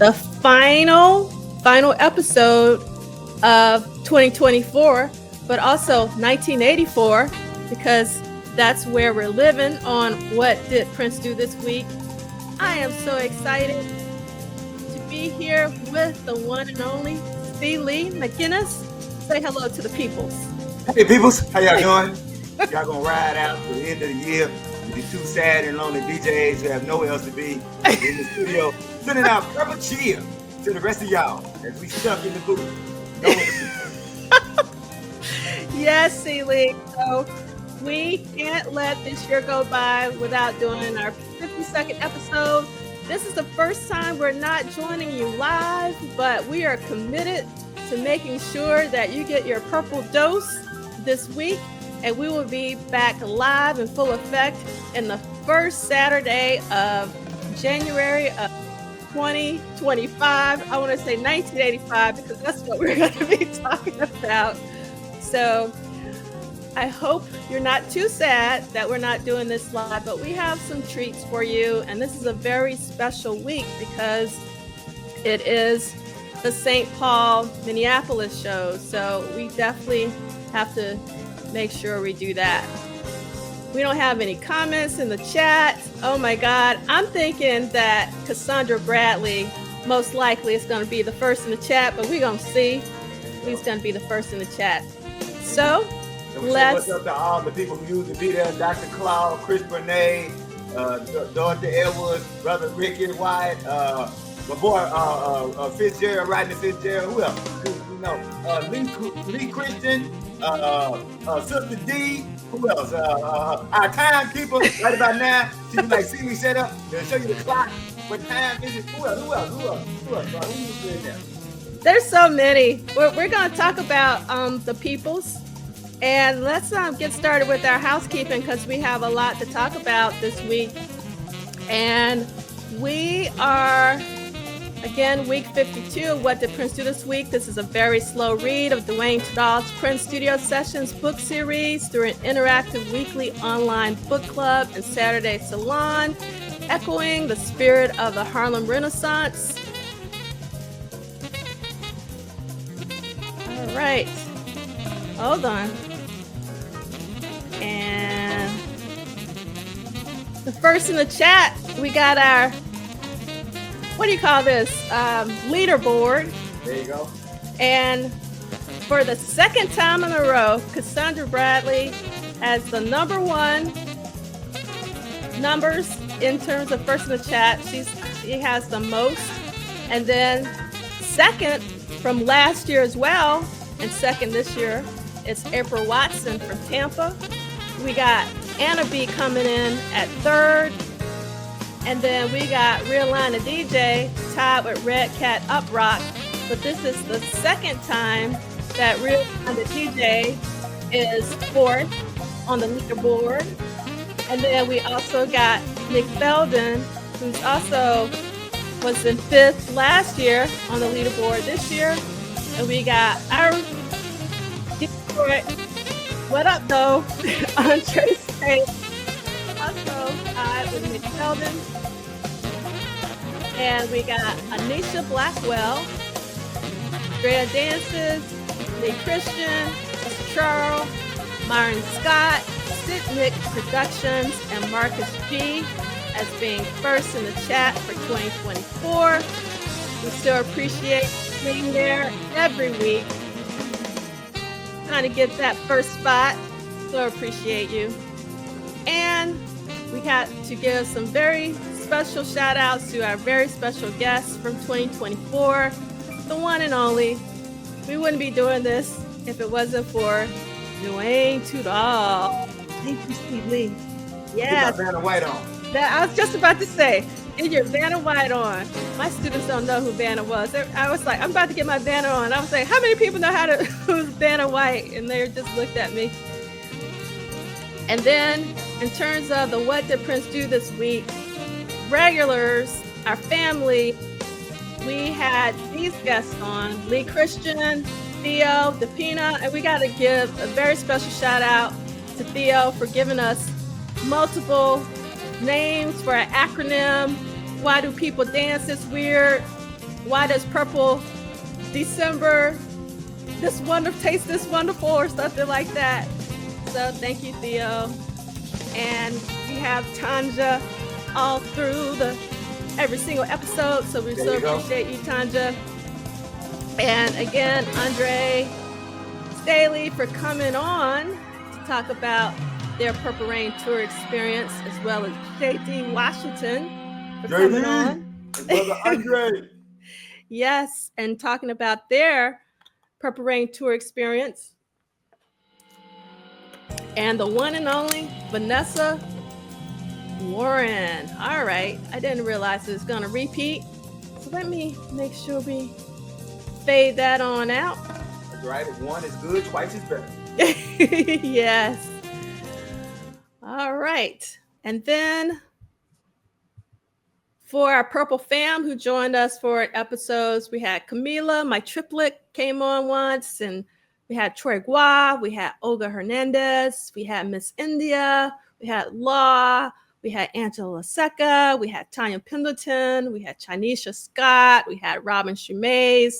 the final episode of 2024, but also 1984, because that's where we're living on What Did Prince Do This Week. I am so excited to be here with the one and only Liegh McInnis. Say hello to the peoples. Hey peoples, how y'all doing? Y'all gonna ride out to the end of the year with these two sad and lonely DJs who have nowhere else to be in the studio, sending out proper cheer to the rest of y'all as we stuck in the booth. Yes, Liegh. So we can't let this year go by without doing our 52nd episode. This is the first time we're not joining you live, but we are committed to making sure that you get your purple dose this week, and we will be back live in full effect in the first Saturday of January of 2025. I want to say 1985 because that's what we're going to be talking about. So I hope you're not too sad that we're not doing this live, but we have some treats for you. And this is a very special week because it is the St. Paul, Minneapolis show. So we definitely have to make sure we do that. We don't have any comments in the chat. Oh my God. I'm thinking that Cassandra Bradley most likely is going to be the first in the chat, but we're going to see who's going to be the first in the chat. So let's... What's up to all the people who used to be there? Dr. Claude, Chris Bernay, Dorothy Edwards, Brother Ricky White, my boy Fitzgerald, Rodney Fitzgerald. Who else? You know, Lee Christian, Sister D. Who else? Our timekeeper right about now. She can like see me set up. They'll show you the clock. What time is it? Who else? Who was in there? There's so many. We're going to talk about the peoples. And let's get started with our housekeeping because we have a lot to talk about this week. And we are, again, week 52 of What Did Prince Do This Week? This is a very slow read of Duane Tudahl's Prince Studio Sessions book series through an interactive weekly online book club and Saturday salon, echoing the spirit of the Harlem Renaissance. All right. Hold on. And the first in the chat, we got our, what do you call this? Leaderboard. There you go. And for the second time in a row, Cassandra Bradley has the number one numbers in terms of first in the chat. She has the most. And then second from last year as well, and second this year, it's April Watson from Tampa. We got Anna B coming in at third. And then we got Real Line of DJ tied with Red Cat Uprock. But this is the second time that Real Line of DJ is fourth on the leaderboard. And then we also got Nick Belden, who's also was in fifth last year on the leaderboard this year. And we got our Detroit, what up though? Andre State, also tied with Nick Belden. And we got Anisha Blackwell, Drea Dances, Lee Christian, Charles, Myron Scott, Sidnick Productions, and Marcus G as being first in the chat for 2024. We still appreciate being there every week, trying to get that first spot. So appreciate you. And we got to give some very special shout outs to our very special guests from 2024, the one and only. We wouldn't be doing this if it wasn't for Duane Tudahl. Thank you, Liegh. Yeah. Get my Vanna White on. I was just about to say, get your Vanna White on. My students don't know who Vanna was. I was like, I'm about to get my Vanna on. I was like, how many people know who's Vanna White? And they just looked at me. And then in terms of the What Did Prince Do This Week, regulars, our family, we had these guests on, Lee Christian, Theo, DePina, and we got to give a very special shout out to Theo for giving us multiple names for an acronym. Why do people dance this weird? why does purple December taste this wonderful or something like that. So thank you, Theo. And we have Tanja all through every single episode. So we so appreciate you, Tanja. And again, Andre Staley for coming on to talk about their Purple Rain tour experience, as well as JD Washington for coming on. Brother Andre. Yes, and talking about their Purple Rain tour experience. And the one and only Vanessa Warren. All right, I didn't realize it was going to repeat. So let me make sure we fade that on out. That's right. If one is good, twice is better. Yes. All right. And then for our Purple fam who joined us for episodes, we had Camila, my triplet, came on once, and we had Troy Gua, we had Olga Hernandez, we had Miss India, we had Law, we had Angela Seca, we had Tanya Pendleton, we had Chinesha Scott, we had Robin Shumays.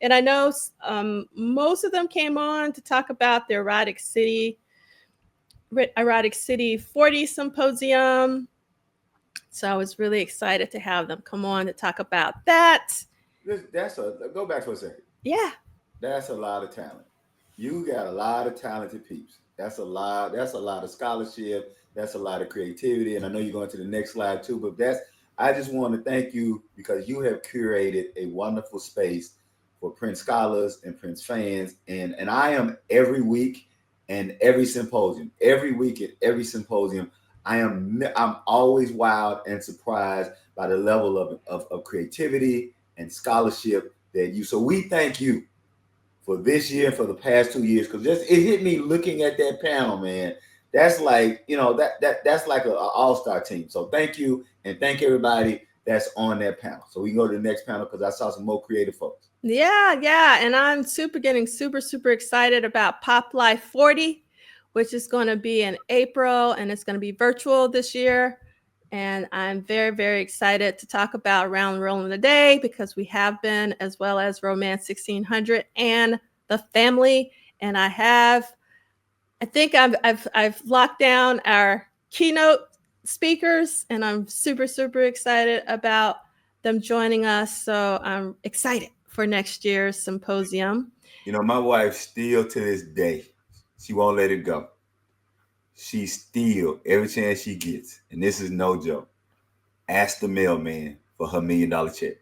And I know most of them came on to talk about the Erotic City 40 Symposium. So I was really excited to have them come on to talk about that. Go back for a second. Yeah. That's a lot of talent. You got a lot of talented peeps. That's a lot of scholarship. That's a lot of creativity. And I know you're going to the next slide too, but I just want to thank you because you have curated a wonderful space for Prince scholars and Prince fans. And I am every week and every symposium, every week at every symposium, I'm always wowed and surprised by the level of creativity and scholarship so we thank you for this year and for the past 2 years, because it hit me looking at that panel, man. That's like, that's like an all-star team. So thank you, and thank everybody that's on that panel. So we can go to the next panel because I saw some more creative folks. Yeah. And I'm getting super excited about Pop Life 40, which is going to be in April, and it's going to be virtual this year. And I'm very, very excited to talk about Round Rolling the Day, because we have been, as well as Romance 1600 and The Family. And I think I've locked down our keynote speakers, and I'm super excited about them joining us. So I'm excited for next year's symposium. My wife still to this day, she won't let it go. She still, every chance she gets, and this is no joke, ask the mailman for her $1 million check.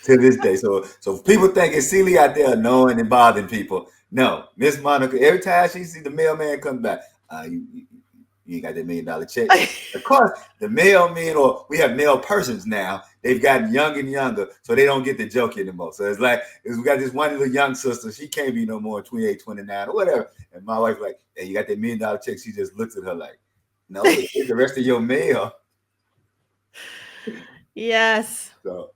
To this day. So people thinking silly out there knowing and bothering people. No, Miss Monica, every time she see the mailman come back, you ain't got that $1 million check. Of course, the mailmen, or we have mail persons now, they've gotten younger and younger, so they don't get the joke anymore. So it's like, we got this one little young sister, she can't be no more 28, 29 or whatever. And my wife's like, hey, you got that $1 million check? She just looks at her like, no, it's the rest of your mail. Yes. So.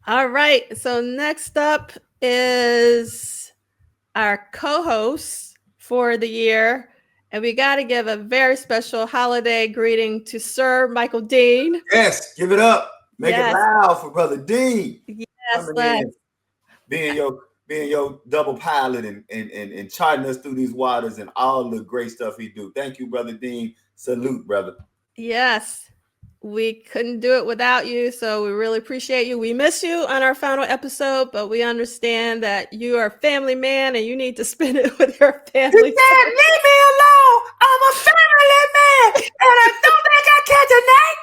All right. So next up is our co-host for the year. And we got to give a very special holiday greeting to Sir Michael Dean. Yes, give it up. Make it loud for Brother Dean. Yes, being your double pilot and charting us through these waters and all the great stuff he do. Thank you, Brother Dean. Salute, brother. Yes. We couldn't do it without you, so we really appreciate you. We miss you on our final episode, but we understand that you are a family man and you need to spend it with your family. You said, leave me alone. I'm a family man, and I don't think I catch a night.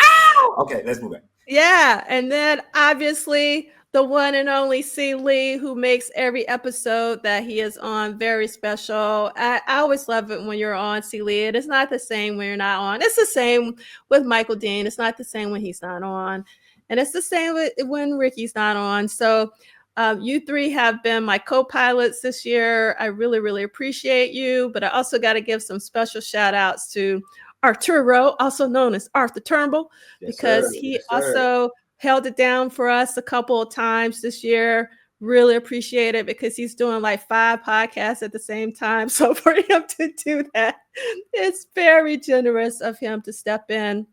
Ow! Okay, let's move on. Yeah, and then obviously the one and only C. Liegh, who makes every episode that he is on very special. I always love it when you're on, C. Liegh. It's not the same when you're not on. It's the same with Michael Dean. It's not the same when he's not on. And it's the same when Ricky's not on. So you three have been my co-pilots this year. I really appreciate you. But I also got to give some special shout outs to Arturo, also known as Arthur Turnbull, because he also held it down for us a couple of times this year. Really appreciate it, because he's doing like 5 podcasts at the same time. So for him to do that, it's very generous of him to step in.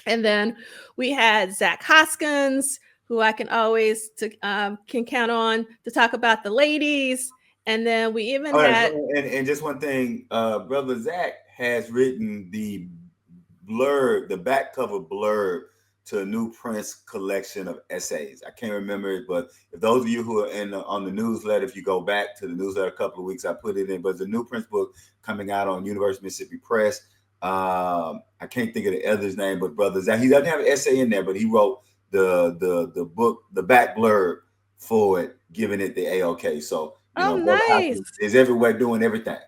And then we had Zach Hoskins, who I can always can count on to talk about the ladies. And then we even had and just one thing, brother Zach has written the blurb, the back cover blurb to a New Prince collection of essays. I can't remember it, but if those of you who are on the newsletter, if you go back to the newsletter a couple of weeks, I put it in. But it's a New Prince book coming out on University of Mississippi Press. I can't think of the other's name, but brother Zach, he doesn't have an essay in there, but he wrote the book, the back blurb for it, giving it the AOK. So nice. is everywhere doing everything.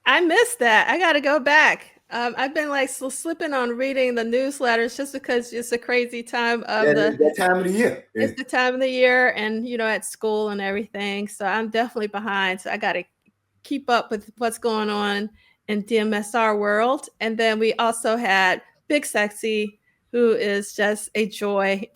I missed that. I got to go back. I've been like slipping on reading the newsletters just because it's a crazy time of that time of the year. It's the time of the year, and at school and everything. So I'm definitely behind. So I got to keep up with what's going on in DMSR world. And then we also had Big Sexy, who is just a joy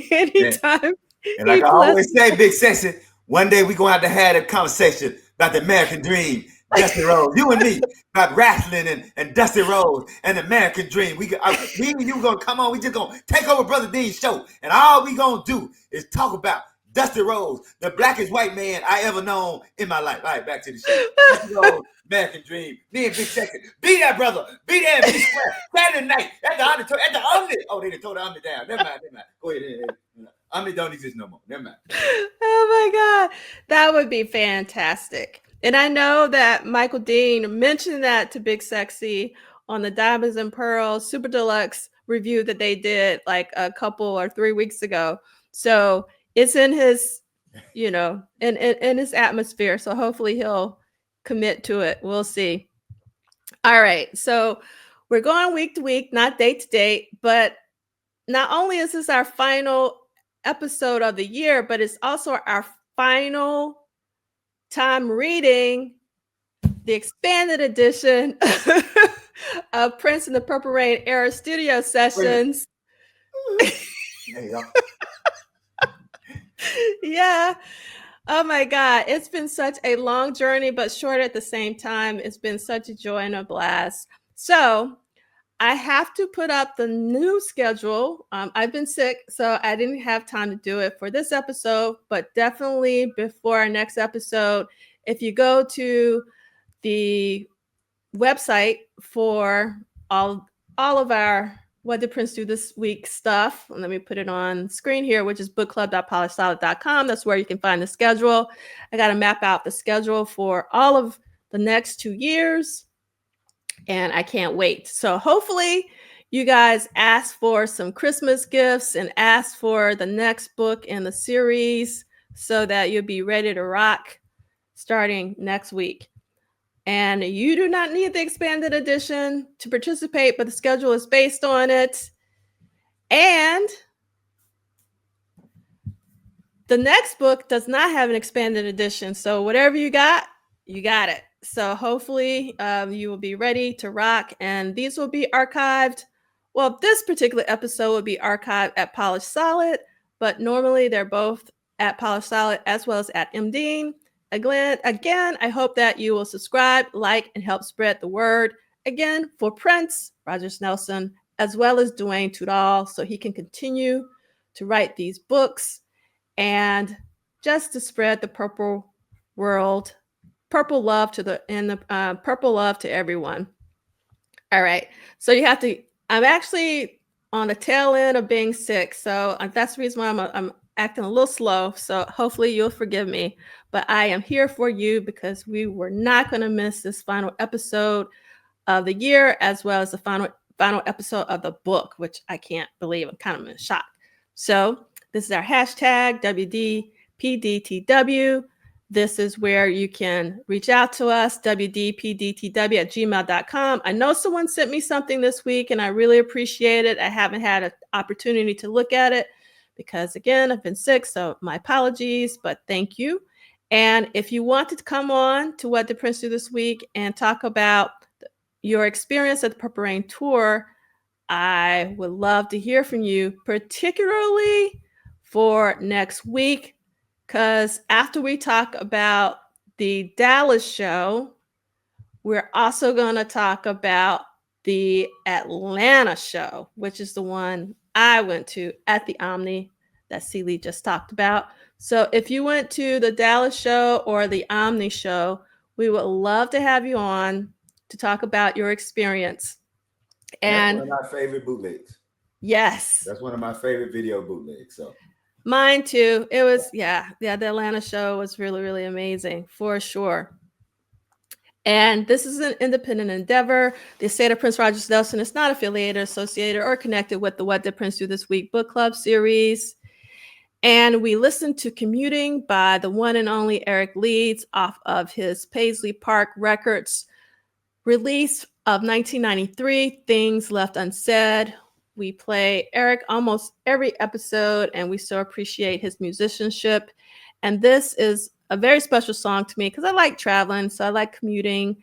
anytime. And like I always say, Big Sexy, one day we're going to have a conversation about the American dream. Dusty Rose, you and me, about wrestling and Dusty Rose and the American dream. Me and you gonna come on. We just gonna take over Brother Dean's show, and all we gonna do is talk about Dusty Rose, the blackest white man I ever known in my life. All right, back to the show. Dusty Rose, American dream. Me and Big Sexy, be that brother, be there, be square. Saturday night at the Omni. Oh, they tore the Omni down. Never mind. Go ahead. Omni don't exist no more. Never mind. Oh my God, that would be fantastic. And I know that Michael Dean mentioned that to Big Sexy on the Diamonds and Pearls Super Deluxe review that they did like a couple or 3 weeks ago. So it's in his, in his atmosphere. So hopefully he'll commit to it. We'll see. All right. So we're going week to week, not day to day. But not only is this our final episode of the year, but it's also our final time reading the expanded edition of Prince and the Purple Rain era studio sessions. There you go. Yeah. Oh my God. It's been such a long journey, but short at the same time. It's been such a joy and a blast. So I have to put up the new schedule. I've been sick, so I didn't have time to do it for this episode, but definitely before our next episode, if you go to the website for all of our What Did Prince Do This Week stuff, let me put it on screen here, which is bookclub.polishsolid.com. That's where you can find the schedule. I got to map out the schedule for all of the next 2 years. And I can't wait. So hopefully you guys ask for some Christmas gifts and ask for the next book in the series so that you'll be ready to rock starting next week. And you do not need the expanded edition to participate, but the schedule is based on it. And the next book does not have an expanded edition. So whatever you got it. So hopefully you will be ready to rock, and these will be archived. Well, this particular episode will be archived at Polished Solid, but normally they're both at Polished Solid as well as at MD. Again, I hope that you will subscribe, like, and help spread the word. Again, for Prince, Rogers Nelson, as well as Duane Tudahl, so he can continue to write these books and just to spread the purple love to purple love to everyone. All right. So I'm actually on the tail end of being sick. So that's the reason why I'm acting a little slow. So hopefully you'll forgive me, but I am here for you because we were not going to miss this final episode of the year, as well as the final episode of the book, which I can't believe. I'm kind of in shock. So this is our hashtag WDPDTW. This is where you can reach out to us, wdpdtw@gmail.com. I know someone sent me something this week, and I really appreciate it. I haven't had an opportunity to look at it because, again, I've been sick, so my apologies, but thank you. And if you wanted to come on to What Did Prince Do This Week and talk about your experience at the Purple Rain Tour, I would love to hear from you, particularly for next week. Because after we talk about the Dallas show, we're also going to talk about the Atlanta show, which is the one I went to at the Omni that Liegh just talked about. So if you went to the Dallas show or the Omni show, we would love to have you on to talk about your experience. That's one And of my favorite bootlegs. yes, That's one of my favorite video bootlegs. So mine too. It was, yeah, the Atlanta show was really, really amazing for sure. And this is an independent endeavor. The estate of Prince Rogers Nelson is not affiliated, associated, or connected with the What Did Prince Do This Week book club series. And we listened to Commuting by the one and only Eric Liegh off of his Paisley Park Records release of 1993, Things Left Unsaid. We play Eric almost every episode, and we so appreciate his musicianship. And this is a very special song to me because I like traveling, so I like commuting.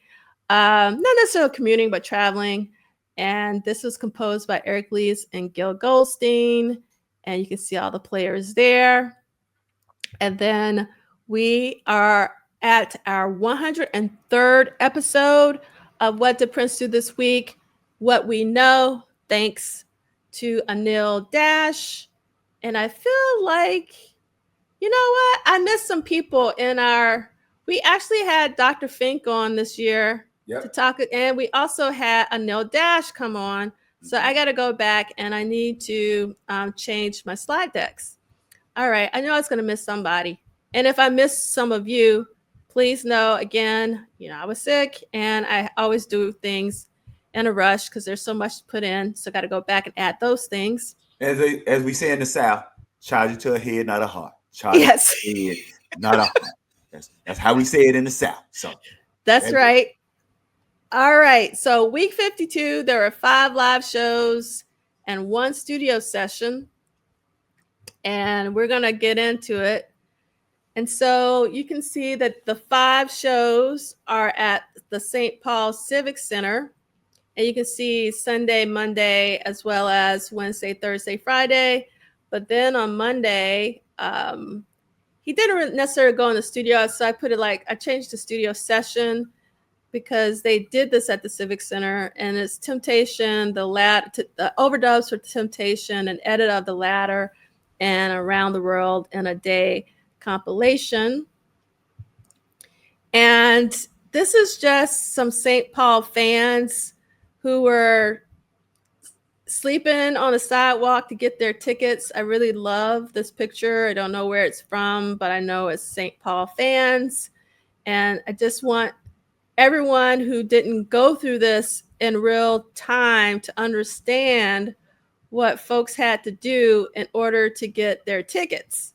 Not necessarily commuting, but traveling. And this was composed by Eric Liegh and Gil Goldstein. And you can see all the players there. And then we are at our 103rd episode of What Did Prince Do This Week? What We Know, thanks to Anil Dash. And I feel like, you know what? I missed some people in we actually had Dr. Fink on this year to talk, and we also had Anil Dash come on. So I got to go back and I need to change my slide decks. All right. I know I was going to miss somebody. And if I miss some of you, please know again, I was sick and I always do things in a rush because there's so much to put in. So I got to go back and add those things. As we say in the South, charge it to a head, not a heart. Charge it to a head, not a heart. That's how we say it in the South. So that's right. All right. So week 52, there are 5 live shows and 1 studio session. And we're going to get into it. And so you can see that the 5 shows are at the St. Paul Civic Center. And you can see Sunday, Monday, as well as Wednesday, Thursday, Friday. But then on Monday, he didn't necessarily go in the studio. So I changed the studio session because they did this at the Civic Center. And it's Temptation, the overdubs for Temptation, an edit of The Ladder, and Around the World in a Day compilation. And this is just some St. Paul fans who were sleeping on the sidewalk to get their tickets. I really love this picture. I don't know where it's from, but I know it's St. Paul fans. And I just want everyone who didn't go through this in real time to understand what folks had to do in order to get their tickets.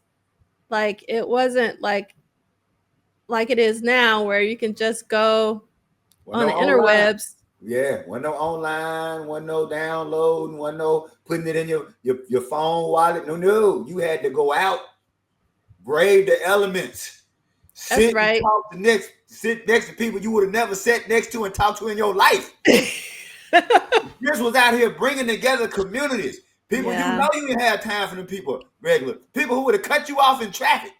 Like, it wasn't like it is now where you can just go on the interwebs. Yeah, wasn't no online, wasn't no downloading, wasn't no putting it in your phone wallet. No, you had to go out, brave the elements, sit next to people you would have never sat next to and talked to in your life. This was out here bringing together communities. People, you didn't have time for them people, regular people who would have cut you off in traffic.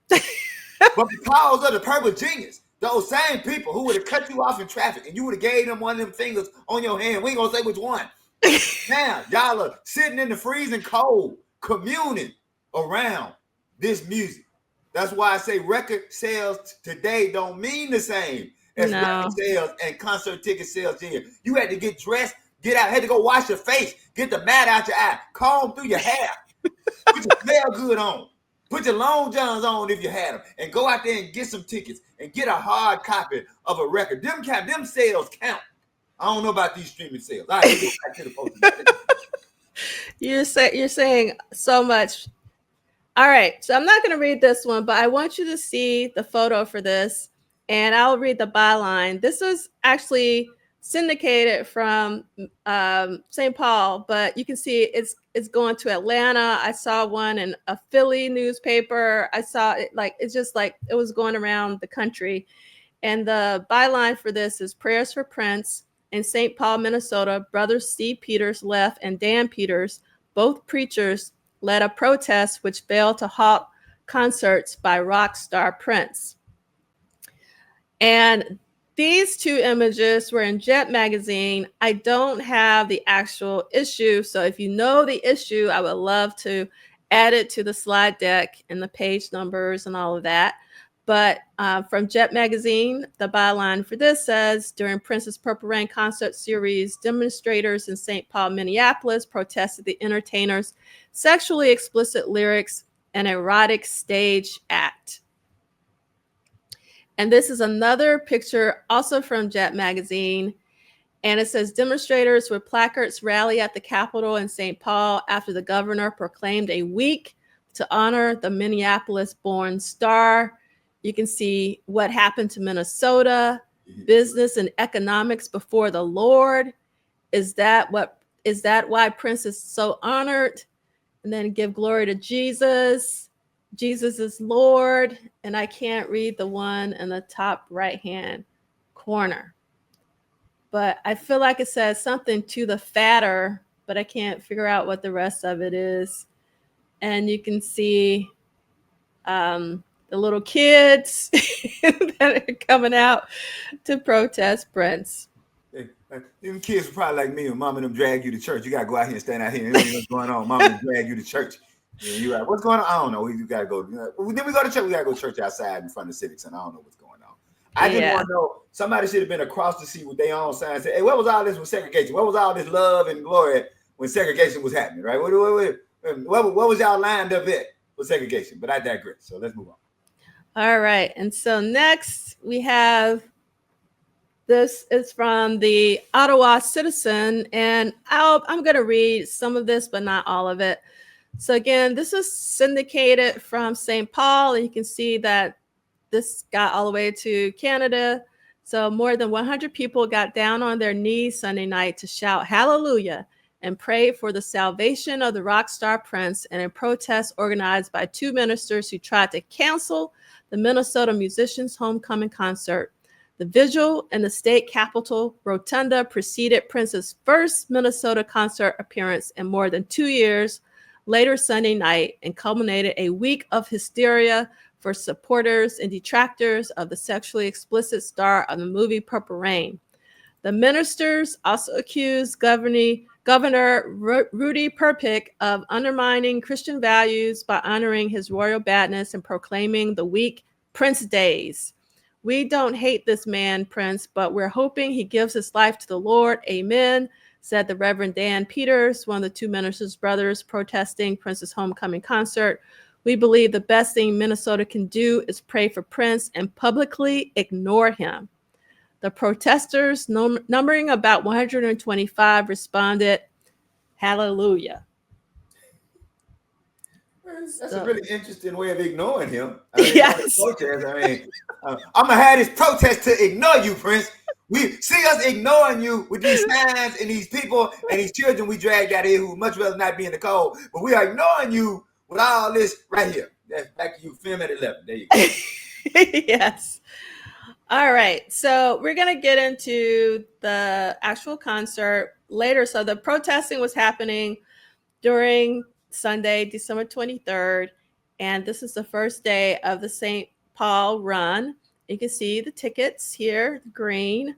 But because of the purple genius, those same people who would have cut you off in traffic and you would have gave them one of them fingers on your hand, we ain't gonna say which one. Now, y'all are sitting in the freezing cold, communing around this music. That's why I say record sales today don't mean the same as record sales and concert ticket sales then. You had to get dressed, get out, had to go wash your face, get the mat out your eye, comb through your hair, put your smell good on. Put your long johns on if you had them, and go out there and get some tickets and get a hard copy of a record. Them sales count. I don't know about these streaming sales. All right, go back to the post. You're saying so much. All right, so I'm not going to read this one, but I want you to see the photo for this, and I'll read the byline. This was actually syndicated from St. Paul, but you can see it's going to Atlanta. I saw one in a Philly newspaper. I saw it it's just like it was going around the country. And the byline for this is Prayers for Prince. In St. Paul, Minnesota, brothers Steve Peters, Leff, and Dan Peters, both preachers, led a protest which failed to halt concerts by rock star Prince. And these 2 images were in Jet magazine. I don't have the actual issue. So if you know the issue, I would love to added to the slide deck and the page numbers and all of that. But from Jet Magazine, the byline for this says, during Prince's Purple Rain concert series, demonstrators in St. Paul, Minneapolis protested the entertainer's sexually explicit lyrics and erotic stage act. And this is another picture also from Jet Magazine. And it says, demonstrators with placards rally at the Capitol in St. Paul after the governor proclaimed a week to honor the Minneapolis-born star. You can see what happened to Minnesota, business and economics before the Lord. Is that why Prince is so honored? And then give glory to Jesus. Jesus is Lord. And I can't read the one in the top right-hand corner. But I feel like it says something to the fatter, but I can't figure out what the rest of it is. And you can see the little kids that are coming out to protest Prince. Them kids were probably like me when mom and them drag you to church. You gotta go out here and stand out here and see what's going on. Mom and them drag you to church. And you like, what's going on? I don't know. You gotta go. Then we go to church. We gotta go to church outside in front of the Civic Center. I don't know what's going on. I just want to know, somebody should have been across the seat with their own sign and say, hey, what was all this with segregation? What was all this love and glory when segregation was happening, right? What was y'all lined up at with segregation? But I digress. So let's move on. All right. And so next we have, this is from the Ottawa Citizen, and I'm going to read some of this, but not all of it. So again, this is syndicated from St. Paul, and you can see that this got all the way to Canada. So more than 100 people got down on their knees Sunday night to shout hallelujah and pray for the salvation of the rock star Prince, and in protest organized by two ministers who tried to cancel the Minnesota musicians' homecoming concert. The vigil in the state capitol rotunda preceded Prince's first Minnesota concert appearance in more than 2 years, later Sunday night, and culminated a week of hysteria for supporters and detractors of the sexually explicit star of the movie Purple Rain. The ministers also accused Governor Rudy Perpik of undermining Christian values by honoring his royal badness and proclaiming the week Prince Days. We don't hate this man, Prince, but we're hoping he gives his life to the Lord. Amen, said the Reverend Dan Peters, one of the two ministers' brothers protesting Prince's homecoming concert. We believe the best thing Minnesota can do is pray for Prince and publicly ignore him. The protesters, numbering about 125, responded, hallelujah. That's a really interesting way of ignoring him. I mean, yes. I'm going to have this protest to ignore you, Prince. We see us ignoring you with these signs and these people and these children we dragged out here who much rather not be in the cold, but we are ignoring you with all this right here. That's back to you, film at 11. There you go. Yes. All right. So we're going to get into the actual concert later. So the protesting was happening during Sunday, December 23rd. And this is the first day of the St. Paul run. You can see the tickets here, green.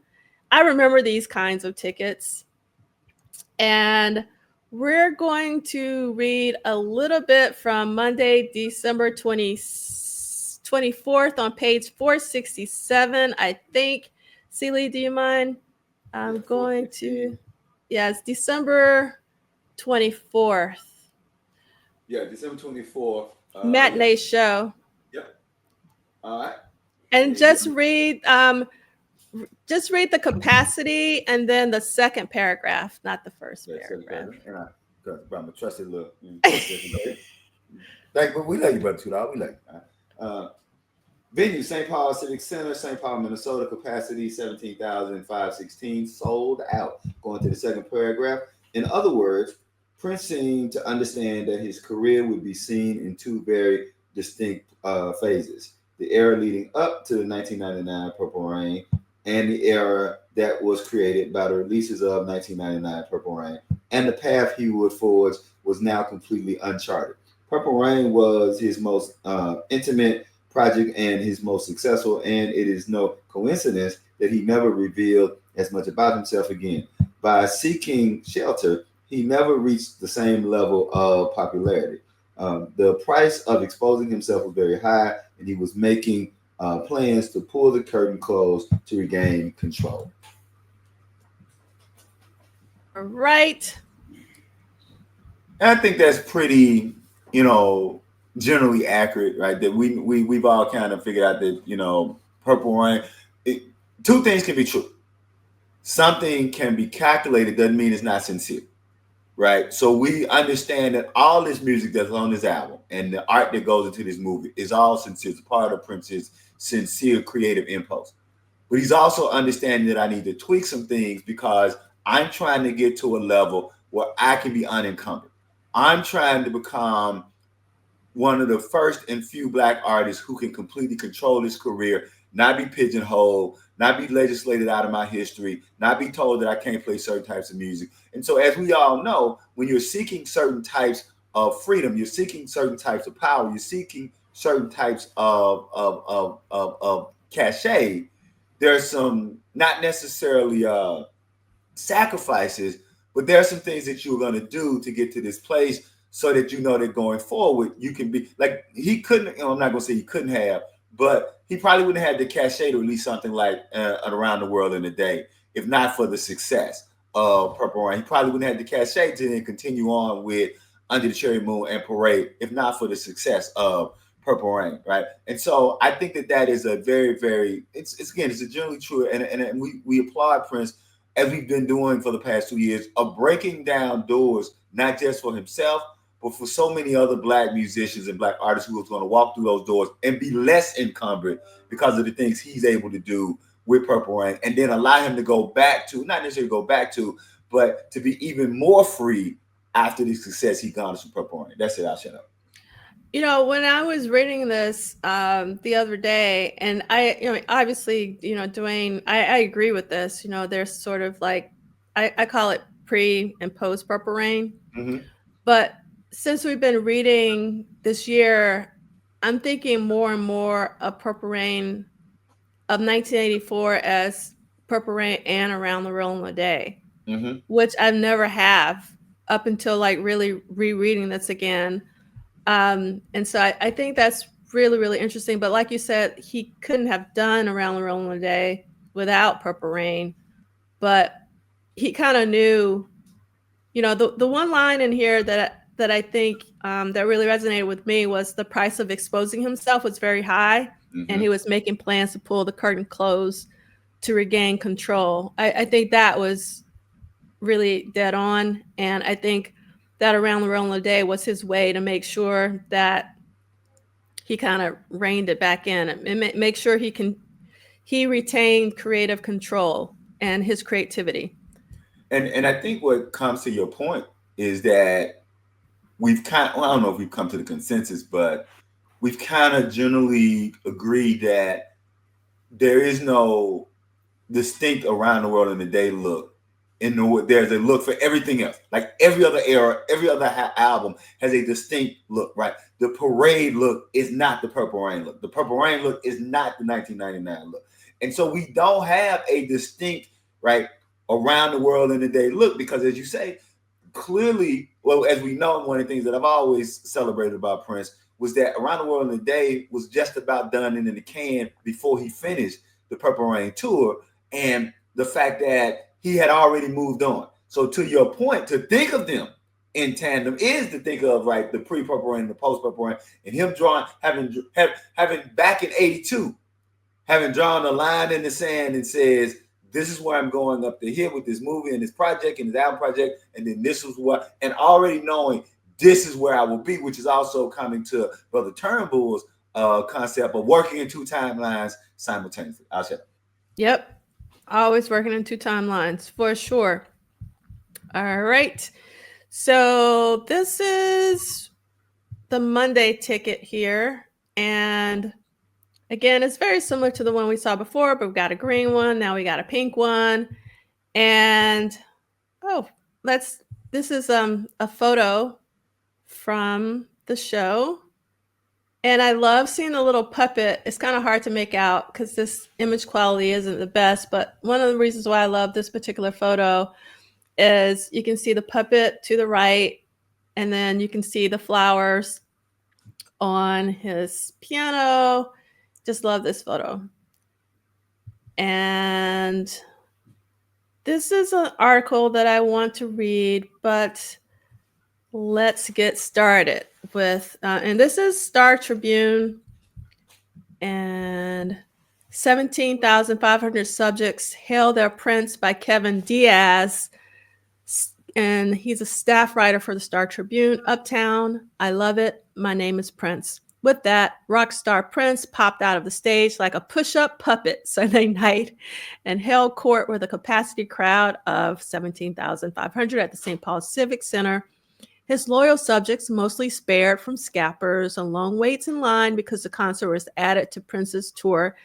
I remember these kinds of tickets. And we're going to read a little bit from Monday, December 24th on page 467, I think. Seeley, do you mind? I'm going to, it's December 24th. Yeah, December 24th. Matinee show. Yep. All right. And just read the capacity and then the second paragraph, not the first paragraph. I'm a trusted little. But we love you, Brother Tudahl. We love you. Venue, St. Paul Civic Center, St. Paul, Minnesota. Capacity 17,516. Sold out. Going to the second paragraph. In other words, Prince seemed to understand that his career would be seen in two very distinct phases. The era leading up to the 1999 Purple Rain and the era that was created by the releases of 1999 Purple Rain. And the path he would forge was now completely uncharted. Purple Rain was his most intimate project and his most successful, and it is no coincidence that he never revealed as much about himself again. By seeking shelter, he never reached the same level of popularity. The price of exposing himself was very high, and he was making plans to pull the curtain closed to regain control. All right. And I think that's pretty, generally accurate, right? That we've all kind of figured out that, Purple Rain, two things can be true. Something can be calculated, doesn't mean it's not sincere, right? So we understand that all this music that's on this album and the art that goes into this movie is all sincere. It's part of Prince's sincere creative impulse. But he's also understanding that I need to tweak some things because I'm trying to get to a level where I can be unencumbered. I'm trying to become one of the first and few Black artists who can completely control his career, not be pigeonholed, not be legislated out of my history, not be told that I can't play certain types of music. And so, as we all know, when you're seeking certain types of freedom, you're seeking certain types of power, you're seeking certain types of cachet, there's some not necessarily sacrifices, but there are some things that you're going to do to get to this place so that you know that going forward you can be like he couldn't. I'm not going to say he couldn't have, but he probably wouldn't have had the cachet to release something like Around the World in a Day if not for the success of Purple Rain. He probably wouldn't have the cachet to then continue on with Under the Cherry Moon and Parade if not for the success of Purple Rain, right? And so I think that is a very, very it's again it's a generally true, and we applaud Prince as we've been doing for the past 2 years of breaking down doors not just for himself but for so many other Black musicians and Black artists who are going to walk through those doors and be less encumbered because of the things he's able to do with Purple Rain, and then allow him to go back to not necessarily go back to, but to be even more free after the success he garners from Purple Rain. That's it. I'll shut up. When I was reading this the other day, and obviously, Duane, I agree with this. There's sort of like, I call it pre and post Purple Rain. Mm-hmm. But since we've been reading this year, I'm thinking more and more of Purple Rain of 1984 as Purple Rain and Around the World in a Day, Mm-hmm. which I never have up until like really rereading this again. And so I think that's really, really interesting. But like you said, he couldn't have done Around the World in a Day without Purple Rain. But he kind of knew, the one line in here that I think that really resonated with me was the price of exposing himself was very high, and he was making plans to pull the curtain close to regain control. I think that was really dead on, and I think that Around the World in a Day was his way to make sure that he kind of reined it back in and make sure he retained creative control and his creativity. And I think what comes to your point is that I don't know if we've come to the consensus, but we've kind of generally agreed that there is no distinct Around the World in a Day look. There's a look for everything else. Like every other era, every other album has a distinct look, right? The Parade look is not the Purple Rain look. The Purple Rain look is not the 1999 look. And so we don't have a distinct, right, Around the World in a Day look because, as you say, clearly, well, as we know, one of the things that I've always celebrated about Prince was that Around the World in a Day was just about done and in the can before he finished the Purple Rain tour, and the fact that he had already moved on. So to your point, to think of them in tandem is to think of, right, the pre-Purple Rain and the post-Purple Rain, and him having back in '82, having drawn a line in the sand and says, this is where I'm going up to here with this movie and this project and this album project, and then this was what, and already knowing this is where I will be, which is also coming to Brother Turnbull's concept of working in two timelines simultaneously. I'll shut up. Yep. Always working in two timelines for sure. All right. So this is the Monday ticket here. And again, it's very similar to the one we saw before, but we've got a green one. Now we got a pink one. And this is a photo from the show. And I love seeing the little puppet. It's kind of hard to make out because this image quality isn't the best. But one of the reasons why I love this particular photo is you can see the puppet to the right, and then you can see the flowers on his piano. Just love this photo. And this is an article that I want to read, but let's get started with, and this is Star Tribune, and 17,500 subjects hail their prince by Kevin Diaz. And he's a staff writer for the Star Tribune. Uptown, I love it. My name is Prince. With that, rock star Prince popped out of the stage like a push-up puppet Sunday night and held court with a capacity crowd of 17,500 at the St. Paul Civic Center. His loyal subjects, mostly spared from scappers and long waits in line because the concert was added to Prince's tour,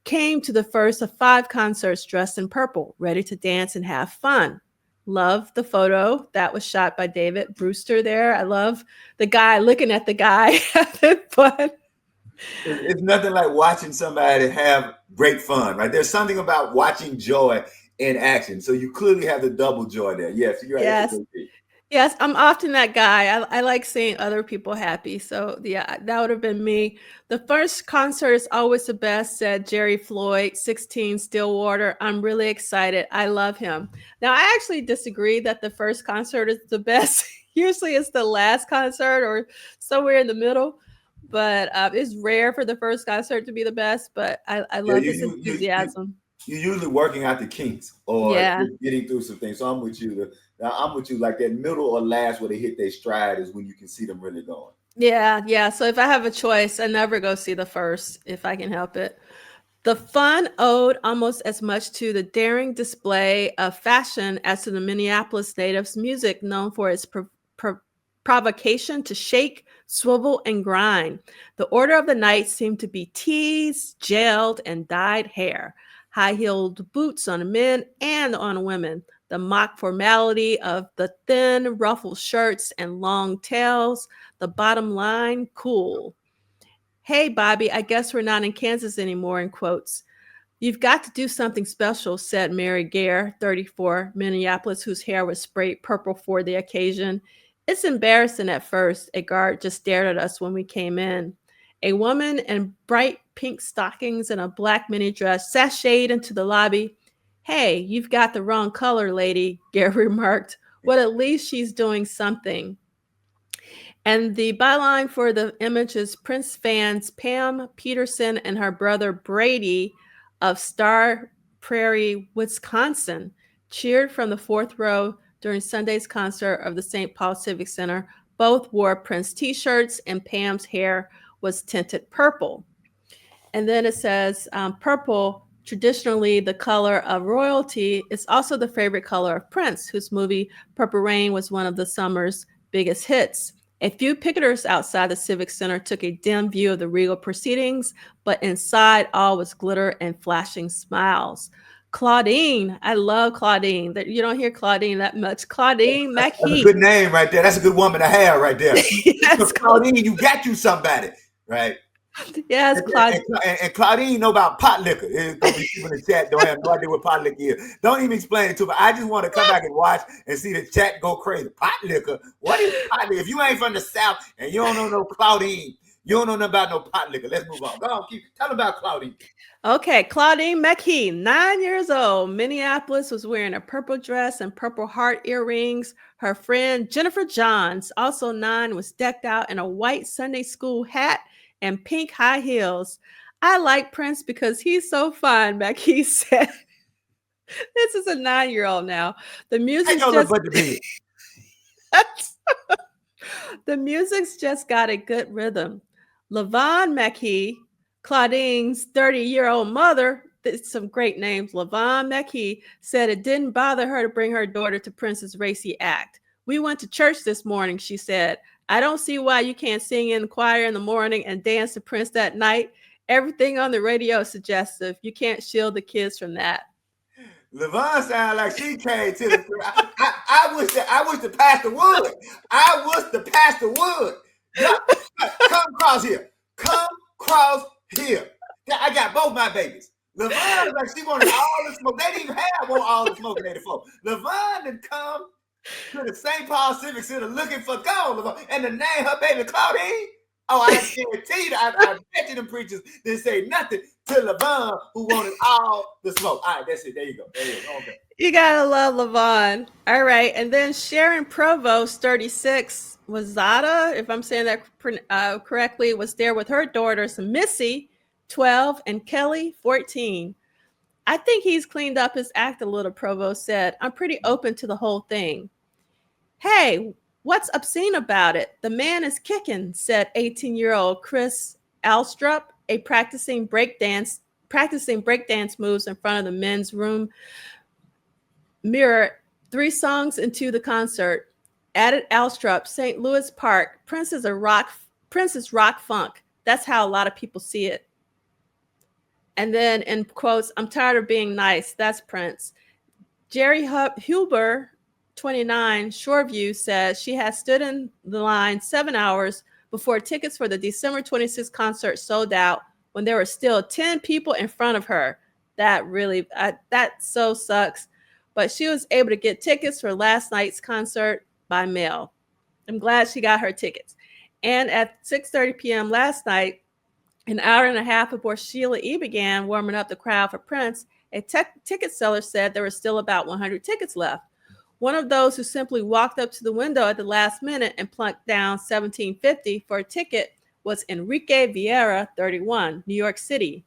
came to the first of 5 concerts dressed in purple, ready to dance and have fun. Love the photo that was shot by David Brewster there. I love the guy looking at the guy having fun. It's nothing like watching somebody have great fun, right? There's something about watching joy in action. So you clearly have the double joy there. Yes, you're right. Yes. Yes, I'm often that guy. I like seeing other people happy. So yeah, that would have been me. The first concert is always the best, said Jerry Floyd, 16 Stillwater. I'm really excited. I love him. Now, I actually disagree that the first concert is the best. Usually it's the last concert or somewhere in the middle. But it's rare for the first concert to be the best. But I love his enthusiasm. You're usually working out the kinks or getting through some things. So I'm with you. I'm with you. Like that middle or last where they hit their stride is when you can see them really going. Yeah. So if I have a choice, I never go see the first if I can help it. The fun owed almost as much to the daring display of fashion as to the Minneapolis natives' music, known for its provocation to shake, swivel, and grind. The order of the night seemed to be teased, gelled, and dyed hair, high-heeled boots on men and on women, the mock formality of the thin, ruffled shirts and long tails, the bottom line, cool. Hey, Bobby, I guess we're not in Kansas anymore, in quotes. You've got to do something special, said Mary Gare, 34, Minneapolis, whose hair was sprayed purple for the occasion. It's embarrassing at first. A guard just stared at us when we came in. A woman in bright pink stockings and a black mini dress sashayed into the lobby. Hey, you've got the wrong color, lady, Gare remarked. Well, at least she's doing something. And the byline for the image is Prince fans Pam Peterson and her brother Brady of Star Prairie, Wisconsin, cheered from the 4th row during Sunday's concert of the St. Paul Civic Center. Both wore Prince t-shirts and Pam's hair was tinted purple. And then it says purple, traditionally the color of royalty, is also the favorite color of Prince, whose movie Purple Rain was one of the summer's biggest hits. A few picketers outside the Civic Center took a dim view of the regal proceedings, but inside all was glitter and flashing smiles. Claudine, I love Claudine. You don't hear Claudine that much. Claudine McInnis. That's a good name right there. That's a good woman to have right there. Yes, Claudine, you got you somebody, right? Yes, Claudine. And Claudine know about pot liquor. It's gonna be people in the chat don't have no idea what pot liquor is. Don't even explain it to me. I just want to come back and watch and see the chat go crazy. Pot liquor? What is pot liquor? If you ain't from the South and you don't know no Claudine, you don't know nothing about no pot liquor. Let's move on. Go on, tell them about Claudine. Okay, Claudine McInnis, 9 years old, Minneapolis, was wearing a purple dress and purple heart earrings. Her friend Jennifer Johns, also 9, was decked out in a white Sunday school hat and pink high heels. I like Prince because he's so fun, McInnis said. This is a 9-year-old now. The music's the music's just got a good rhythm. LaVon McInnis, Claudine's 30-year-old mother, some great names, LaVon McInnis, said it didn't bother her to bring her daughter to Prince's racy act. We went to church this morning, she said. I don't see why you can't sing in the choir in the morning and dance to Prince that night. Everything on the radio is suggestive. You can't shield the kids from that. LaVon sound like she came to the. I wish the pastor would. I wish the pastor would. Come across here. Come across here. I got both my babies. LaVon is like she wanted all the smoke. They didn't even have all the smoke in the floor. LaVon had come to the St. Paul Civic Center looking for gold, and to name her baby Claudine. Oh, I guarantee you, I bet you them preachers didn't say nothing to LaVon, who wanted all the smoke. All right, that's it. There you go. Okay. You gotta love LaVon. All right, and then Sharon Provost, 36, Wazada, if I'm saying that correctly, was there with her daughters, Missy, 12, and Kelly, 14. I think he's cleaned up his act a little, Provost said. I'm pretty open to the whole thing. Hey, what's obscene about it? The man is kicking, said 18-year-old Chris Alstrup, a practicing breakdance moves in front of the men's room mirror 3 songs into the concert. Added Alstrup, St. Louis Park, Prince is rock funk. That's how a lot of people see it. And then in quotes, I'm tired of being nice. That's Prince. Jerry Huber, 29, Shoreview, says she has stood in the line 7 hours before tickets for the December 26th concert sold out when there were still 10 people in front of her. That really, that so sucks. But she was able to get tickets for last night's concert by mail. I'm glad she got her tickets. And at 6:30 p.m. last night, an hour and a half before Sheila E. began warming up the crowd for Prince, a ticket seller said there were still about 100 tickets left. One of those who simply walked up to the window at the last minute and plunked down $17.50 for a ticket was Enrique Vieira, 31, New York City.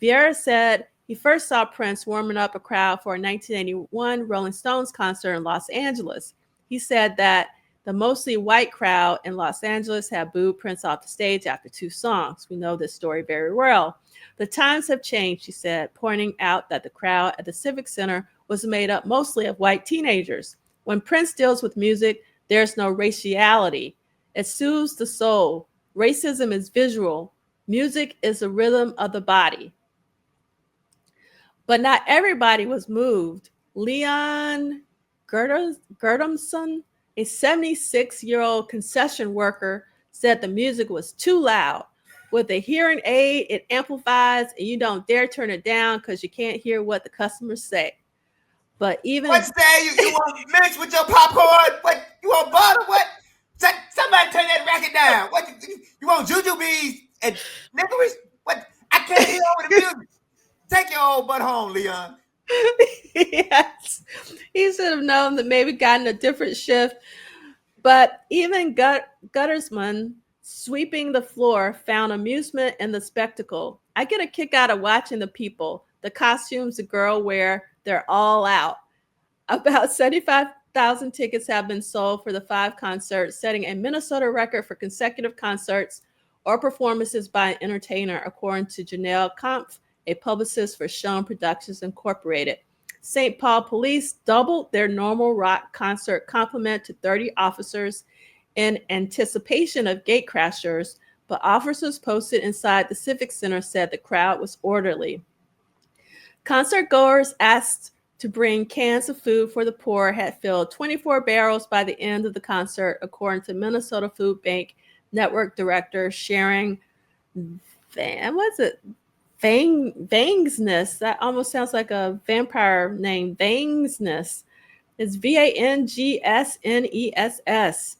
Vieira said he first saw Prince warming up a crowd for a 1981 Rolling Stones concert in Los Angeles. He said that the mostly white crowd in Los Angeles had booed Prince off the stage after 2 songs. We know this story very well. The times have changed, she said, pointing out that the crowd at the Civic Center was made up mostly of white teenagers. When Prince deals with music, there's no raciality. It soothes the soul. Racism is visual. Music is the rhythm of the body. But not everybody was moved. Leon Gerdomson, a 76-year-old concession worker, said the music was too loud. With a hearing aid, it amplifies, and you don't dare turn it down because you can't hear what the customers say. But even What's that? You want mix with your popcorn? What you want butter? What? Somebody turn that racket down. What you want? Jujubes and licorice? What? I can't hear over the music. Take your old butt home, Leon. Yes, he should have known that maybe gotten a different shift. But even Guttersman, sweeping the floor, found amusement in the spectacle. I get a kick out of watching the people, the costumes the girl wear. They're all out. About 75,000 tickets have been sold for the 5 concerts, setting a Minnesota record for consecutive concerts or performances by an entertainer, according to Janelle Kampf, a publicist for Schoen Productions Incorporated. St. Paul police doubled their normal rock concert complement to 30 officers in anticipation of gatecrashers, but officers posted inside the Civic Center said the crowd was orderly. Concert goers asked to bring cans of food for the poor had filled 24 barrels by the end of the concert, according to Minnesota Food Bank Network Director Sharon Vangsness. That almost sounds like a vampire name. Vangsness. It's Vangsness.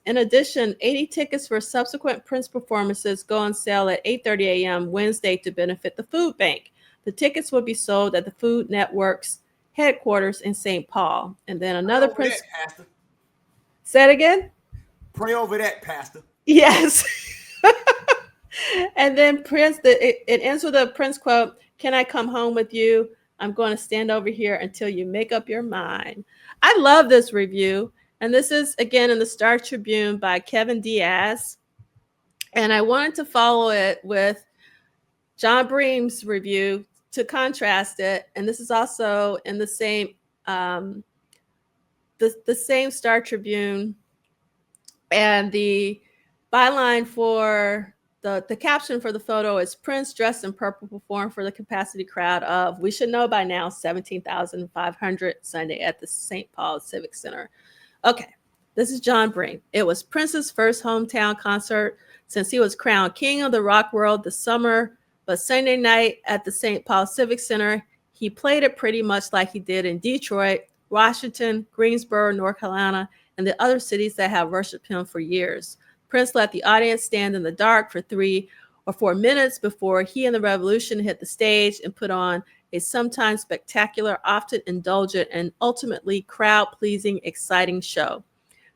In addition, 80 tickets for subsequent Prince performances go on sale at 8:30 a.m. Wednesday to benefit the food bank. The tickets will be sold at the Food Network's headquarters in St. Paul. And then another Prince. Pastor. Say it again. Pray over that, Pastor. Yes. And then Prince, it ends with a Prince quote, "Can I come home with you? I'm going to stand over here until you make up your mind." I love this review. And this is, again, in the Star Tribune by Kevin Diaz. And I wanted to follow it with John Bream's review to contrast it. And this is also in the same the same Star Tribune. And the byline for the caption for the photo is "Prince dressed in purple performed for the capacity crowd of, we should know by now, 17,500 Sunday at the St. Paul Civic Center." Okay, this is John Bream. "It was Prince's first hometown concert since he was crowned king of the rock world this summer, but Sunday night at the St. Paul Civic Center, he played it pretty much like he did in Detroit, Washington, Greensboro, North Carolina, and the other cities that have worshiped him for years. Prince let the audience stand in the dark for 3 or 4 minutes before he and the Revolution hit the stage and put on a sometimes spectacular, often indulgent, and ultimately crowd-pleasing, exciting show.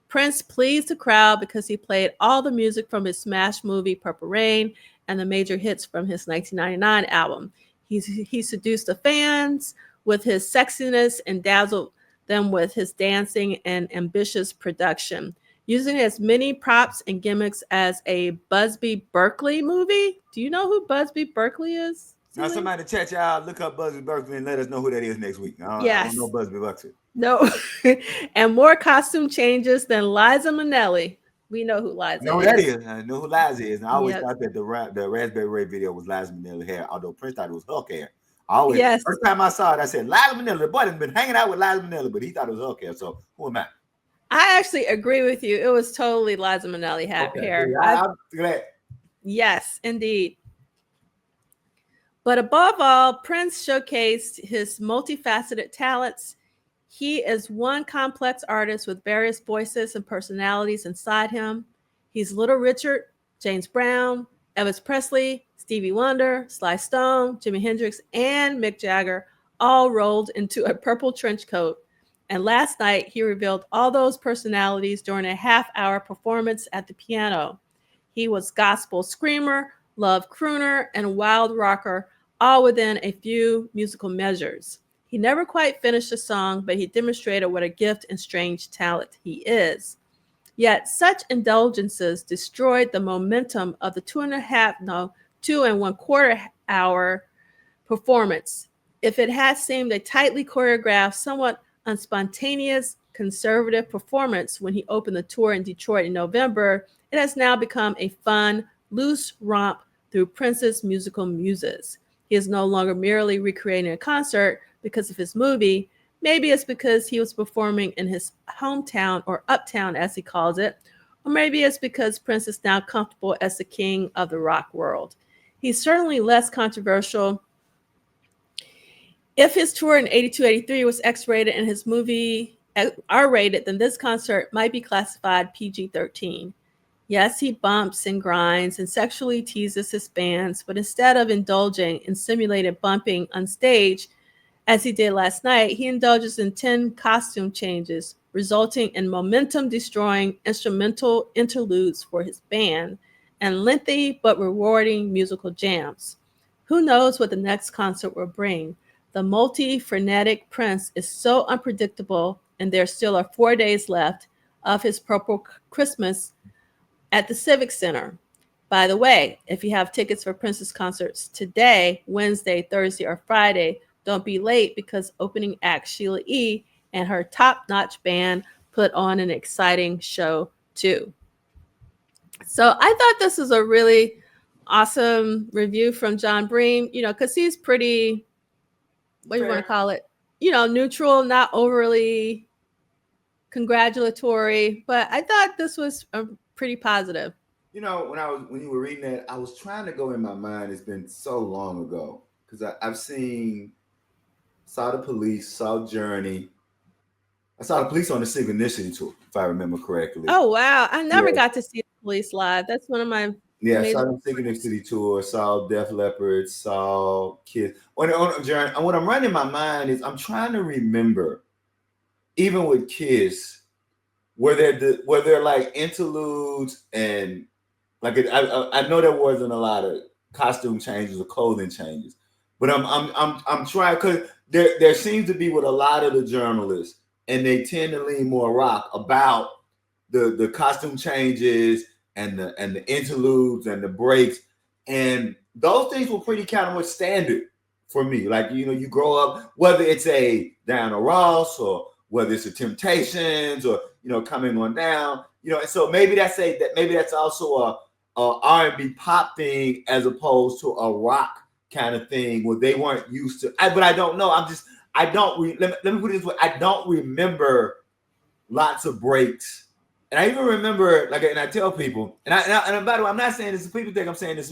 Prince pleased the crowd because he played all the music from his smash movie Purple Rain and the major hits from his 1999 album. He seduced the fans with his sexiness and dazzled them with his dancing and ambitious production. Using as many props and gimmicks as a Busby Berkeley movie. Do you know who Busby Berkeley is? Now, somebody chat y'all, look up Busby Berkeley and let us know who that is next week. I don't know Busby Berkeley. No. And more costume changes than Liza Minnelli. We know who Liza is. I know who that is. I know who Liza is. And I always thought that the Raspberry Ray video was Liza Minnelli hair, although Prince thought it was Hulk hair. First time I saw it, I said, Liza Minnelli. The boy has been hanging out with Liza Minnelli, but he thought it was Hulk hair. So who am I? I actually agree with you. It was totally Liza Minnelli hair. I'm glad. Yes, indeed. But above all, Prince showcased his multifaceted talents. He is one complex artist with various voices and personalities inside him. He's Little Richard, James Brown, Elvis Presley, Stevie Wonder, Sly Stone, Jimi Hendrix, and Mick Jagger, all rolled into a purple trench coat. And last night, he revealed all those personalities during a half-hour performance at the piano. He was gospel screamer, love crooner, and wild rocker, all within a few musical measures. He never quite finished a song, but he demonstrated what a gift and strange talent he is. Yet such indulgences destroyed the momentum of the 2 1/4 hour performance. If it had seemed a tightly choreographed, somewhat unspontaneous, conservative performance when he opened the tour in Detroit in November, it has now become a fun, loose romp through Prince's musical muses. He is no longer merely recreating a concert because of his movie. Maybe it's because he was performing in his hometown, or uptown as he calls it, or maybe it's because Prince is now comfortable as the king of the rock world. He's certainly less controversial. If his tour in 82-83 was X-rated and his movie R-rated, then this concert might be classified PG-13. Yes, he bumps and grinds and sexually teases his fans, but instead of indulging in simulated bumping on stage, as he did last night, he indulges in 10 costume changes, resulting in momentum-destroying instrumental interludes for his band and lengthy but rewarding musical jams. Who knows what the next concert will bring? The multi-frenetic Prince is so unpredictable, and there still are 4 days left of his Purple Christmas at the Civic Center. By the way, if you have tickets for Prince's concerts today, Wednesday, Thursday, or Friday, don't be late because opening act Sheila E. and her top-notch band put on an exciting show too. So I thought this was a really awesome review from John Bream, because he's pretty, what do you want to call it? Neutral, not overly congratulatory, but I thought this was pretty positive. When you were reading that, I was trying to go in my mind. It's been so long ago because I've saw the Police, saw Journey. I saw the Police on the Synchronicity tour, if I remember correctly. Oh wow! I never got to see the Police live. That's one of my I saw the Synchronicity tour. Saw Def Leppard. Saw Kiss. On Journey, and what I'm running in my mind is I'm trying to remember, even with Kiss. Were there like interludes and like I know there wasn't a lot of costume changes or clothing changes, but I'm trying because there seems to be with a lot of the journalists, and they tend to lean more rock about the costume changes and the interludes and the breaks, and those things were pretty kind of much standard for me. Like you grow up, whether it's a Diana Ross or whether it's the Temptations or coming on down, and so maybe that's also a R&B pop thing as opposed to a rock kind of thing where they weren't used to. But I don't know. Let me put it this way. I don't remember lots of breaks, and I even remember and I tell people, and by the way, I'm not saying this. People think I'm saying this.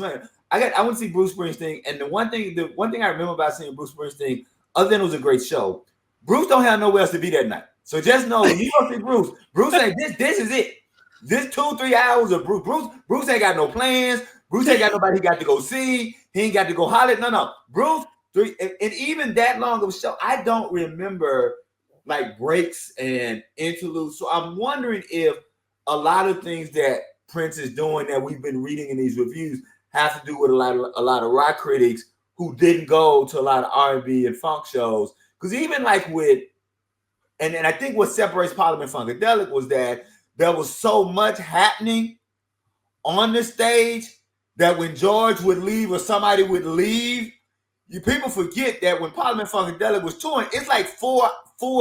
I went to see Bruce Springsteen, and the one thing I remember about seeing Bruce Springsteen, other than it was a great show, Bruce don't have nowhere else to be that night. So just know when you go see Bruce ain't this is it. This 2-3 hours of Bruce ain't got no plans. Bruce ain't got nobody he got to go see. He ain't got to go holler. No. Bruce, and even that long of a show, I don't remember like breaks and interludes. So I'm wondering if a lot of things that Prince is doing that we've been reading in these reviews have to do with a lot of rock critics who didn't go to a lot of R&B and funk shows. Because even like with, and I think what separates Parliament Funkadelic was that there was so much happening on the stage that when George would leave or somebody would leave, people forget that when Parliament Funkadelic was touring, it's like four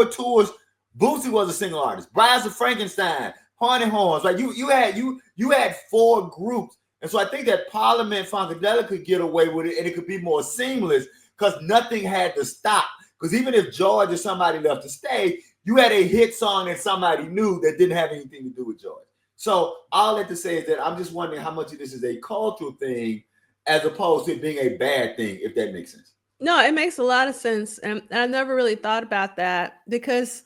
tours. Bootsy was a single artist. Brides of Frankenstein, Haunted Horns. Like you had 4 groups. And so I think that Parliament Funkadelic could get away with it and it could be more seamless because nothing had to stop. Because even if George or somebody left the stage, you had a hit song that somebody knew that didn't have anything to do with George. So all that to say is that I'm just wondering how much of this is a cultural thing as opposed to it being a bad thing, if that makes sense. No, it makes a lot of sense. And I never really thought about that because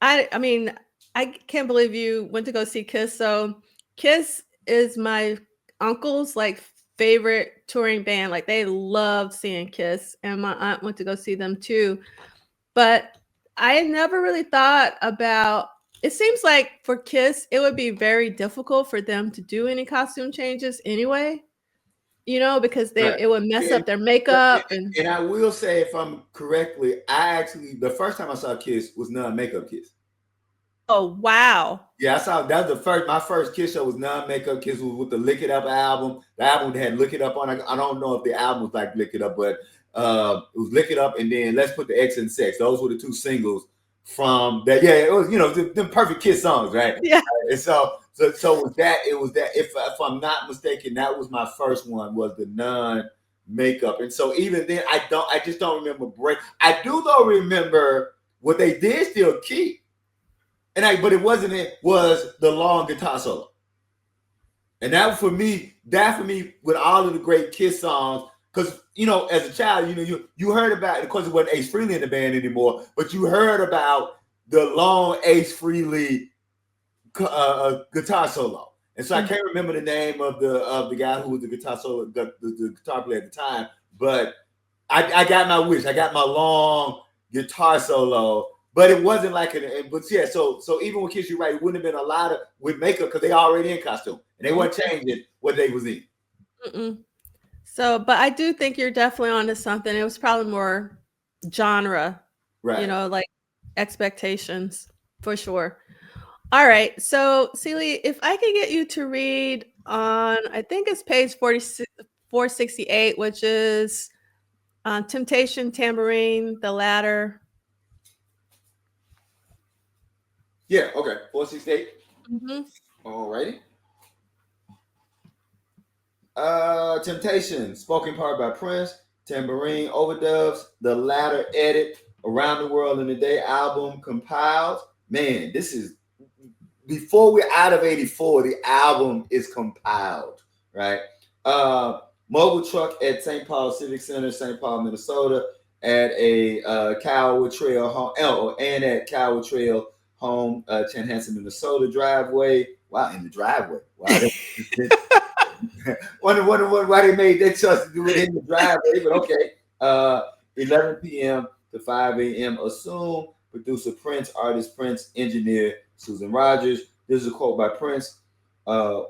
I mean, I can't believe you went to go see Kiss. So Kiss is my uncle's like favorite touring band. Like they loved seeing Kiss, and my aunt went to go see them too. But I never really thought about, it seems like for Kiss, it would be very difficult for them to do any costume changes anyway, because it would mess up their makeup. And I will say, if I'm correctly, the first time I saw Kiss was non-makeup Kiss. Oh, wow. Yeah, that was my first Kiss show was non-makeup Kiss, was with the Lick It Up album. The album that had Lick It Up on it. I don't know if the album was like Lick It Up, but it was Lick It Up and then Let's Put the X in Sex. Those were the 2 singles from that. Yeah, it was, the perfect Kiss songs, right? Yeah. And so it was that if I'm not mistaken, that was my first one, was the non-makeup. And so even then I just don't remember break. I do though remember what they did still keep. But it was the long guitar solo. And that for me, with all of the great Kiss songs, because as a child, you heard about it. Of course, it wasn't Ace Frehley in the band anymore, but you heard about the long Ace Frehley guitar solo. And so I can't remember the name of the guy who was the guitar solo, the guitar player at the time, but I got my wish. I got my long guitar solo. But it wasn't like so even with Kiss, you're right, it wouldn't have been a lot of with makeup because they already in costume and they weren't changing what they was in. So, but I do think you're definitely onto something. It was probably more genre, right? Like expectations for sure. All right. So, Celie, if I could get you to read on, I think it's page 468, which is Temptation, Tamborine, The Ladder. Yeah, okay. 468. Mm-hmm. All righty. Temptation, spoken part by Prince, Tamborine, overdubs, The Ladder edit, Around the World in a Day album compiled. Man, this is, before we're out of 84, the album is compiled, right? Mobile truck at St. Paul Civic Center, St. Paul, Minnesota, at a Cowwood Trail home, and at Cowwood Trail home, Chanhassen, Minnesota driveway. Wow, in the driveway. Wow. Wonder why they made that choice to do it in the driveway, but okay. 11 p.m. to 5 a.m. Assume. Producer Prince, artist Prince, engineer Susan Rogers. This is a quote by Prince.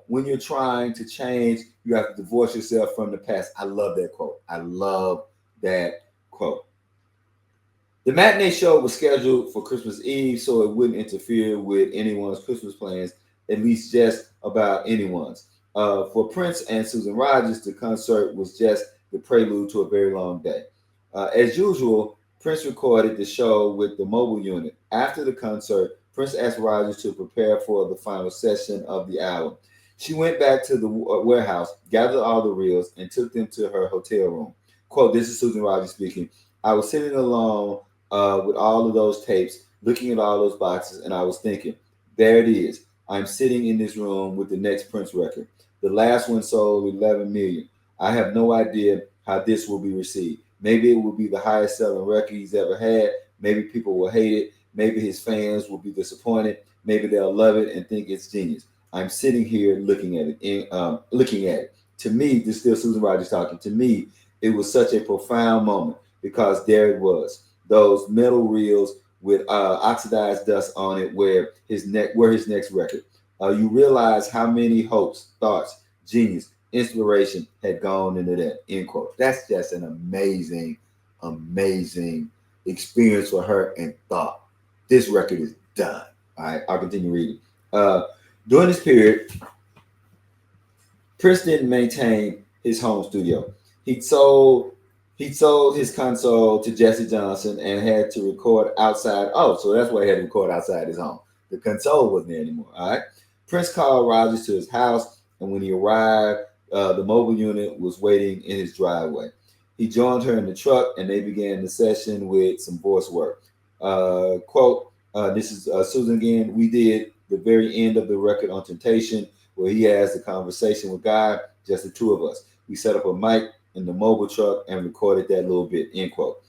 When you're trying to change, you have to divorce yourself from the past. I love that quote. I love that quote. The matinee show was scheduled for Christmas Eve, so it wouldn't interfere with anyone's Christmas plans, at least just about anyone's. For Prince and Susan Rogers, the concert was just the prelude to a very long day. As usual, Prince recorded the show with the mobile unit. After the concert, Prince asked Rogers to prepare for the final session of the album. She went back to the warehouse, gathered all the reels, and took them to her hotel room. Quote, this is Susan Rogers speaking. I was sitting alone with all of those tapes, looking at all those boxes, and I was thinking, there it is. I'm sitting in this room with the next Prince record. The last one sold 11 million. I have no idea how this will be received. Maybe it will be the highest selling record he's ever had. Maybe people will hate it. Maybe his fans will be disappointed. Maybe they'll love it and think it's genius. I'm sitting here looking at it. To me, this is still Susan Rogers talking. To me, it was such a profound moment because there it was, those metal reels with oxidized dust on it, where his next record. You realize how many hopes, thoughts, genius, inspiration had gone into that. End quote. That's just an amazing, amazing experience for her and thought. This record is done. All right, I'll continue reading. During this period, Prince didn't maintain his home studio. He sold his console to Jesse Johnson and had to record outside. Oh, so that's why he had to record outside his home. The console wasn't there anymore. All right. Prince called Rogers to his house, and when he arrived, the mobile unit was waiting in his driveway. He joined her in the truck, and they began the session with some voice work. Quote, this is Susan again. We did the very end of the record on Temptation, where he has the conversation with God, just the two of us. We set up a mic in the mobile truck and recorded that little bit, end quote.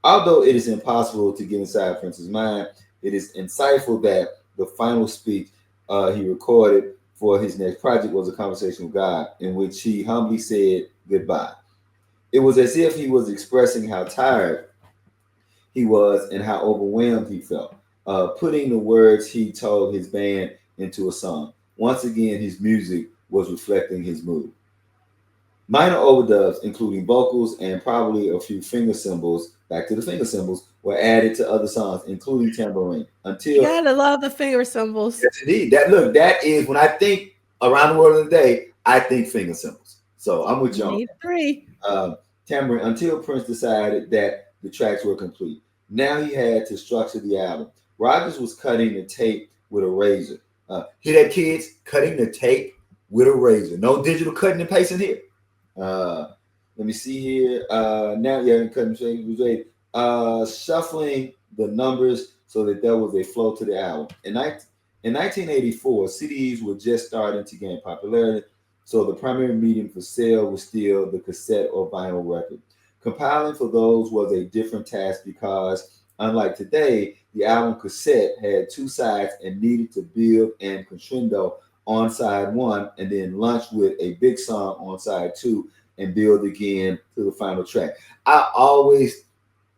Although it is impossible to get inside Prince's mind, it is insightful that the final speech he recorded for his next project was a conversation with God, in which he humbly said goodbye. It was as if he was expressing how tired he was and how overwhelmed he felt, putting the words he told his band into a song. Once again, his music was reflecting his mood. Minor overdubs, including vocals and probably a few finger cymbals, back to the finger cymbals, were added to other songs, including Tamborine. Until You gotta love the finger cymbals. yes, indeed. That is when I think around the world of the day, I think finger cymbals. So I'm with you on Me three. Tamborine, until Prince decided that the tracks were complete. Now he had to structure the album. Rogers was cutting the tape with a razor. Hear that, kids? Cutting the tape with a razor. No digital cutting and pasting here. Let me see here. Now, yeah, cutting tape with a razor. Shuffling the numbers so that there was a flow to the album. In 1984, CDs were just starting to gain popularity, so the primary medium for sale was still the cassette or vinyl record. Compiling for those was a different task because, unlike today, the album cassette had two sides and needed to build and crescendo on side one and then launch with a big song on side two and build again to the final track. Not always,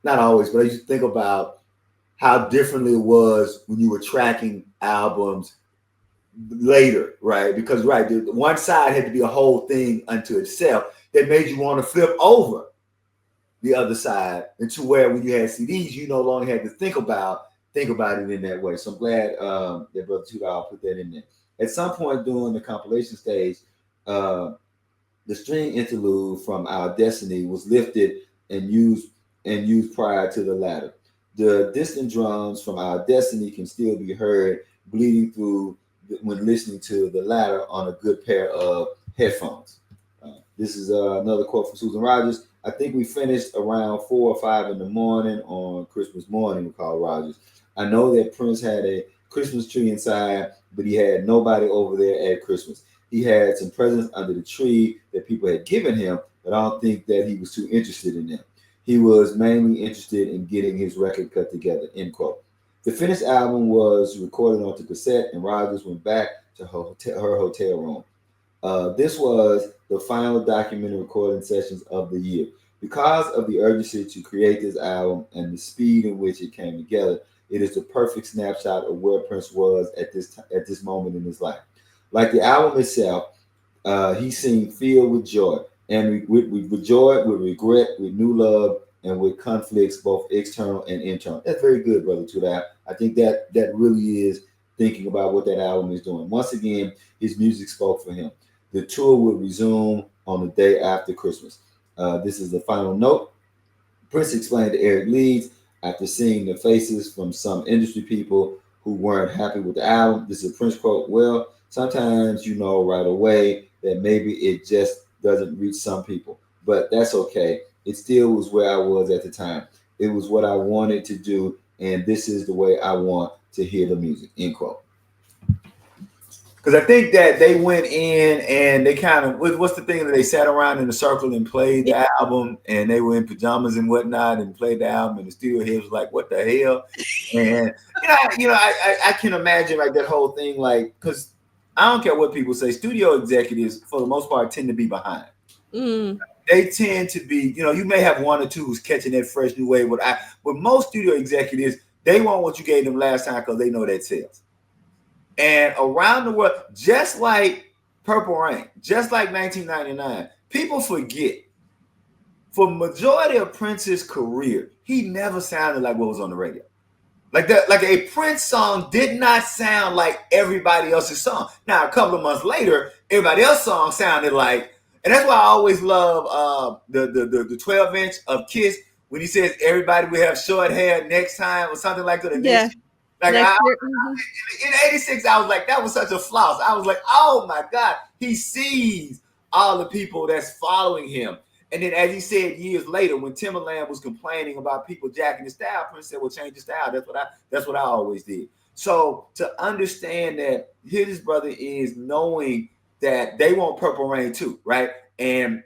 but I used to think about how differently it was when you were tracking albums later, right? Because the one side had to be a whole thing unto itself that made you want to flip over the other side, and to where when you had CDs, you no longer had to think about it in that way. So I'm glad that Brother Tudahl put that in there. At some point during the compilation stage, the string interlude from Our Destiny was lifted and used prior to the latter. The distant drums from Our Destiny can still be heard bleeding through when listening to the latter on a good pair of headphones. This is another quote from Susan Rogers. I think we finished around 4 or 5 in the morning on Christmas morning with Carl Rogers. I know that Prince had a Christmas tree inside, but he had nobody over there at Christmas. He had some presents under the tree that people had given him, but I don't think that he was too interested in them. He was mainly interested in getting his record cut together, end quote. The finished album was recorded onto cassette, and Rogers went back to her hotel room. This was the final documented recording sessions of the year. Because of the urgency to create this album and the speed in which it came together, it is the perfect snapshot of where Prince was at this moment in his life. Like the album itself, he seemed filled with joy, and with joy, with regret, with new love, and with conflicts, both external and internal. That's very good, Brother Tudahl. I think that really is thinking about what that album is doing. Once again, his music spoke for him. The tour would resume on the day after Christmas. This is the final note. Prince explained to Eric Liegh after seeing the faces from some industry people who weren't happy with the album. This is a Prince quote. Well, sometimes you know right away that maybe it just doesn't reach some people, but that's okay. It still was where I was at the time. It was what I wanted to do, and this is the way I want to hear the music, end quote. Because I think that they went in and they kind of, what's the thing that they sat around in a circle and played the album, and they were in pajamas and whatnot and played the album, and the studio head was like, what the hell? And, I can imagine like that whole thing, like, because I don't care what people say. Studio executives, for the most part, tend to be behind. Mm. They tend to be, you may have one or two who's catching that fresh new wave. But most studio executives, they want what you gave them last time because they know that sells. And around the world, just like Purple Rain, just like 1999, people forget. For majority of Prince's career, he never sounded like what was on the radio. Like that, like a Prince song did not sound like everybody else's song. Now, a couple of months later, everybody else's song sounded like, and that's why I always love the 12-inch of Kiss when he says everybody will have short hair next time or something like that. Yeah. Like Next year. in '86, I was like, that was such a floss. I was like, oh my God, he sees all the people that's following him. And then, as he said years later, when Timberland was complaining about people jacking his style, Prince said, "Well, change the style." That's what I always did. So to understand that his brother is knowing that they want Purple Rain too, right? And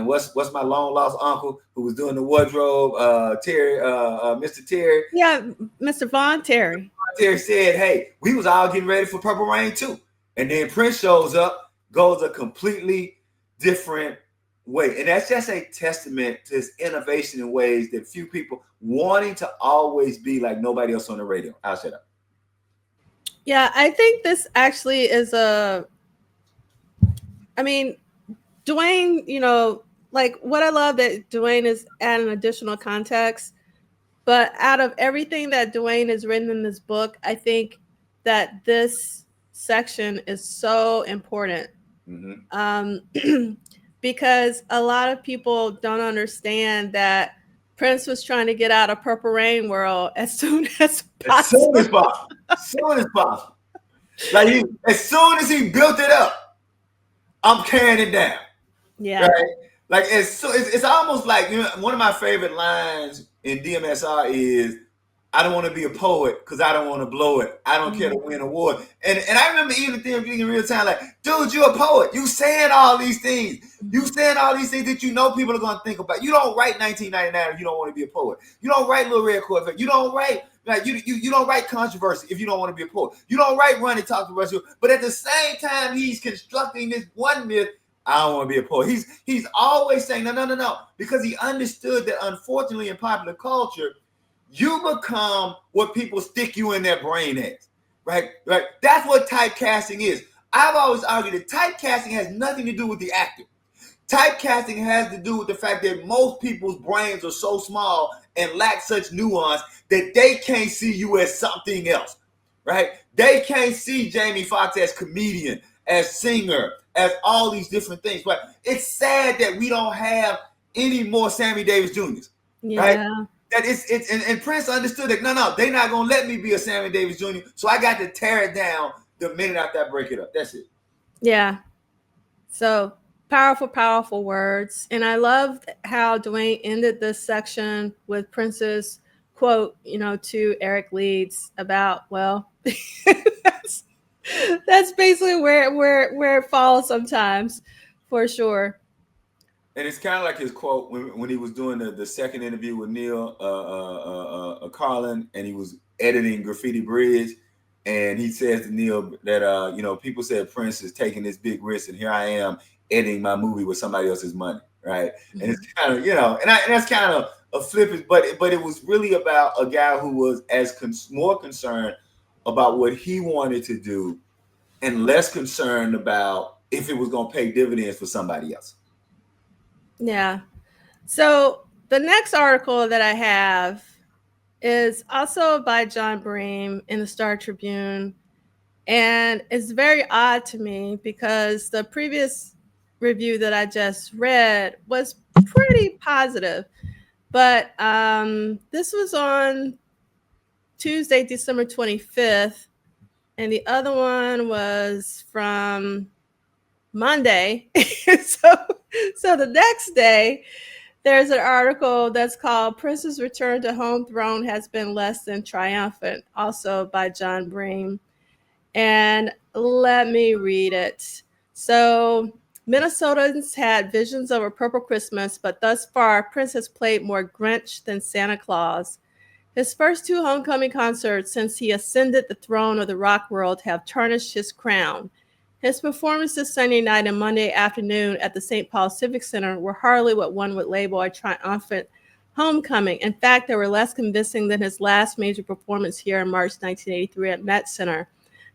what's my long lost uncle who was doing the wardrobe, Terry, Mr. Terry. Yeah, Mr. Von Terry. Terry said, "Hey, we was all getting ready for Purple Rain too." And then Prince shows up, goes a completely different way. And that's just a testament to his innovation in ways that few people wanting to always be like nobody else on the radio. I'll shut up. Yeah, I think this actually is Duane, like what I love that Duane is adding additional context, but out of everything that Duane has written in this book, I think that this section is so important. Mm-hmm. Because a lot of people don't understand that Prince was trying to get out of Purple Rain world as soon as possible. As soon as possible. Like as soon as he built it up, I'm carrying it down. Yeah. Right? Like it's almost like, one of my favorite lines in DMSR is, "I don't want to be a poet because I don't want to blow it. I don't care to win an award." And I remember even thinking in real time, like, dude, you're a poet. You saying all these things. You saying all these things that people are going to think about. You don't write 1999 if you don't want to be a poet. You don't write Little Red Corvette. You don't write you don't write controversy if you don't want to be a poet. You don't write Run and Talk to Russell. But at the same time, he's constructing this one myth. I don't want to be a poet. He's always saying no, because he understood that unfortunately in popular culture, you become what people stick you in their brain as, right? Right. That's what typecasting is. I've always argued that typecasting has nothing to do with the actor. Typecasting has to do with the fact that most people's brains are so small and lack such nuance that they can't see you as something else, right? They can't see Jamie Foxx as comedian, as singer, as all these different things. But it's sad that we don't have any more Sammy Davis Jr.'s, right? That it's and Prince understood that no, they're not gonna let me be a Sammy Davis Jr. So I got to tear it down the minute after I break it up. That's it. Yeah. So powerful words. And I love how Duane ended this section with Prince's quote, to Eric Leeds about, well, that's basically where it falls sometimes, for sure. And it's kind of like his quote when he was doing the second interview with Neil Carlin, and he was editing Graffiti Bridge, and he says to Neil that people said Prince is taking this big risk, and here I am editing my movie with somebody else's money, right? Mm-hmm. And it's kind of and that's kind of a flip, but it was really about a guy who was more concerned about what he wanted to do, and less concerned about if it was going to pay dividends for somebody else. Yeah. So the next article that I have is also by John Bream in the Star Tribune. And it's very odd to me because the previous review that I just read was pretty positive. But this was on Tuesday, December 25th. And the other one was from Monday. So the next day, there's an article that's called "Prince's Return to Home Throne Has Been Less Than Triumphant," also by John Bream. And let me read it. So Minnesotans had visions of a purple Christmas, but thus far, Prince has played more Grinch than Santa Claus. His first two homecoming concerts since he ascended the throne of the rock world have tarnished his crown. His performances Sunday night and Monday afternoon at the St. Paul Civic Center were hardly what one would label a triumphant homecoming. In fact, they were less convincing than his last major performance here in March 1983 at Met Center.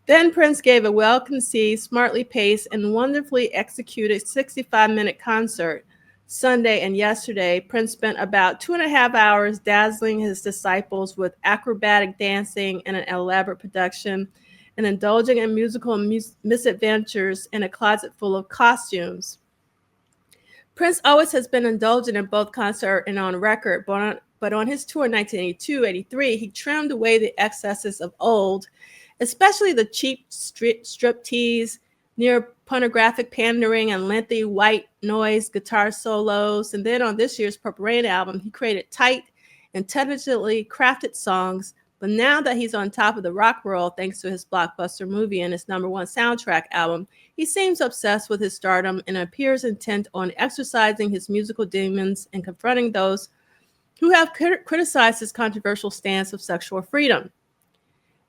Then Prince gave a well-conceived, smartly paced, and wonderfully executed 65-minute concert. Sunday and yesterday, Prince spent about 2.5 hours dazzling his disciples with acrobatic dancing and an elaborate production, and indulging in musical misadventures in a closet full of costumes. Prince always has been indulgent in both concert and on record, but on his tour in 1982-83, he trimmed away the excesses of old, especially the cheap striptease, near pornographic pandering, and lengthy white noise guitar solos. And then on this year's Purple Rain album, he created tight, intelligently crafted songs. But now that he's on top of the rock world, thanks to his blockbuster movie and his #1 soundtrack album, he seems obsessed with his stardom and appears intent on exercising his musical demons and confronting those who have criticized his controversial stance of sexual freedom.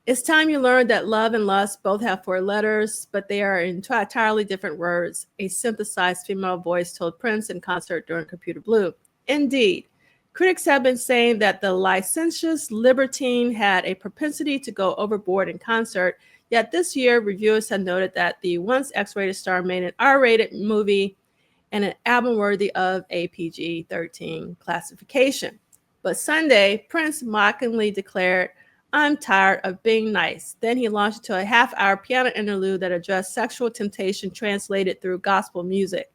It's time you learned that love and lust both have 4 letters, but they are entirely different words, a synthesized female voice told Prince in concert during Computer Blue. Indeed, critics have been saying that the licentious libertine had a propensity to go overboard in concert, yet this year reviewers have noted that the once X-rated star made an R-rated movie and an album worthy of a PG-13 classification. But Sunday, Prince mockingly declared, "I'm tired of being nice." Then he launched into a half-hour piano interlude that addressed sexual temptation translated through gospel music.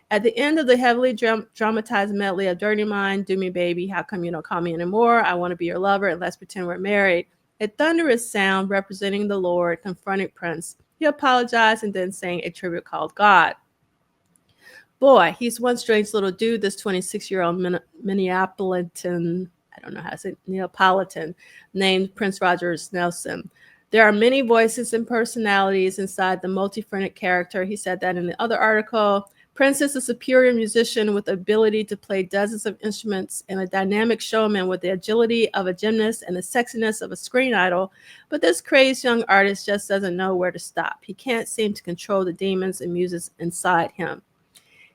At the end of the heavily dramatized medley of Dirty Mind, Do Me Baby, How Come You Don't Call Me Anymore, I Want to Be Your Lover, and Let's Pretend We're Married, a thunderous sound representing the Lord confronted Prince. He apologized and then sang a tribute called God. Boy, he's one strange little dude, this 26-year-old Minneapolitan, I don't know how to say, Neapolitan, named Prince Rogers Nelson. There are many voices and personalities inside the multi-phrenic character. He said that in the other article. Prince is a superior musician with the ability to play dozens of instruments and a dynamic showman with the agility of a gymnast and the sexiness of a screen idol. But this crazed young artist just doesn't know where to stop. He can't seem to control the demons and muses inside him.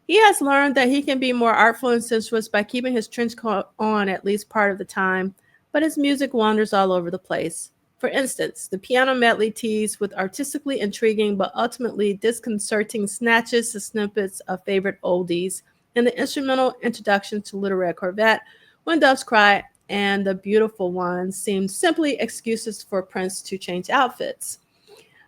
He has learned that he can be more artful and sensuous by keeping his trench coat on at least part of the time, but his music wanders all over the place. For instance, the piano medley teased with artistically intriguing but ultimately disconcerting snatches and snippets of favorite oldies, and the instrumental introduction to Little Red Corvette, When Doves Cry, and The Beautiful Ones seemed simply excuses for Prince to change outfits.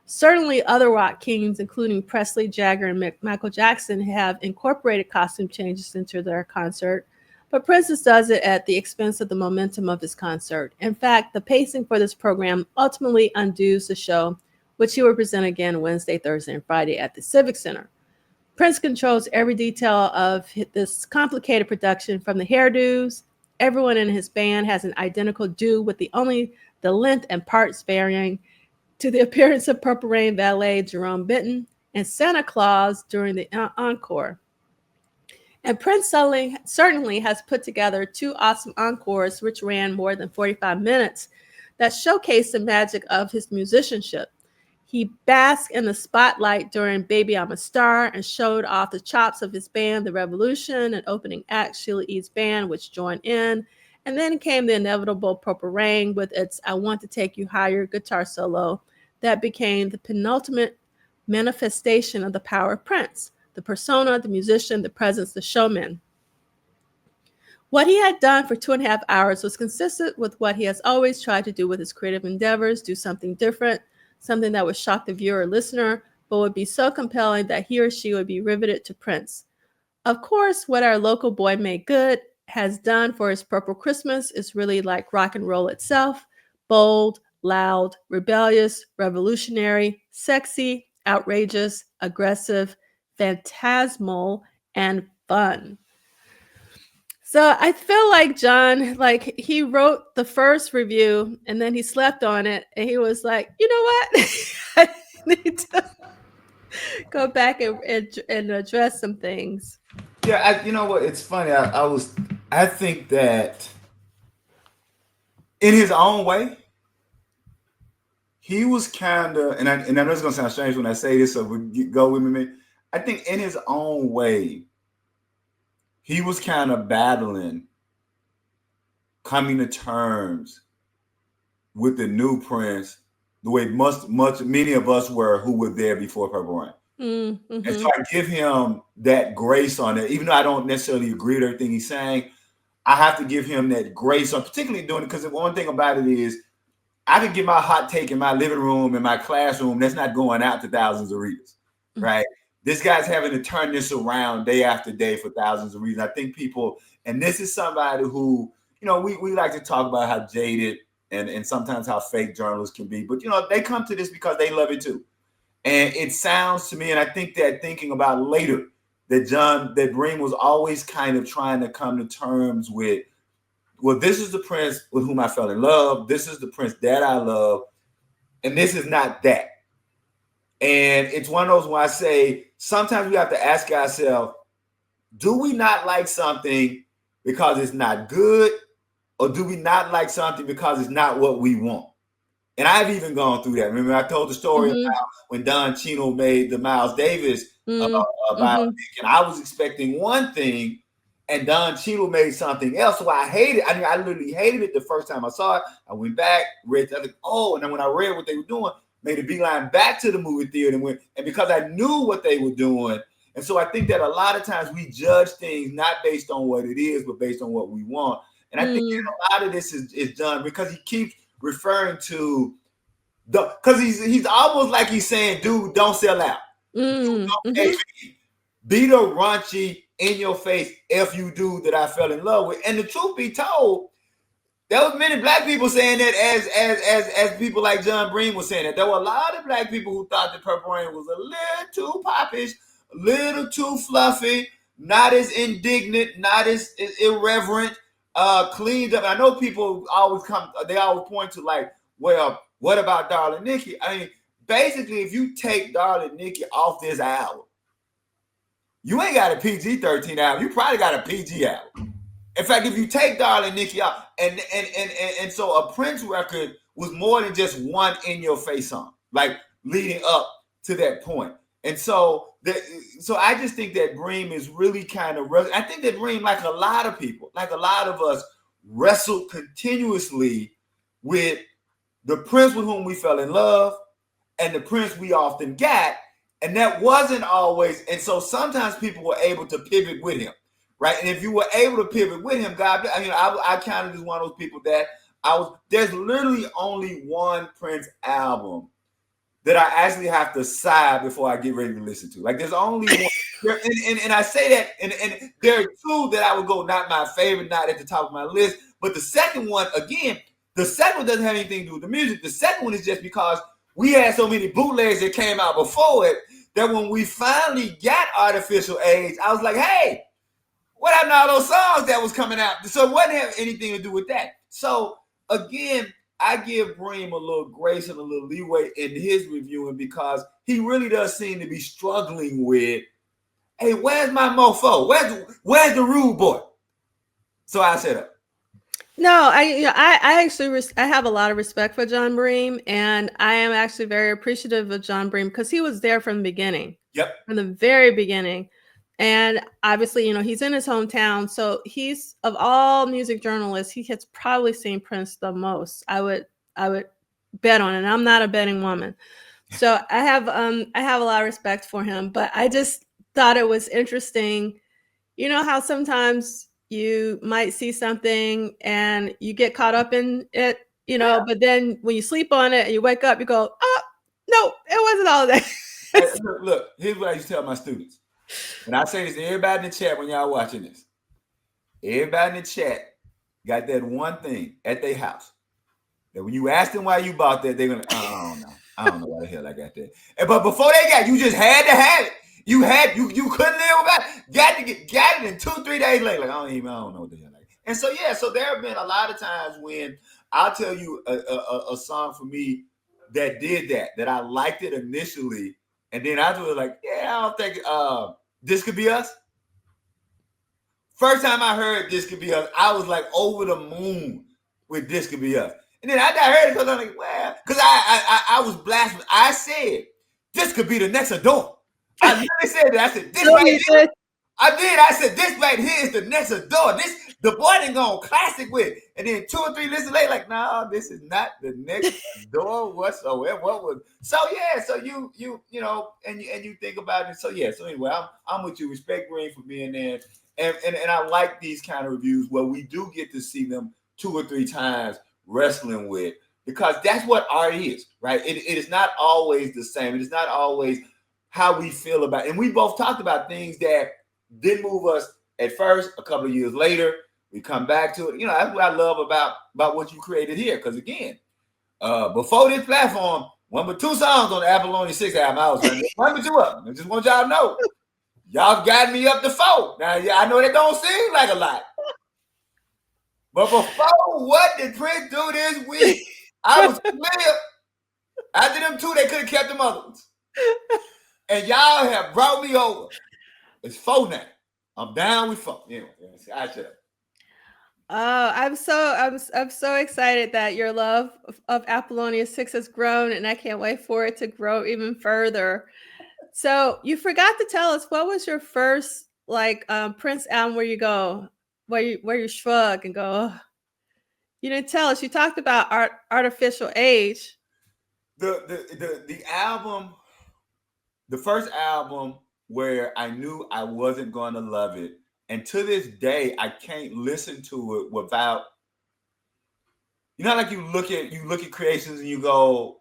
Certainly other rock kings, including Presley, Jagger, and Michael Jackson, have incorporated costume changes into their concert, but Prince does it at the expense of the momentum of his concert. In fact, the pacing for this program ultimately undoes the show, which he will present again Wednesday, Thursday, and Friday at the Civic Center. Prince controls every detail of this complicated production, from the hairdos. Everyone in his band has an identical do, with only the length and parts varying, to the appearance of Purple Rain valet Jerome Benton and Santa Claus during the encore. And Prince certainly has put together 2 awesome encores, which ran more than 45 minutes, that showcased the magic of his musicianship. He basked in the spotlight during Baby I'm a Star and showed off the chops of his band, The Revolution, and opening act Sheila E.'s band, which joined in. And then came the inevitable Purple Rain with its I Want to Take You Higher guitar solo that became the penultimate manifestation of the power of Prince, the persona, the musician, the presence, the showman. What he had done for 2.5 hours was consistent with what he has always tried to do with his creative endeavors, do something different, something that would shock the viewer or listener, but would be so compelling that he or she would be riveted to Prince. Of course, what our local Boy Made Good has done for his Purple Christmas is really like rock and roll itself: bold, loud, rebellious, revolutionary, sexy, outrageous, aggressive, phantasmal, and fun. So I feel like John, like he wrote the first review and then he slept on it and he was like, you know what? I need to go back and address some things. Yeah, you know what? It's funny. I think that in his own way, he was kind of, and I know it's gonna sound strange when I say this, so go with me. I think in his own way, he was kind of battling, coming to terms with the new Prince, the way many of us were who were there before Purple Rain. Mm-hmm. And so I give him that grace on it, even though I don't necessarily agree with everything he's saying. I have to give him that grace on, particularly doing it, because the one thing about it is, I could get my hot take in my living room, in my classroom. That's not going out to thousands of readers, right? This guy's having to turn this around day after day for thousands of readers. I think people, and this is somebody who, we like to talk about how jaded and sometimes how fake journalists can be, but they come to this because they love it too. And it sounds to me, and I think that thinking about later, that Bream was always kind of trying to come to terms with, well, this is the Prince with whom I fell in love. This is the Prince that I love. And this is not that. And it's one of those when I say, sometimes we have to ask ourselves, do we not like something because it's not good? Or do we not like something because it's not what we want? And I've even gone through that. Remember, I told the story about when Don Chino made the Miles Davis biopic, and I was expecting one thing, and Don Cheadle made something else. So I hated it. I literally hated it the first time I saw it. I went back, read the other, and then when I read what they were doing, made a beeline back to the movie theater and because I knew what they were doing. And so I think that a lot of times we judge things not based on what it is, but based on what we want. And I think that a lot of this is done because he keeps referring to because he's almost like he's saying, dude, don't sell out. Dude, don't pay me. Be the raunchy, in your face, if you do that I fell in love with. And the truth be told, there was many black people saying that as people like John Bream was saying that. There were a lot of black people who thought that Purple Rain was a little too popish, a little too fluffy, not as indignant, not as irreverent, cleaned up. I know people always point to like, well, what about Darling Nikki? I mean, basically, if you take Darling Nikki off this album, you ain't got a PG-13 album. You probably got a PG album. In fact, if you take Darling Nikki out, and so a Prince record was more than just one in-your-face song, like leading up to that point. And so I just think that Bream is really kind of, I think that Bream, like a lot of people, like a lot of us, wrestled continuously with the Prince with whom we fell in love and the Prince we often got. And that wasn't always, and so sometimes people were able to pivot with him, right? And if you were able to pivot with him, God, I counted as one of those people that there's literally only one Prince album that I actually have to sigh before I get ready to listen to. Like there's only one, and I say that, and there are two that I would go, not my favorite, not at the top of my list, but the second one, again, the second one doesn't have anything to do with the music. The second one is just because we had so many bootlegs that came out before it that when we finally got Artificial Age, I was like, hey, what happened to all those songs that was coming out? So it wasn't have anything to do with that. So again, I give Bream a little grace and a little leeway in his reviewing because he really does seem to be struggling with, hey, where's my mofo? Where's the rude boy? So I said, no, I actually I have a lot of respect for John Bream, and I am actually very appreciative of John Bream because he was there from the beginning. Yep. From the very beginning. And obviously, he's in his hometown. So he's, of all music journalists, he has probably seen Prince the most. I would bet on it. I'm not a betting woman. So I have a lot of respect for him, but I just thought it was interesting. You know how sometimes you might see something and you get caught up in it, but then when you sleep on it and you wake up, you go, oh, no, it wasn't all that. Hey, look, here's what I used to tell my students. And I say this to everybody in the chat when y'all watching this. Everybody in the chat got that one thing at their house that when you ask them why you bought that, they're going to, I don't know why the hell I got that. But before they got it, you just had to have it. You couldn't live without it. Got it, and 2-3 days later, like, I don't know what the hell. And so, yeah, so there have been a lot of times when I'll tell you a song for me that did that I liked it initially. And then I was like, yeah, I don't think This Could Be Us. First time I heard This Could Be Us, I was like over the moon with This Could Be Us. And then I heard it because I'm like, well, because I was blasphemous. I said, this could be the next Adore. I literally said that. I said, this right here. I did. I said, this right here is the next Adore. This, the boy didn't go on classic with it. And then 2 or 3 listens later, like, no, this is not the next Adore whatsoever. What was? So yeah. So you know, and you think about it. So yeah. So anyway, I'm with you. Respect Green for being there, and I like these kind of reviews where we do get to see them 2 or 3 times wrestling with, because that's what art is, right? It is not always the same. It is not always how we feel about it. And we both talked about things that didn't move us at first. A couple of years later, we come back to it. You know, that's what I love about what you created here. Because again, before this platform, 1 or 2 songs on the Apollonia 6 album, I was like, 1 or 2 of them. I just want y'all to know, y'all got me up to 4. Now, yeah, I know that don't seem like a lot. But before, what did Prince do this week? I was clear. After them 2, they could have kept them other ones. And y'all have brought me over. It's 4 now. I'm down with 4. Anyway, I shut up. I'm so excited that your love of Apollonia 6 has grown, and I can't wait for it to grow even further. So you forgot to tell us, what was your first Prince album where you go, where you shrug and go, oh. You didn't tell us. You talked about Artificial Age. The album, the first album where I knew I wasn't going to love it, and to this day I can't listen to it without, you know, like you look at creations and you go,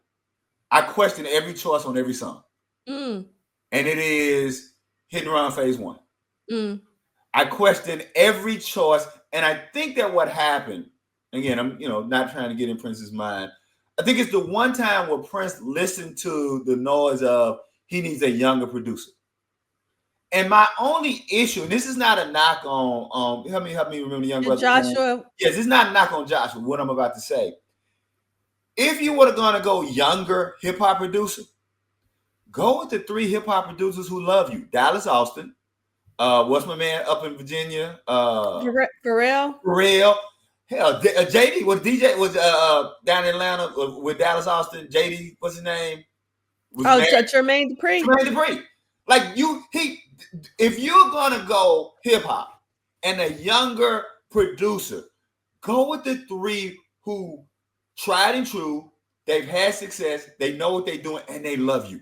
I question every choice on every song. And it is Hit and Run Phase 1. I question every choice, and I think that what happened, again, I'm not trying to get in Prince's mind, I think it's the one time where Prince listened to the noise of he needs a younger producer. And my only issue, and this is not a knock on help me remember the young brother. Joshua. Yes, it's not a knock on Joshua, what I'm about to say. If you were going to go younger hip-hop producer, go with the 3 hip-hop producers who love you. Dallas Austin. What's my man up in Virginia? Pharrell. Hell, JD was down in Atlanta with Dallas Austin. JD, what's his name? Jermaine Dupri. Jermaine Dupri. Like if you're gonna go hip hop and a younger producer, go with the 3 who tried and true. They've had success. They know what they're doing, and they love you.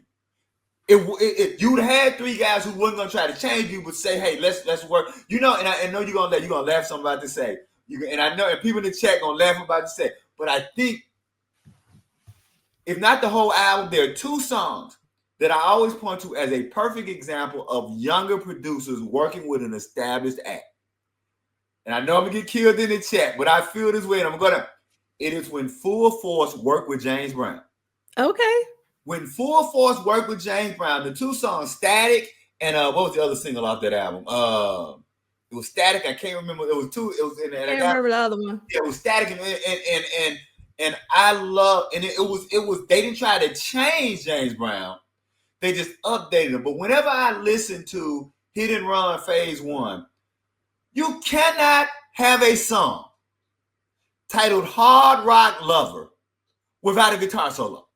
If you'd had 3 guys who weren't gonna try to change you, but say, "Hey, let's work," and I know you're gonna laugh something about to say. And I know, and people in the chat gonna laugh about to say, but I think, if not the whole album, there are 2 songs that I always point to as a perfect example of younger producers working with an established act. And I know I'm gonna get killed in the chat, but I feel this way, and it is when Full Force worked with James Brown. Okay. When Full Force worked with James Brown, the 2 songs, Static, and what was the other single off that album? It was Static. I can't remember. It was 2. It was in there. I can't remember the other one. Yeah, it was Static, and I love, and it was. They didn't try to change James Brown. They just updated him. But whenever I listen to Hit and Run Phase 1, you cannot have a song titled Hard Rock Lover without a guitar solo.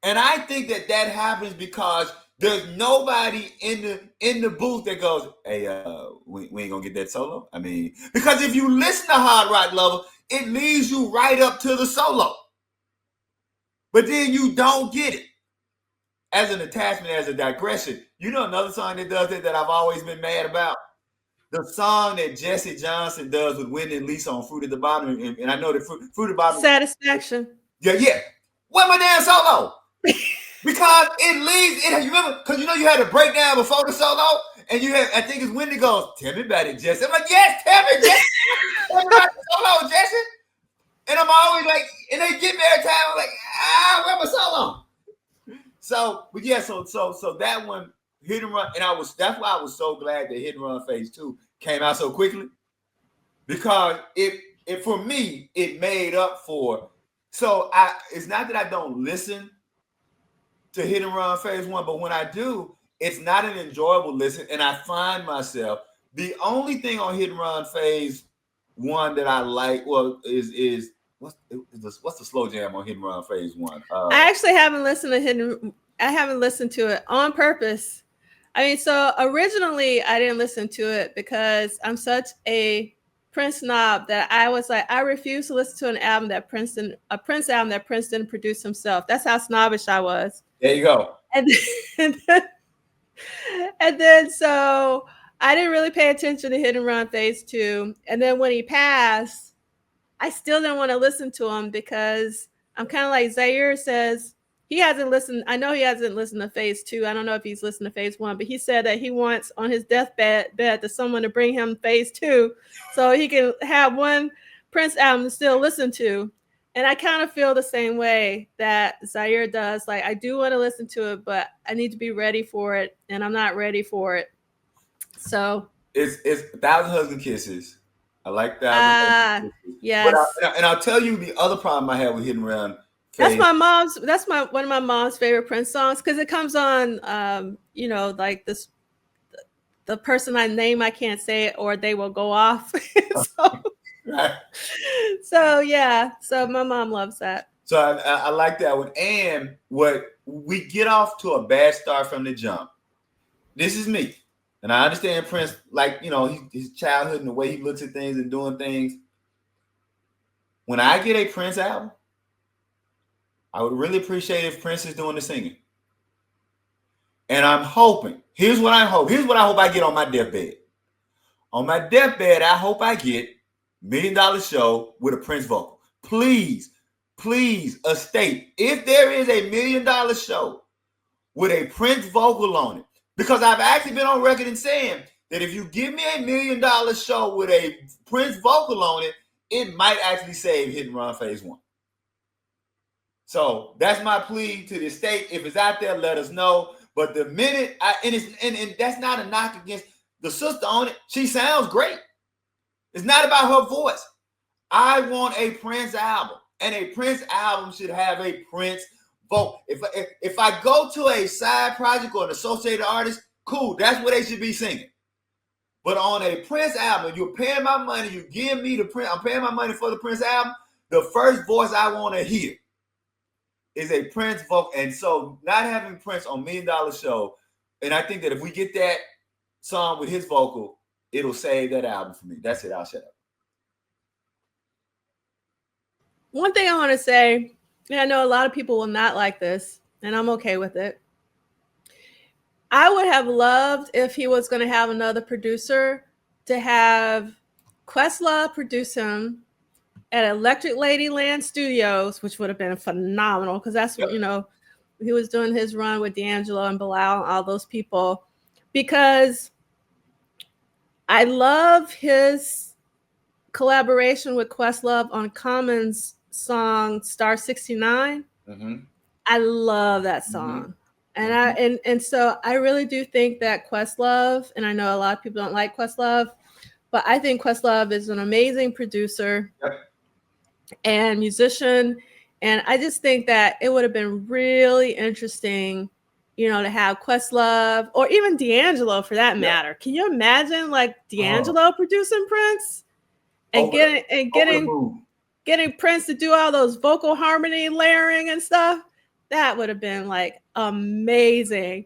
And I think that happens because there's nobody in the booth that goes, "Hey, we ain't gonna get that solo." I mean, because if you listen to Hard Rock Lover, it leads you right up to the solo. But then you don't get it. As an attachment, as a digression, another song that does it that I've always been mad about? The song that Jesse Johnson does with Wendy and Lisa on Fruit at the Bottom, and I know that Fruit at the Bottom. Satisfaction. Yeah. Where's my damn solo? Because it leaves, you remember, because you had a breakdown before the solo, and I think it's Wendy goes, "Tell me about it, Jesse." I'm like, "Yes, tell me, Jesse. Tell me about the solo, Jesse." And I'm always like, and they get me every time, I'm like, where's my solo? So, but yeah, so that one, Hit and Run, and that's why I was so glad that Hit and Run Phase 2 came out so quickly, because it for me, it made up for. So it's not that I don't listen to Hit and Run Phase 1, but when I do, it's not an enjoyable listen, and I find myself, the only thing on Hit and Run Phase one that I like, well, is what's the slow jam on Hit and Run Phase 1? I actually haven't listened to Hidden. I haven't listened to it on purpose. I mean, so originally I didn't listen to it because I'm such a Prince snob that I was like, I refuse to listen to a Prince album that Prince didn't produce himself. That's how snobbish I was. There you go. And and then so I didn't really pay attention to Hit and Run Phase 2. And then when he passed, I still didn't want to listen to him because I'm kind of like Zaire says, he hasn't listened. I know he hasn't listened to Phase 2. I don't know if he's listened to Phase 1, but he said that he wants on his deathbed to someone to bring him Phase 2 so he can have one Prince album to still listen to. And I kind of feel the same way that Zaire does. Like, I do want to listen to it, but I need to be ready for it, and I'm not ready for it. So it's 1,000 Hugs and Kisses. I like that. Yes. And I'll tell you the other problem I had with Hit and Run. That's one of my mom's favorite Prince songs because it comes on, like this, the person I name, I can't say it or they will go off. So yeah, so my mom loves that. So I like that one. And what we get off to a bad start from the jump. This is me. And I understand Prince, like, his childhood and the way he looks at things and doing things. When I get a Prince album, I would really appreciate if Prince is doing the singing. And I'm hoping, here's what I hope I get on my deathbed. On my deathbed, I hope I get $1 Million Show with a Prince vocal. Please, estate, if there is a $1 Million Show with a Prince vocal on it, because I've actually been on record in saying that if you give me a $1 Million Show with a Prince vocal on it, it might actually save Hit and Run Phase 1. So that's my plea to the state. If it's out there, let us know. But the minute and that's not a knock against the sister on it. She sounds great. It's not about her voice. I want a Prince album, and a Prince album should have a Prince vote. If I go to a side project or an associated artist, cool. That's what they should be singing. But on a Prince album, you're paying my money. You give me the Prince. I'm paying my money for the Prince album. The first voice I want to hear is a Prince vocal. And so not having Prince on $1 Million Show, and I think that if we get that song with his vocal, it'll save that album for me. That's it. I'll shut up. One thing I want to say, and I know a lot of people will not like this, and I'm okay with it. I would have loved if he was going to have another producer to have Questlove produce him at Electric Ladyland Studios, which would have been phenomenal because that's what, he was doing his run with D'Angelo and Bilal and all those people. Because I love his collaboration with Questlove on Common's song Star 69. Mm-hmm. I love that song. Mm-hmm. And so I really do think that Questlove, and I know a lot of people don't like Questlove, but I think Questlove is an amazing producer. Yep. And musician. And I just think that it would have been really interesting, to have Questlove or even D'Angelo for that matter. Can you imagine like D'Angelo producing Prince and getting Prince to do all those vocal harmony layering and stuff? That would have been like amazing.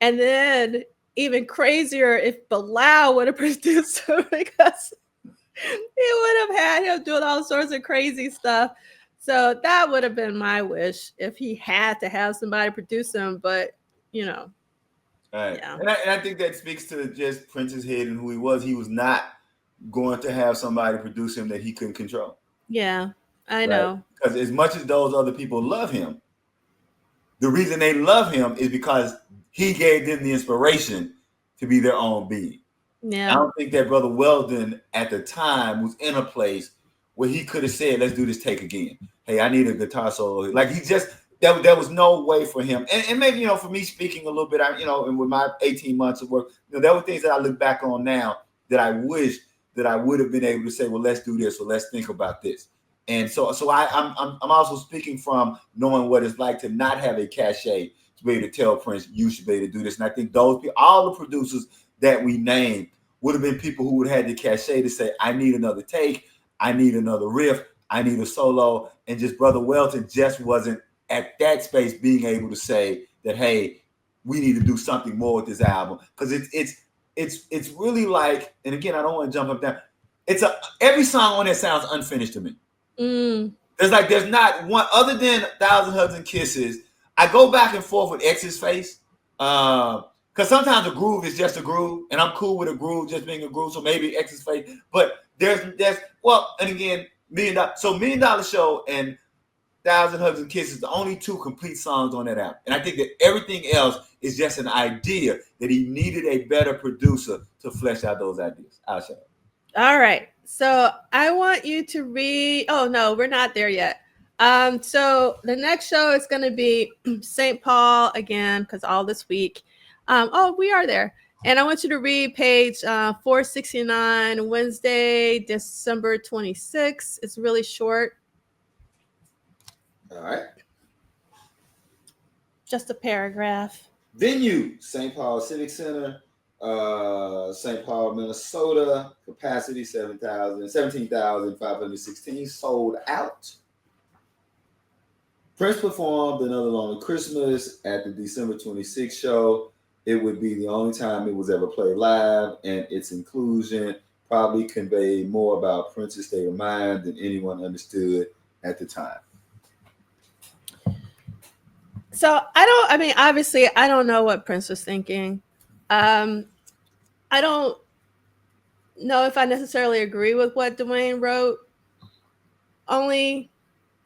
And then even crazier if Bilal would have produced him because he would have had him doing all sorts of crazy stuff. So that would have been my wish if he had to have somebody produce him. But, Right. Yeah. And I think that speaks to just Prince's head and who he was. He was not going to have somebody produce him that he couldn't control. Yeah, I know. Because as much as those other people love him, the reason they love him is because he gave them the inspiration to be their own being. Yeah. I don't think that Brother Weldon at the time was in a place where he could have said, let's do this take again. Hey, I need a guitar solo. Like he just, there was no way for him. And maybe, for me speaking a little bit, and with my 18 months of work, there were things that I look back on now that I wish that I would have been able to say, well, let's do this or let's think about this. And so I'm also speaking from knowing what it's like to not have a cachet to be able to tell Prince, you should be able to do this. And I think those people, all the producers that we named would have been people who would have had the cachet to say, I need another take, I need another riff, I need a solo. And just Brother Welton just wasn't at that space being able to say that, hey, we need to do something more with this album. Because it's really like, and again, I don't want to jump up down. Every song on there sounds unfinished to me. There's not one other than 1,000 Hugs and Kisses. I go back and forth with X's Face. Because sometimes a groove is just a groove, and I'm cool with a groove just being a groove. So maybe X's Face. But there's and again, $1 Million Show and 1,000 Hugs and Kisses, the only 2 complete songs on that album. And I think that everything else is just an idea that he needed a better producer to flesh out those ideas. I'll show you. All right. So I want you to read. Oh, no, we're not there yet. So the next show is going to be St. Paul again, because all this week. We are there. And I want you to read page 469, Wednesday, December 26th. It's really short. All right. Just a paragraph. Venue, St. Paul Civic Center, St. Paul, Minnesota. Capacity 17,516. Sold out. Prince performed Another Lonely Christmas at the December 26th show. It would be the only time it was ever played live, and its inclusion probably conveyed more about Prince's state of mind than anyone understood at the time. So obviously, I don't know what Prince was thinking. I don't know if I necessarily agree with what Duane wrote. Only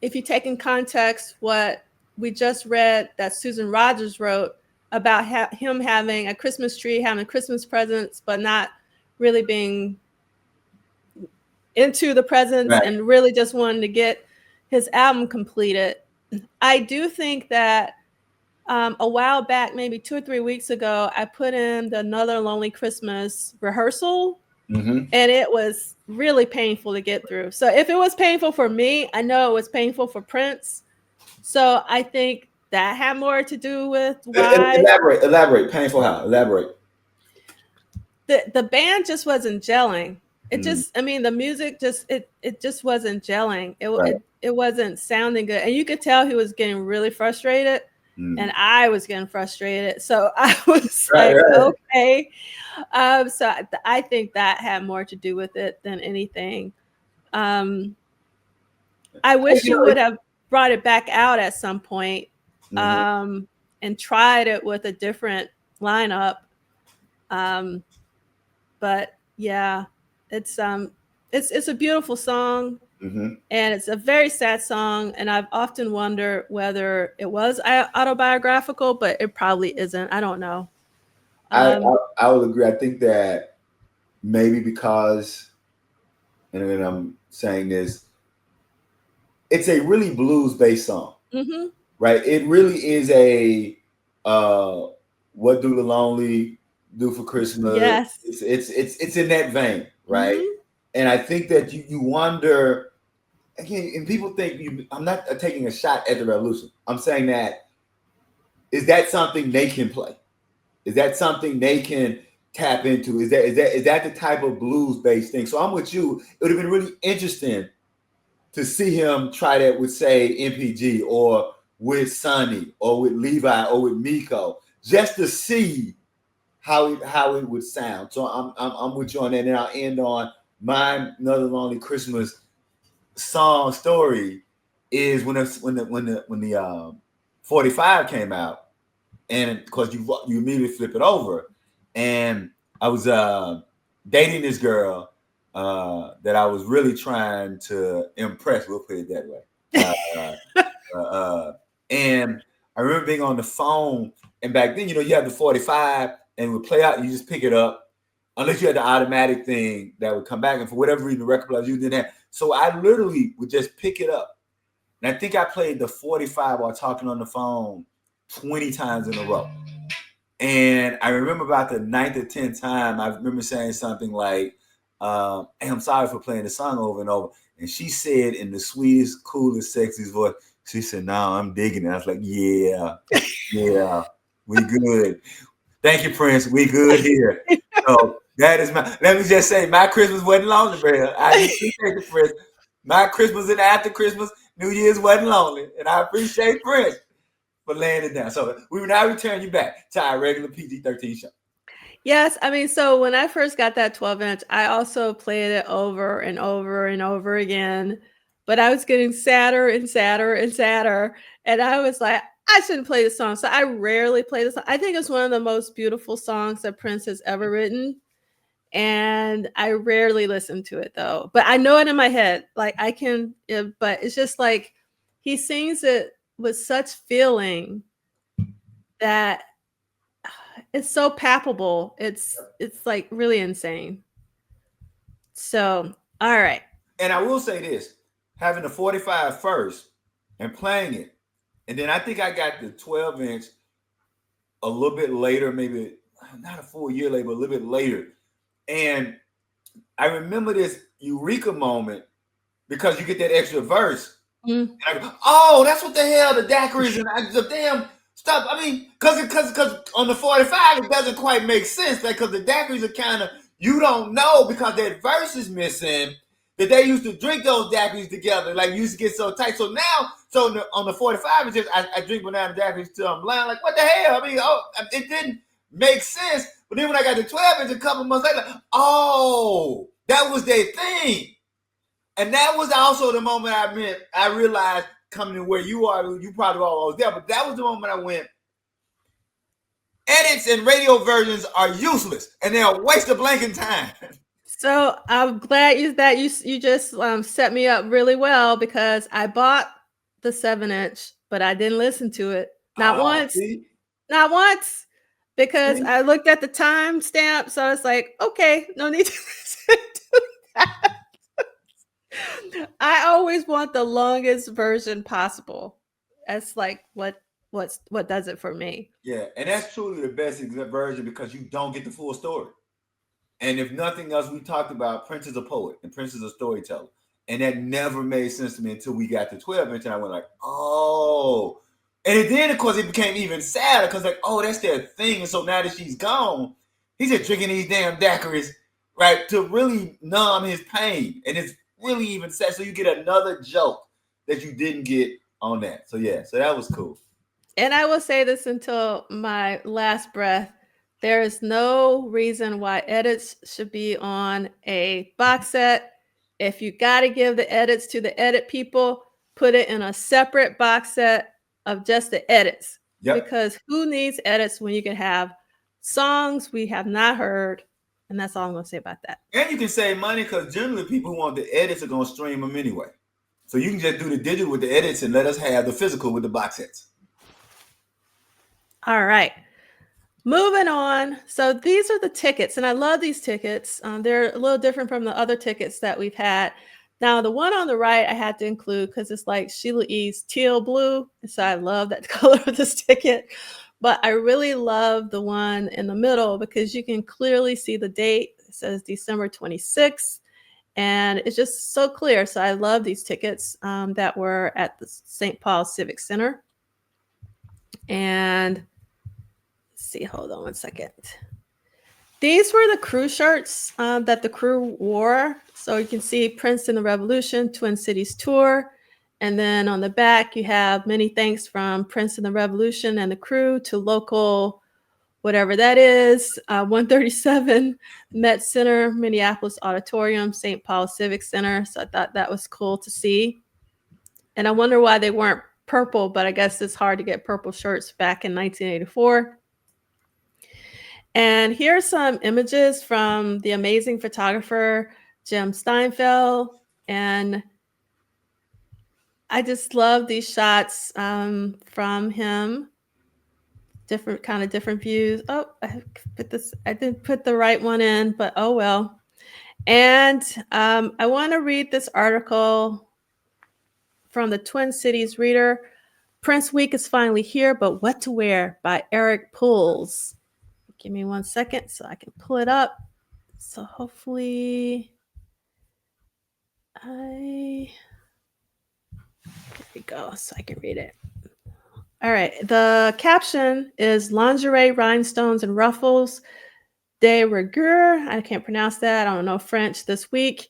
if you take in context what we just read that Susan Rogers wrote about him having a Christmas tree, having Christmas presents, but not really being into the presents, right, and really just wanting to get his album completed. I do think that a while back, maybe 2 or 3 weeks ago, I put in the Another Lonely Christmas rehearsal, and it was really painful to get through. So if it was painful for me, I know it was painful for Prince. So I think that had more to do with why. Elaborate. Painful how? Elaborate. The band just wasn't gelling. It just, the music just, it just wasn't gelling. It wasn't sounding good. And you could tell he was getting really frustrated. And I was getting frustrated. So I was okay. So I think that had more to do with it than anything. I wish you would have brought it back out at some point, and tried it with a different lineup. But yeah, it's a beautiful song. And it's a very sad song, and I've often wondered whether it was autobiographical, but it probably isn't. I don't know. I would agree. I think that maybe because, and then I'm saying this, it's a really blues-based song, right? It really is a what do the lonely do for Christmas? Yes, it's in that vein, right? And I think that you wonder. Again, and people think I'm not taking a shot at the Revolution. I'm saying that is that something they can play? Is that something they can tap into? Is that the type of blues-based thing? So I'm with you. It would have been really interesting to see him try that with, say, MPG or with Sonny or with Levi or with Miko, just to see how it would sound. So I'm with you on that, and I'll end on my Another Lonely Christmas song story is when the 45 came out, and of course you immediately flip it over, and I was dating this girl that I was really trying to impress. We'll put it that way. And I remember being on the phone, and back then, you have the 45 and it would play out, and you just pick it up, unless you had the automatic thing that would come back, and for whatever reason the record players you didn't have. So I literally would just pick it up. And I think I played the 45 while talking on the phone 20 times in a row. And I remember about the 9th or 10th time, I remember saying something like, hey, I'm sorry for playing the song over and over. And she said in the sweetest, coolest, sexiest voice, she said, no, I'm digging it. I was like, yeah, we good. Thank you, Prince. We good here. So That is my. Let me just say, my Christmas wasn't lonely, bro. I just appreciate the Prince. My Christmas and after Christmas, New Year's wasn't lonely, and I appreciate Prince for laying it down. So we will now return you back to our regular PG-13 show. Yes, I mean, so when I first got that 12-inch, I also played it over and over and over again, but I was getting sadder and sadder and sadder, and I was like, I shouldn't play this song. So I rarely play this song. I think it's one of the most beautiful songs that Prince has ever written, and I rarely listen to it though. But I know it in my head. Like I can, but it's just like he sings it with such feeling that it's so palpable. It's like really insane. So, all right. And I will say this: having the 45 first and playing it, and then I think I got the 12-inch a little bit later, maybe not a full year later, but a little bit later. And I remember this eureka moment because you get that extra verse. Mm. And I go, oh, that's what the hell the daiquiris and the damn stuff. I mean, because on the 45 it doesn't quite make sense, like because the daiquiris are kind of, you don't know because that verse is missing that they used to drink those daiquiris together, like used to get so tight. So now, on the 45 it's just I drink banana daiquiris till I'm blind. Like what the hell? I mean, it didn't make sense. But then when I got the 12-inch a couple months later, oh, that was their thing. And that was also the moment I realized coming to where you are, you probably all was there, but that was the moment I went, edits and radio versions are useless and they're a waste of blanking time. So I'm glad you just set me up really well because I bought the 7-inch, but I didn't listen to it. Not once. See? Not once. Because I looked at the time stamp, so I was like, okay, no need to listen to that. I always want the longest version possible. That's like what does it for me. Yeah, and that's truly the best version because you don't get the full story. And if nothing else, we talked about Prince is a poet and Prince is a storyteller. And that never made sense to me until we got to 12-inch and I went like, oh. And then, of course, it became even sadder because like, oh, that's their thing. And so now that she's gone, he's just drinking these damn daiquiris, right, to really numb his pain. And it's really even sad. So you get another joke that you didn't get on that. So yeah, so that was cool. And I will say this until my last breath. There is no reason why edits should be on a box set. If you got to give the edits to the edit people, put it in a separate box set of just the edits. Yep. Because who needs edits when you can have songs we have not heard? And that's all I'm going to say about that. And you can save money because generally people who want the edits are going to stream them anyway. So you can just do the digital with the edits and let us have the physical with the box sets. All right. Moving on. So these are the tickets, and I love these tickets. They're a little different from the other tickets that we've had. Now, the one on the right I had to include because it's like Sheila E.'s teal blue. So I love that color of this ticket. But I really love the one in the middle because you can clearly see the date. It says December 26th. And it's just so clear. So I love these tickets that were at the St. Paul Civic Center. And see, hold on one second. These were the crew shirts that the crew wore. So you can see Prince in the Revolution, Twin Cities Tour. And then on the back, you have many thanks from Prince in the Revolution and the crew to local, whatever that is, 137 Met Center, Minneapolis Auditorium, St. Paul Civic Center. So I thought that was cool to see. And I wonder why they weren't purple, but I guess it's hard to get purple shirts back in 1984. And here are some images from the amazing photographer, Jim Steinfeld. And I just love these shots from him. Different views. Oh, I didn't put the right one in, but oh well. And I want to read this article from the Twin Cities Reader. Prince Week is finally here, but what to wear by Eric Pools. Give me 1 second so I can pull it up. So hopefully there we go, so I can read it. All right, the caption is lingerie, rhinestones, and ruffles. de rigueur. I can't pronounce that. I don't know French this week.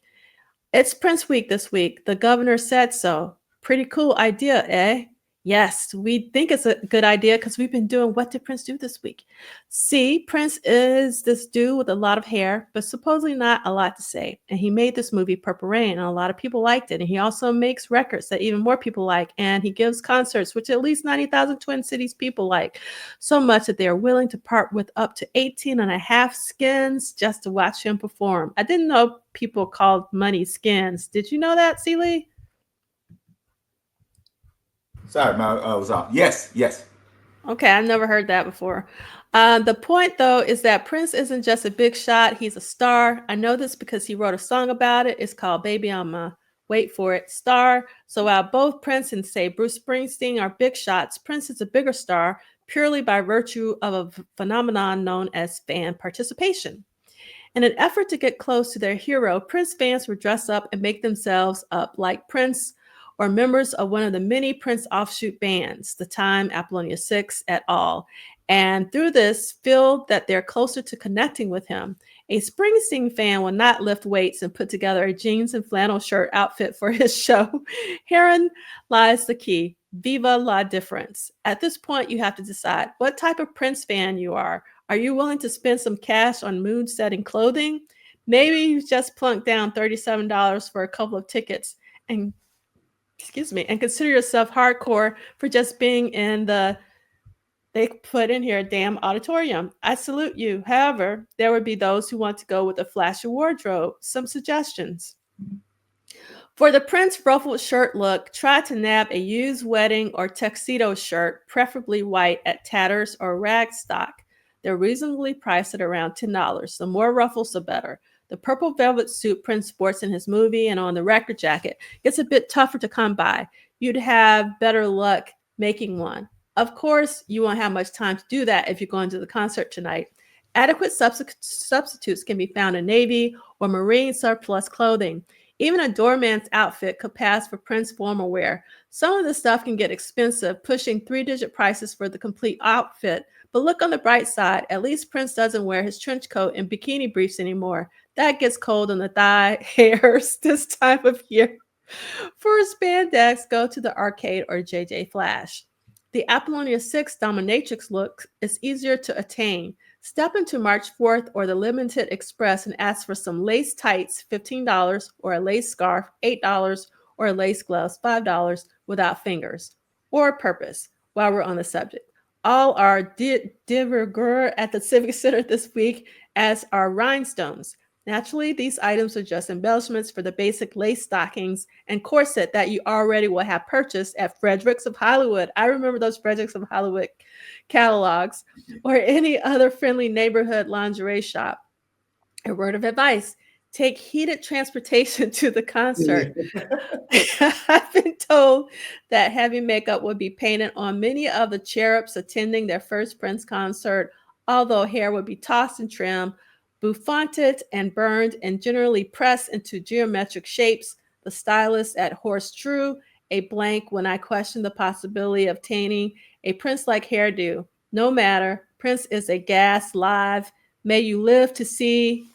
It's Prince Week this week. The governor said so. Pretty cool idea, eh? Yes, we think it's a good idea because we've been doing What Did Prince Do this week? See, Prince is this dude with a lot of hair, but supposedly not a lot to say. And he made this movie, Purple Rain, and a lot of people liked it. And he also makes records that even more people like. And he gives concerts, which at least 90,000 Twin Cities people like, so much that they are willing to part with up to 18 and a half skins just to watch him perform. I didn't know people called money skins. Did you know that, Liegh? Sorry, my was off. Yes, yes. Okay, I've never heard that before. The point, though, is that Prince isn't just a big shot. He's a star. I know this because he wrote a song about it. It's called Baby I'm a, wait for it, Star. So while both Prince and, say, Bruce Springsteen are big shots, Prince is a bigger star purely by virtue of a phenomenon known as fan participation. In an effort to get close to their hero, Prince fans would dress up and make themselves up like Prince or members of one of the many Prince offshoot bands, The Time, Apollonia 6, et al. And through this, feel that they're closer to connecting with him. A Springsteen fan will not lift weights and put together a jeans and flannel shirt outfit for his show. Herein lies the key. Viva la difference. At this point, you have to decide what type of Prince fan you are. Are you willing to spend some cash on mood-setting clothing? Maybe you just plunked down $37 for a couple of tickets and consider yourself hardcore for just being in the, they put in here, damn auditorium. I salute you. However, there would be those who want to go with a flashy wardrobe. Some suggestions. For the Prince ruffled shirt look, try to nab a used wedding or tuxedo shirt, preferably white, at Tatters or Ragstock. They're reasonably priced at around $10. The more ruffles, the better. The purple velvet suit Prince sports in his movie and on the record jacket gets a bit tougher to come by. You'd have better luck making one. Of course, you won't have much time to do that if you're going to the concert tonight. Adequate substitutes can be found in Navy or Marine surplus clothing. Even a doorman's outfit could pass for Prince formal wear. Some of the stuff can get expensive, pushing three-digit prices for the complete outfit. But look on the bright side. At least Prince doesn't wear his trench coat and bikini briefs anymore. That gets cold on the thigh hairs this time of year. For spandex, go to the arcade or JJ Flash. The Apollonia 6 dominatrix look is easier to attain. Step into March 4th or the Limited Express and ask for some lace tights, $15, or a lace scarf, $8, or a lace gloves, $5, without fingers, or purpose, while we're on the subject. All are de rigueur at the Civic Center this week, as are rhinestones. Naturally, these items are just embellishments for the basic lace stockings and corset that you already will have purchased at Fredericks of Hollywood. I remember those Fredericks of Hollywood catalogs, or any other friendly neighborhood lingerie shop. A word of advice: take heated transportation to the concert. I've been told that heavy makeup will be painted on many of the cherubs attending their first Prince concert, although hair would be tossed and trimmed, bouffanted and burned, and generally pressed into geometric shapes. The stylist at Horse drew a blank when I questioned the possibility of obtaining a Prince-like hairdo. No matter, Prince is a gas live. May you live to see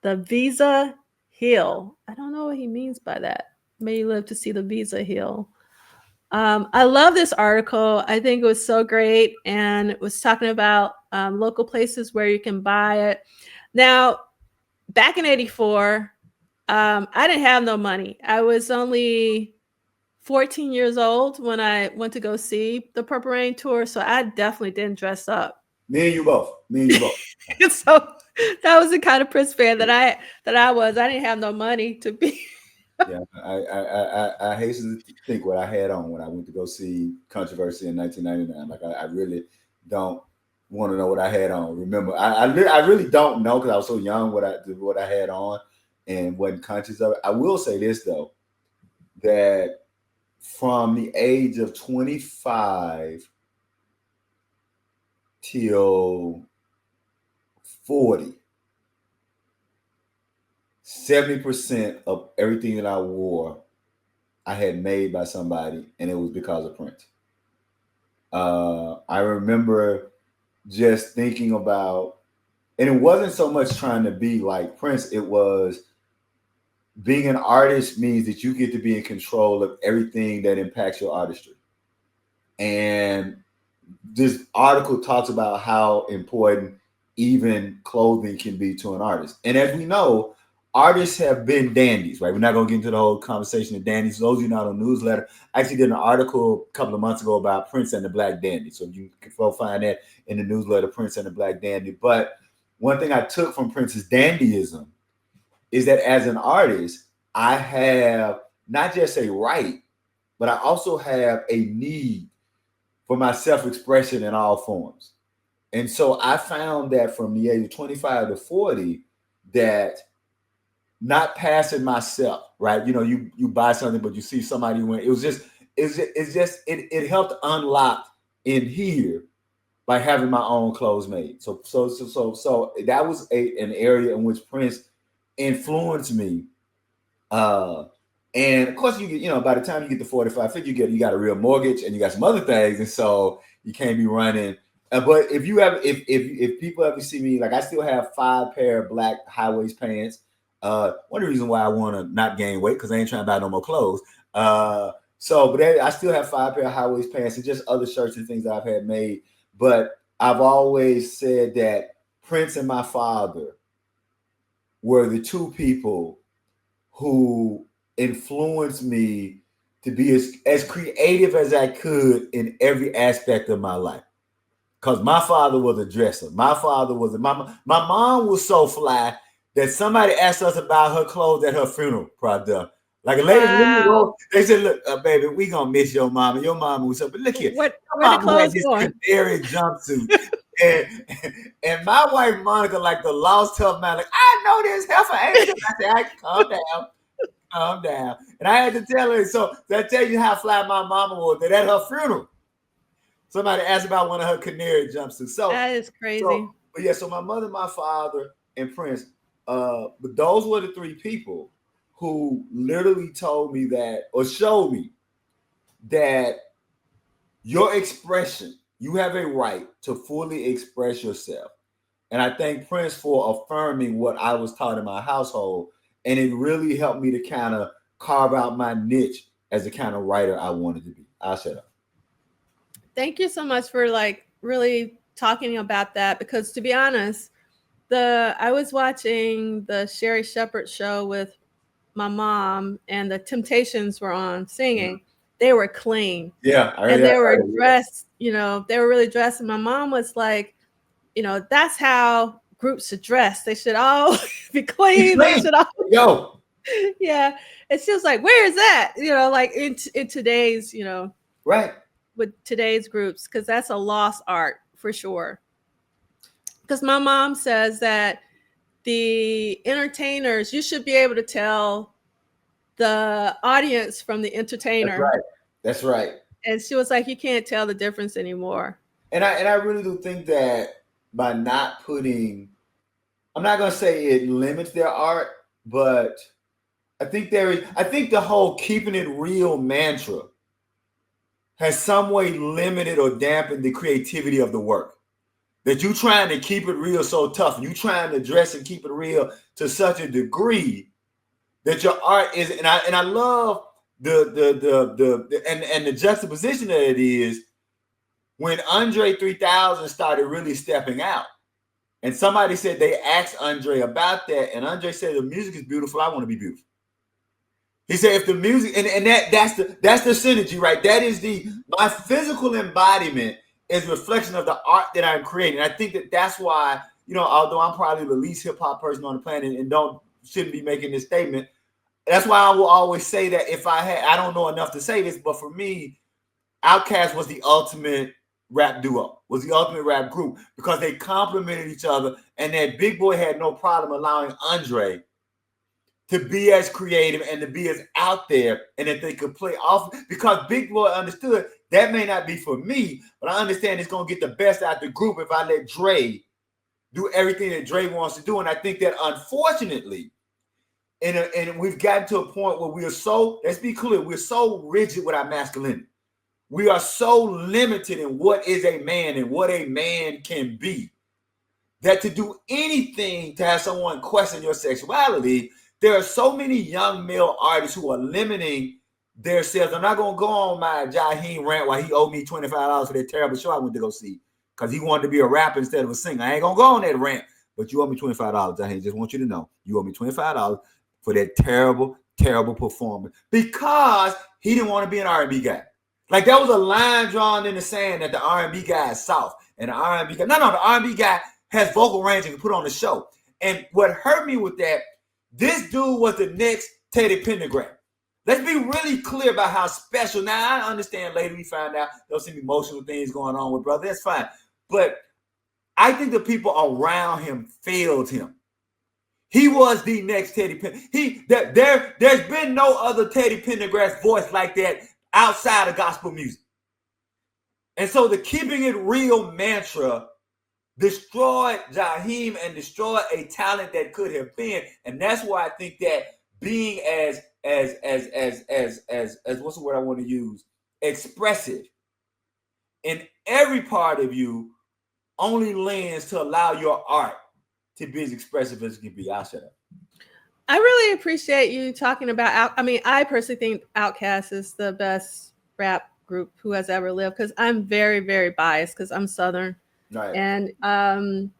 the Visa Hill. I don't know what he means by that. May you live to see the Visa Hill. I love this article. I think it was so great, and it was talking about local places where you can buy it. Now, back in '84, I didn't have no money. I was only 14 years old when I went to go see the Purple Rain tour, so I definitely didn't dress up. Me and you both. So that was the kind of Prince fan that I was. I didn't have no money to be. Yeah, I hasten to think what I had on when I went to go see Controversy in 1999. Like I really don't want to know what I had on. Remember, I really don't know because I was so young what I had on and wasn't conscious of it. I will say this though, that from the age of 25 till 40, 70% of everything that I wore, I had made by somebody, and it was because of Prince. I remember just thinking about And it wasn't so much trying to be like Prince. It was being an artist means that you get to be in control of everything that impacts your artistry. And this article talks about how important even clothing can be to an artist. And as we know, artists have been dandies, right? We're not going to get into the whole conversation of dandies. Those of you not on newsletter, I actually did an article a couple of months ago about Prince and the Black Dandy. So you can go find that in the newsletter, Prince and the Black Dandy. But one thing I took from Prince's dandyism is that as an artist, I have not just a right, but I also have a need for my self-expression in all forms. And so I found that from the age of 25 to 40, that not passing myself, right? You know, you buy something, but you see somebody win. It helped unlock in here by having my own clothes made. So that was an area in which Prince influenced me. And of course, you get, you know, by the time you get to 45, 50, you got a real mortgage and you got some other things, and so you can't be running. But if people ever see me, like I still have 5 pair of black high waist pants. One of the reasons why I want to not gain weight because I ain't trying to buy no more clothes. But I still have 5 pair of high waist pants and just other shirts and things that I've had made. But I've always said that Prince and my father were the two people who influenced me to be as creative as I could in every aspect of my life. Because my father was a dresser. My father was my mom was so fly that somebody asked us about her clothes at her funeral product. Like a lady, wow. They said, "Look, baby, we gonna miss your mama. Your mama was up, but look here, where the clothes going? Canary jumpsuit." and my wife Monica, like the lost her man, like I know this heifer angel. I said, calm down. And I had to tell her. So that tells you how fly my mama was. That at her funeral, somebody asked about one of her canary jumpsuits. So that is crazy. So my mother, my father, and Prince. But those were the 3 people who literally told me that, or showed me that your expression, you have a right to fully express yourself. And I thank Prince for affirming what I was taught in my household. And it really helped me to kind of carve out my niche as the kind of writer I wanted to be. I'll shut up. Thank you so much for really talking about that, because to be honest, I was watching the Sherry Shepherd show with my mom, and the Temptations were on singing. Mm-hmm. They were clean. Yeah. And they were dressed, you know, they were really dressed. And my mom was like, you know, that's how groups should dress. They should all be clean. They should all. Yeah. And she was like, where is that? You know, like in today's, you know, right. With today's groups, because that's a lost art for sure. Because my mom says that the entertainers, you should be able to tell the audience from the entertainer. That's right. And she was like, you can't tell the difference anymore. And I really do think that by not putting, I'm not going to say it limits their art, but I think the whole keeping it real mantra has some way limited or dampened the creativity of the work. That you trying to keep it real so tough, you trying to dress and keep it real to such a degree that your art is, and I love the juxtaposition that it is when Andre 3000 started really stepping out, and somebody said they asked Andre about that, and Andre said the music is beautiful. I want to be beautiful. He said if the music and that's the synergy, right? That is my physical embodiment is a reflection of the art that I'm creating. I think that's why, you know, although I'm probably the least hip hop person on the planet and shouldn't be making this statement, that's why I will always say that I don't know enough to say this, but for me, Outkast was the ultimate rap duo, was the ultimate rap group, because they complemented each other, and that Big Boy had no problem allowing Andre to be as creative and to be as out there, and that they could play off, because Big Boy understood that may not be for me, but I understand it's going to get the best out the group if I let Dre do everything that Dre wants to do. And I think that unfortunately, and we've gotten to a point where we are so, let's be clear, we're so rigid with our masculinity. We are so limited in what is a man and what a man can be, that to do anything to have someone question your sexuality, there are so many young male artists who are limiting themselves. I'm not going to go on my Jaheim rant while he owed me $25 for that terrible show I went to go see because he wanted to be a rapper instead of a singer. I ain't going to go on that rant, but you owe me $25, Jaheim. Just want you to know. You owe me $25 for that terrible, terrible performance because he didn't want to be an R&B guy. Like, that was a line drawn in the sand that the R&B guy is soft. And the R&B guy, the R&B guy has vocal range and can put on the show. And what hurt me with that, this dude was the next Teddy Pendergrass. Let's be really clear about how special. Now, I understand later we find out there's some emotional things going on with brother. That's fine. But I think the people around him failed him. He was the next Teddy Pendergrass. There's been no other Teddy Pendergrass voice like that outside of gospel music. And so the keeping it real mantra destroyed Jaheim and destroyed a talent that could have been. And that's why I think that being as what's the word I want to use? Expressive in every part of you only lends to allow your art to be as expressive as it can be. I'll shut up. I really appreciate you talking about, I personally think Outkast is the best rap group who has ever lived because I'm very, very biased because I'm Southern. Right. And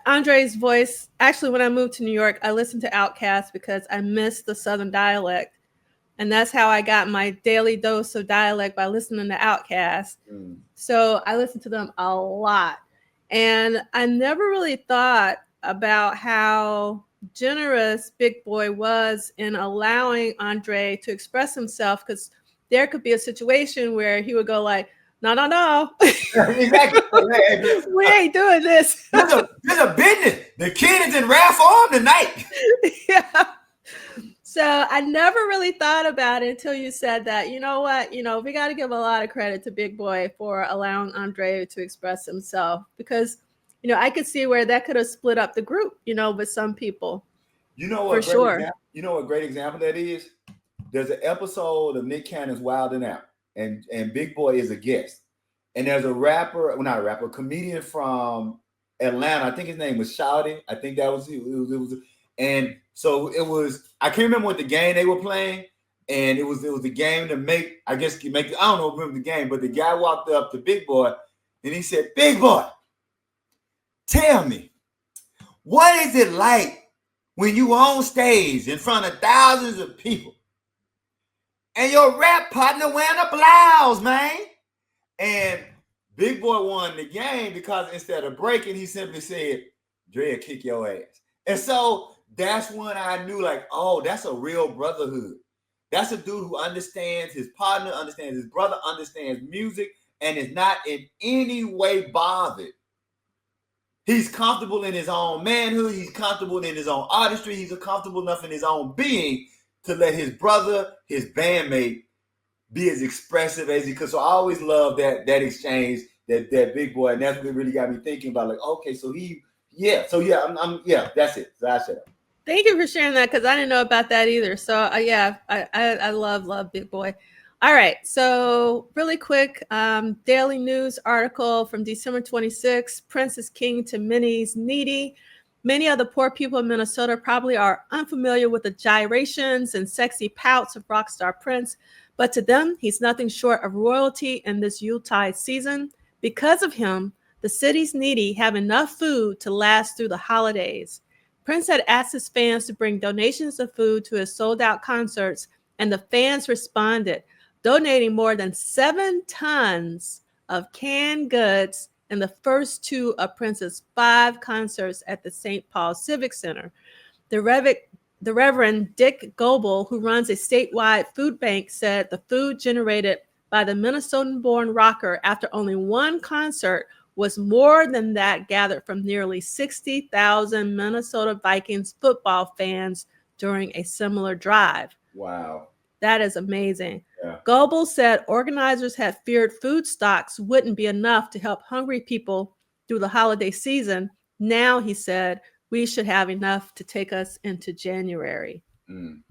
Andre's voice, actually, when I moved to New York, I listened to Outkast because I missed the Southern dialect. And that's how I got my daily dose of dialect by listening to Outkast. So I listened to them a lot. And I never really thought about how generous Big Boy was in allowing Andre to express himself, because there could be a situation where he would go like, no. Exactly. We ain't doing this. This is a business. The kid is in rare form tonight. Yeah. So I never really thought about it until you said that. You know what? We got to give a lot of credit to Big Boy for allowing Andre to express himself, because, I could see where that could have split up the group, with some people. You know what? For sure. You know what great example that is? There's an episode of Nick Cannon's Wild 'N Out, and Big Boy is a guest. And there's a comedian from Atlanta. I think his name was Shouty. I think that was it was and so it was, I can't remember what the game they were playing, and it was the game to make, I don't remember the game, but the guy walked up to Big Boy and he said, "Big Boy, tell me, what is it like when you on stage in front of thousands of people and your rap partner wearing a blouse, man?" And Big Boy won the game because instead of breaking, he simply said, "Dre, kick your ass." And so that's when I knew, like, oh, that's a real brotherhood. That's a dude who understands his partner, understands his brother, understands music, and is not in any way bothered. He's comfortable in his own manhood. He's comfortable in his own artistry. He's comfortable enough in his own being to let his brother, his bandmate, be as expressive as he could. So I always love that exchange, that Big Boy, and that's what really got me thinking about, like, okay, so that's it. So I shut up. Thank you for sharing that, because I didn't know about that either. So I love Big Boy. All right, so really quick, Daily News article from December 26th, Prince is king to many's needy. Many of the poor people in Minnesota probably are unfamiliar with the gyrations and sexy pouts of rock star Prince, but to them, he's nothing short of royalty in this Yuletide season. Because of him, the city's needy have enough food to last through the holidays. Prince had asked his fans to bring donations of food to his sold-out concerts, and the fans responded, donating more than 7 tons of canned goods in the first 2 of Prince's 5 concerts at the St. Paul Civic Center. The Reverend Dick Goebel, who runs a statewide food bank, said the food generated by the Minnesotan-born rocker after only 1 concert was more than that gathered from nearly 60,000 Minnesota Vikings football fans during a similar drive. Wow. That is amazing. Yeah. Goebel said organizers had feared food stocks wouldn't be enough to help hungry people through the holiday season. Now, he said, we should have enough to take us into January. And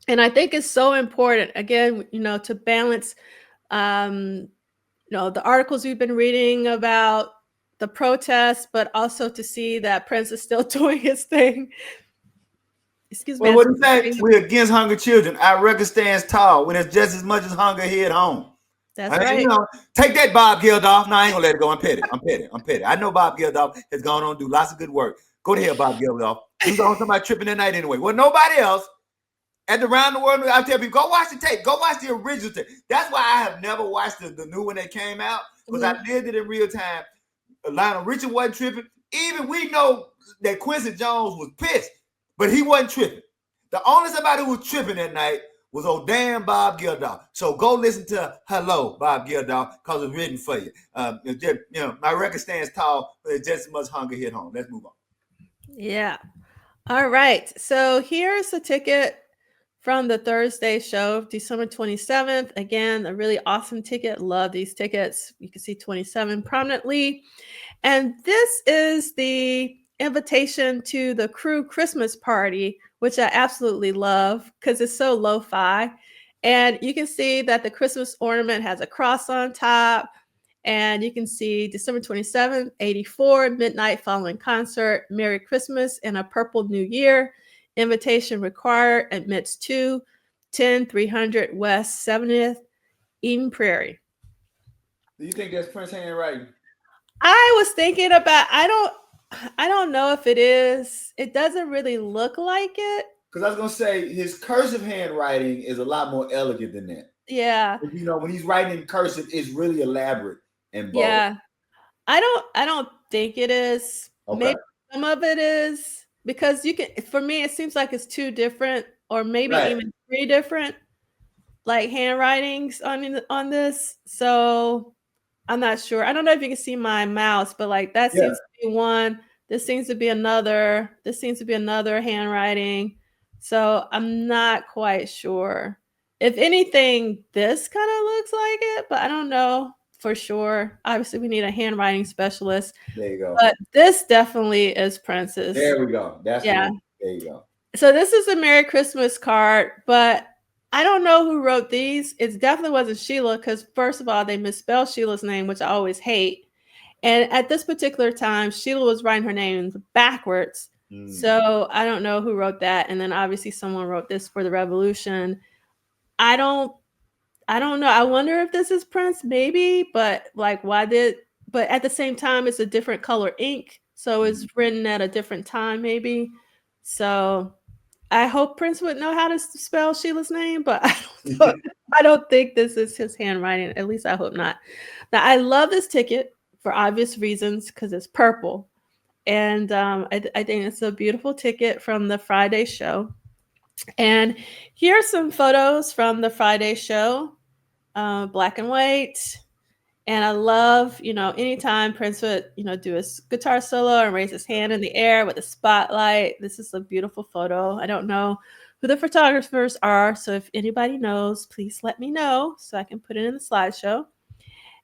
I think it's so important, again, to balance, the articles we've been reading about the protest, but also to see that Prince is still doing his thing. Excuse me. Well, what do you say? We're against hungry children. Our record stands tall when it's just as much as hunger here at home. That's right. You know, take that, Bob Geldof. No, I ain't gonna let it go. I'm petty. I know Bob Geldof has gone on to do lots of good work. Go to hell, Bob Geldof. You saw somebody tripping that night anyway. Well, nobody else. At the Round the World, I tell people, go watch the tape. Go watch the original tape. That's why I have never watched the new one that came out, because I lived it in real time. Lionel Richie wasn't tripping. Even we know that Quincy Jones was pissed, but he wasn't tripping. The only somebody who was tripping that night was old damn Bob Geldof. So go listen to Hello, Bob Geldof, because it's written for you. My record stands tall, but it's just as much hunger hit home. Let's move on. Yeah. All right. So here's a ticket from the Thursday show, December 27th. Again, a really awesome ticket. Love these tickets. You can see 27 prominently. And this is the invitation to the crew Christmas party, which I absolutely love because it's so lo-fi. And you can see that the Christmas ornament has a cross on top. And you can see December 27th, 84, midnight following concert, Merry Christmas and a Purple New Year. Invitation required, admits to 10300 West 70th, Eden Prairie. Do you think that's Prince handwriting? I was thinking about, I don't know if it is. It doesn't really look like it. Because I was going to say his cursive handwriting is a lot more elegant than that. Yeah. You know, when he's writing in cursive, it's really elaborate and bold. Yeah. I don't think it is. Okay. Maybe some of it is. Because for me, it seems like it's two different, or maybe even three different, like handwritings on this. So I'm not sure. I don't know if you can see my mouse, but like that seems to be one. This seems to be another. This seems to be another handwriting. So I'm not quite sure. If anything, this kind of looks like it, but I don't know for sure. Obviously, we need a handwriting specialist. There you go. But this definitely is Prince's. There we go. That's there you go. So this is a Merry Christmas card, but I don't know who wrote these. It definitely wasn't Sheila, because first of all, they misspelled Sheila's name, which I always hate. And at this particular time, Sheila was writing her name backwards. So I don't know who wrote that. And then obviously someone wrote this for the Revolution. I don't know. I wonder if this is Prince, maybe, but like, but at the same time, it's a different color ink. So it's written at a different time, maybe. So I hope Prince would know how to spell Sheila's name, but I don't think this is his handwriting. At least I hope not. Now, I love this ticket for obvious reasons, because it's purple. And I think it's a beautiful ticket from the Friday show. And here are some photos from the Friday show, black and white. And I love, anytime Prince would, do his guitar solo and raise his hand in the air with a spotlight. This is a beautiful photo. I don't know who the photographers are. So if anybody knows, please let me know so I can put it in the slideshow.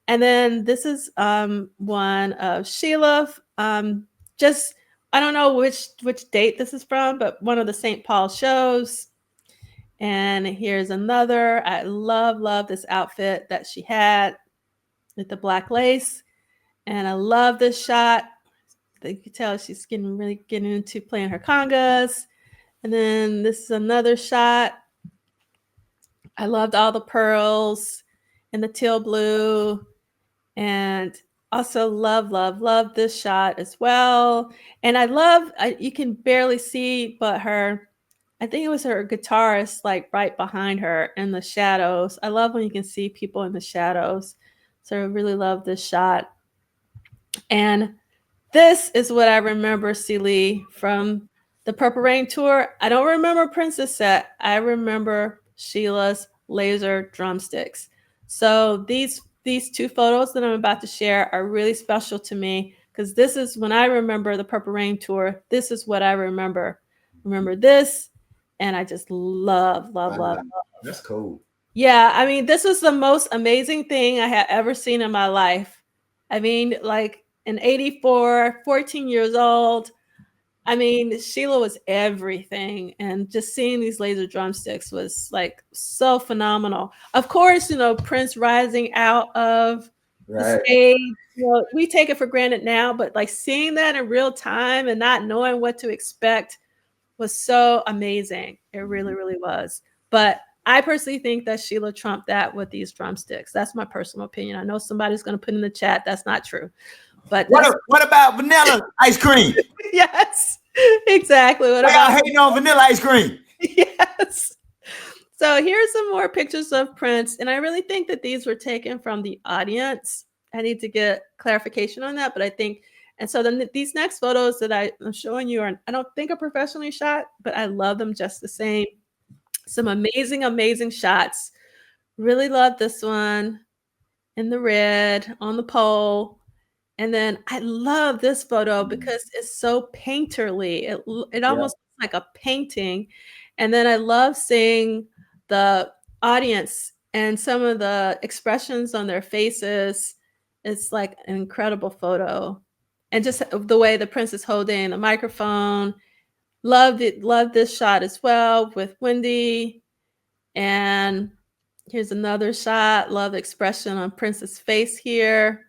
And then this is one of Sheila. I don't know which date this is from, but one of the St. Paul shows. And here's another. I love this outfit that she had with the black lace. And I love this shot. You can tell she's getting into playing her congas. And then this is another shot. I loved all the pearls and the teal blue. And also love this shot as well. And you can barely see, but I think it was her guitarist, like right behind her in the shadows. I love when you can see people in the shadows. So I really love this shot. And this is what I remember, Liegh, from the Purple Rain tour. I don't remember Prince's set. I remember Sheila's laser drumsticks. So these two photos that I'm about to share are really special to me, because this is when I remember the Purple Rain tour. This is what I remember. Remember this, and I just love. That's cool. Yeah, I mean, this was the most amazing thing I had ever seen in my life. I mean, like in 84, 14 years old. I mean, Sheila was everything. And just seeing these laser drumsticks was like so phenomenal. Of course, Prince rising out of the Right. stage. You know, we take it for granted now, but like seeing that in real time and not knowing what to expect was so amazing. It really, really was. But I personally think that Sheila trumped that with these drumsticks. That's my personal opinion. I know somebody's going to put in the chat that's not true, but What about vanilla ice cream? yes, exactly. What Why y'all about hating on vanilla ice cream? yes? So here's some more pictures of Prince, and I really think that these were taken from the audience. I need to get clarification on that, but I think, and so then these next photos that I'm showing you are, I don't think are professionally shot, but I love them just the same. Some amazing, amazing shots. Really love this one in the red on the pole. And then I love this photo because it's so painterly. It almost looks like a painting. And then I love seeing the audience and some of the expressions on their faces. It's like an incredible photo. And just the way the Prince is holding the microphone. Loved it. Loved this shot as well with Wendy. And here's another shot. Love the expression on Prince's face here.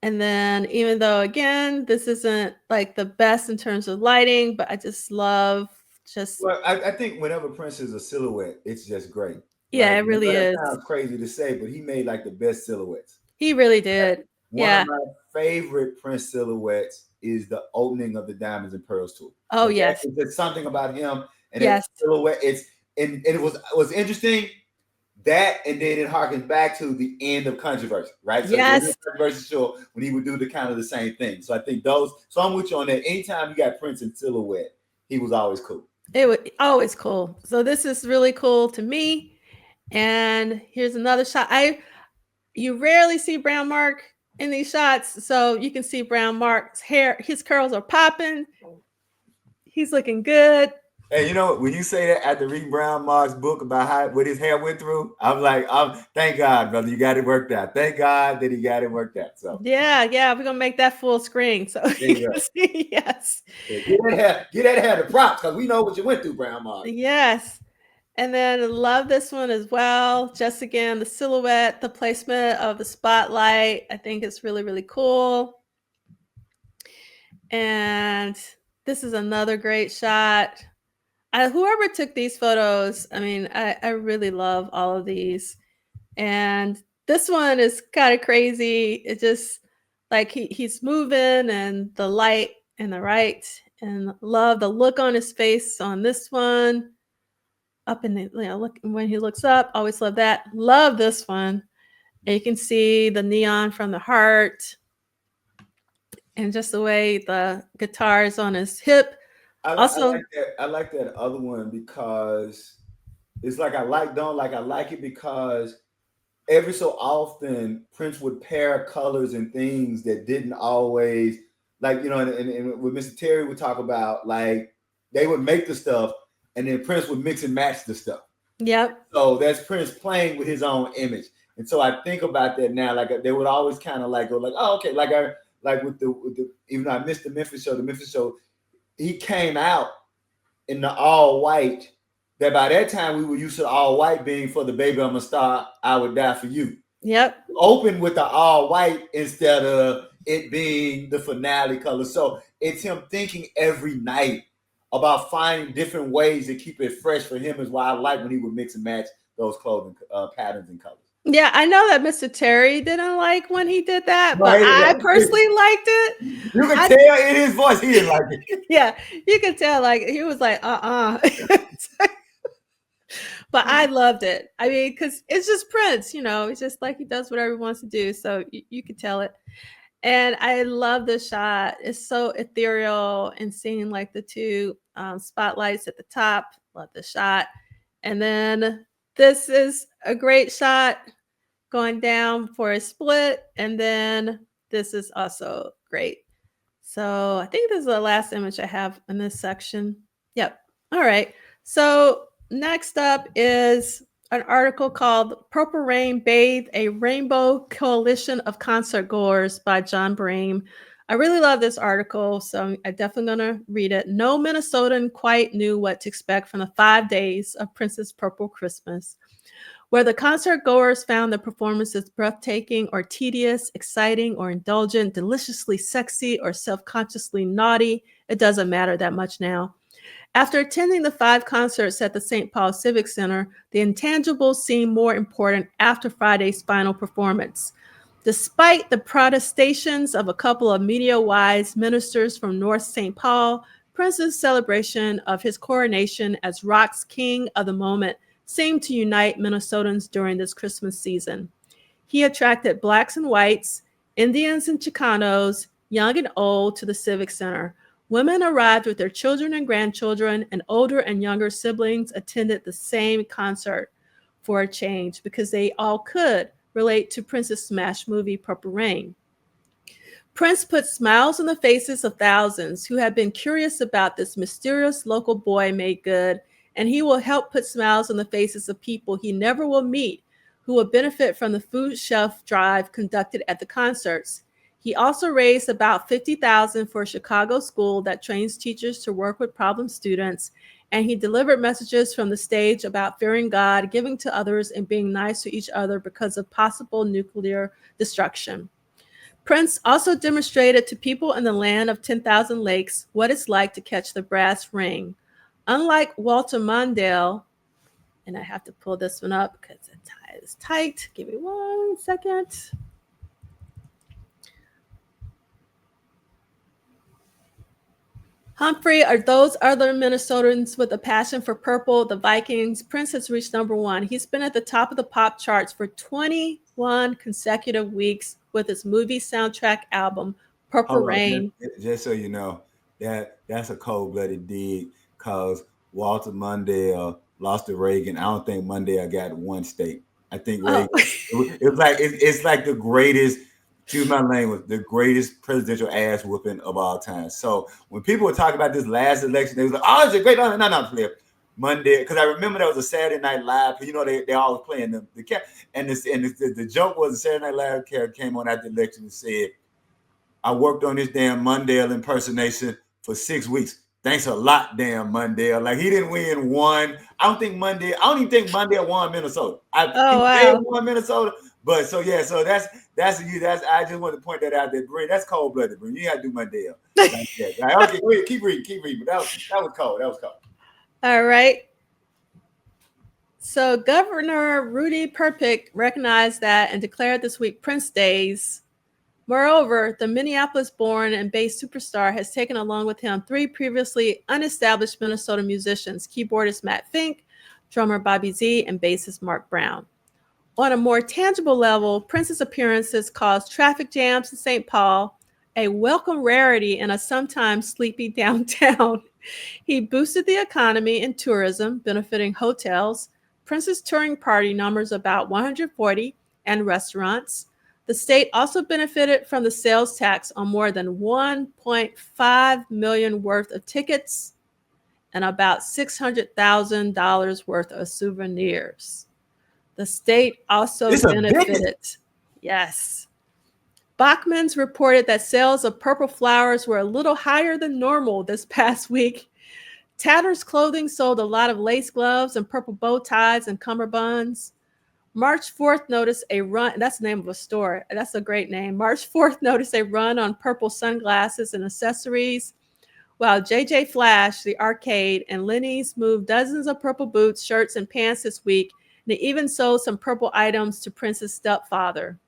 And then even though, again, this isn't like the best in terms of lighting, but I just love just. Well, I think whenever Prince is a silhouette, it's just great. Yeah, Like, it really that is. sounds crazy to say, but he made like the best silhouettes. He really did. One of my favorite Prince silhouettes is the opening of the Diamonds and Pearls tour. Oh, yes. There's something about him and Yes. that silhouette. And it was interesting. That, and then it harkens back to the end of Controversy, right? So Yes. Controversy show when he would do the kind of the same thing. So I think those. So I'm with you on that. Anytime you got Prince in silhouette, he was always cool. It was always cool. So this is really cool to me. And here's another shot. You rarely see Brown Mark in these shots, so you can see Brown Mark's hair. His curls are popping. He's looking good. And you know, when you say that after reading Brown Mark's book about what his hair went through, I'm like, thank God, brother, you got it worked out. Thank God that he got it worked out. So yeah, we're gonna make that full screen. So you can see, yes. Get that hair the props because we know what you went through, Brown Mark. Yes. And then love this one as well. Just again, the silhouette, the placement of the spotlight. I think it's really, really cool. And this is another great shot. Whoever took these photos, I mean, I really love all of these. And this one is kind of crazy. It just like he's moving and the light and the right, and love the look on his face on this one. Up in the, look when he looks up, always love that. Love this one. And you can see the neon from the heart and just the way the guitar is on his hip. I like that other one because it's like I like it because every so often Prince would pair colors and things that didn't always, like, you know, and with Mr. Terry would talk about, like, they would make the stuff and then Prince would mix and match the stuff. Yep. So that's Prince playing with his own image. And so I think about that now, like they would always kind of like go like, oh, okay, like with the even though I missed the Memphis show, he came out in the all white. That by that time we were used to all white being for the Baby I'm a Star, I Would Die for You. Yep. Open with the all white instead of it being the finale color. So it's him thinking every night about finding different ways to keep it fresh for him, is why I like when he would mix and match those clothing patterns and colors. Yeah, I know that Mr. Terry didn't like when he did that, but I personally liked it. You can tell in his voice he didn't like it. Yeah, you can tell, like, he was like, But I loved it. I mean, because it's just Prince, you know, it's just like he does whatever he wants to do. So you could tell it. And I love the shot. It's so ethereal and seeing like the two spotlights at the top. Love the shot. And then this is a great shot going down for a split. And then this is also great. So I think this is the last image I have in this section. Yep. All right. So next up is an article called Purple Rain Bathed a Rainbow Coalition of Concert Goers by John Bream. I really love this article, so I'm definitely going to read it. No Minnesotan quite knew what to expect from the 5 days of Prince's Purple Christmas. Whether concert goers found the performances breathtaking or tedious, exciting or indulgent, deliciously sexy or self-consciously naughty, it doesn't matter that much now. After attending the 5 concerts at the St. Paul Civic Center, the intangibles seemed more important after Friday's final performance. Despite the protestations of a couple of media-wise ministers from North St. Paul, Prince's celebration of his coronation as rock's king of the moment seemed to unite Minnesotans during this Christmas season. He attracted blacks and whites, Indians and Chicanos, young and old to the Civic Center. Women arrived with their children and grandchildren, and older and younger siblings attended the same concert for a change because they all could relate to Prince's smash movie Purple Rain. Prince put smiles on the faces of thousands who had been curious about this mysterious local boy made good, and he will help put smiles on the faces of people he never will meet who will benefit from the food shelf drive conducted at the concerts. He also raised about $50,000 for a Chicago school that trains teachers to work with problem students, and he delivered messages from the stage about fearing God, giving to others, and being nice to each other because of possible nuclear destruction. Prince also demonstrated to people in the land of 10,000 lakes what it's like to catch the brass ring. Unlike Walter Mondale, and I have to pull this one up because it's tight. Give me 1 second. Humphrey are those other Minnesotans with a passion for purple, the Vikings. Prince has reached #1. He's been at the top of the pop charts for 21 consecutive weeks with his movie soundtrack album, Purple Rain. Just so you know, that's a cold-blooded dig because Walter Mondale lost to Reagan. I don't think Mondale got one state. I think Reagan. It's like the greatest. Excuse my language, the greatest presidential ass whooping of all time. So when people were talking about this last election, they was like, "Oh, it's a great honor." No, Flip. Monday, because I remember that was a Saturday Night Live. You know, they always playing the joke was the Saturday Night Live character came on after the election and said, "I worked on this damn Mondale impersonation for 6 weeks. Thanks a lot, damn Mondale." Like he didn't win one. I don't even think Mondale won Minnesota. He won Minnesota. But so that's I just want to point that out. That Bree, that's cold blooded. You got to do Mondale. Like that. Right? Okay, keep reading. But that was cold. All right. So Governor Rudy Perpick recognized that and declared this week Prince Days. Moreover, the Minneapolis-born and based superstar has taken along with him 3 previously unestablished Minnesota musicians, keyboardist Matt Fink, drummer Bobby Z, and bassist Mark Brown. On a more tangible level, Prince's appearances caused traffic jams in St. Paul, a welcome rarity in a sometimes sleepy downtown. He boosted the economy and tourism, benefiting hotels. Prince's touring party numbers about 140 and restaurants. The state also benefited from the sales tax on more than $1.5 million worth of tickets and about $600,000 worth of souvenirs. The state also benefited. Yes. Bachman's reported that sales of purple flowers were a little higher than normal this past week. Tatter's Clothing sold a lot of lace gloves and purple bow ties and cummerbunds. March 4th noticed a run. That's the name of a store. That's a great name. March 4th noticed a run on purple sunglasses and accessories, while JJ Flash, the arcade, and Lenny's moved dozens of purple boots, shirts, and pants this week. They even sold some purple items to Prince's stepfather.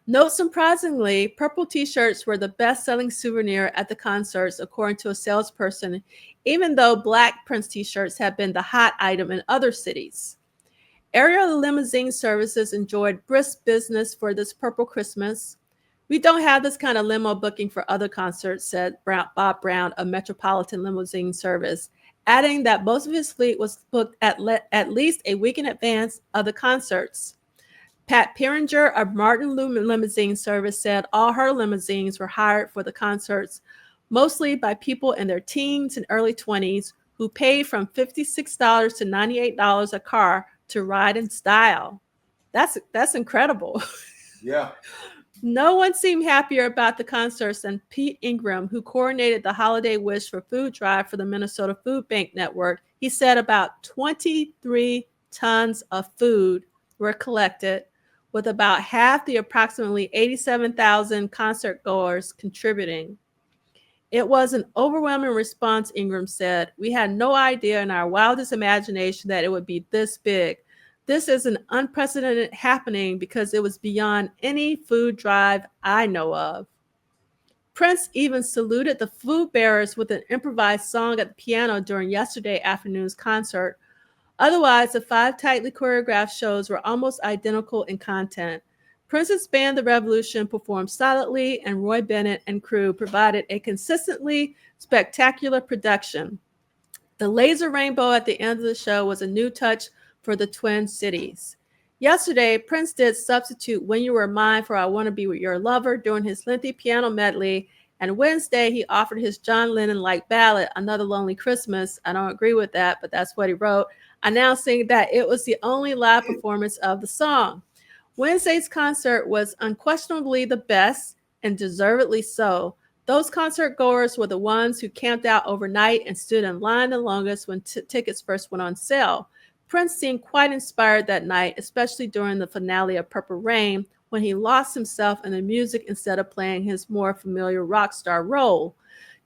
Not surprisingly, purple t-shirts were the best-selling souvenir at the concerts, according to a salesperson, even though black Prince t-shirts have been the hot item in other cities. Area limousine services enjoyed brisk business for this purple Christmas. "We don't have this kind of limo booking for other concerts," said Bob Brown of Metropolitan Limousine Service, adding that most of his fleet was booked at least a week in advance of the concerts. Pat Piringer of Martin Limousine Service said all her limousines were hired for the concerts, mostly by people in their teens and early 20s who paid from $56 to $98 a car to ride in style. That's incredible. Yeah. No one seemed happier about the concerts than Pete Ingram, who coordinated the Holiday Wish for Food Drive for the Minnesota Food Bank Network. He said about 23 tons of food were collected, with about half the approximately 87,000 concert goers contributing. It was an overwhelming response, Ingram said. We had no idea in our wildest imagination that it would be this big. This is an unprecedented happening because it was beyond any food drive I know of. Prince even saluted the food bearers with an improvised song at the piano during yesterday afternoon's concert. Otherwise, the 5 tightly choreographed shows were almost identical in content. Prince's band The Revolution performed solidly, and Roy Bennett and crew provided a consistently spectacular production. The laser rainbow at the end of the show was a new touch for the Twin Cities. Yesterday, Prince did substitute When You Were Mine for I Want to Be With Your Lover during his lengthy piano medley, and Wednesday he offered his John Lennon-like ballad, Another Lonely Christmas. I don't agree with that, but that's what he wrote, announcing that it was the only live performance of the song. Wednesday's concert was unquestionably the best, and deservedly so. Those concert goers were the ones who camped out overnight and stood in line the longest when tickets first went on sale. Prince seemed quite inspired that night, especially during the finale of Purple Rain, when he lost himself in the music instead of playing his more familiar rock star role.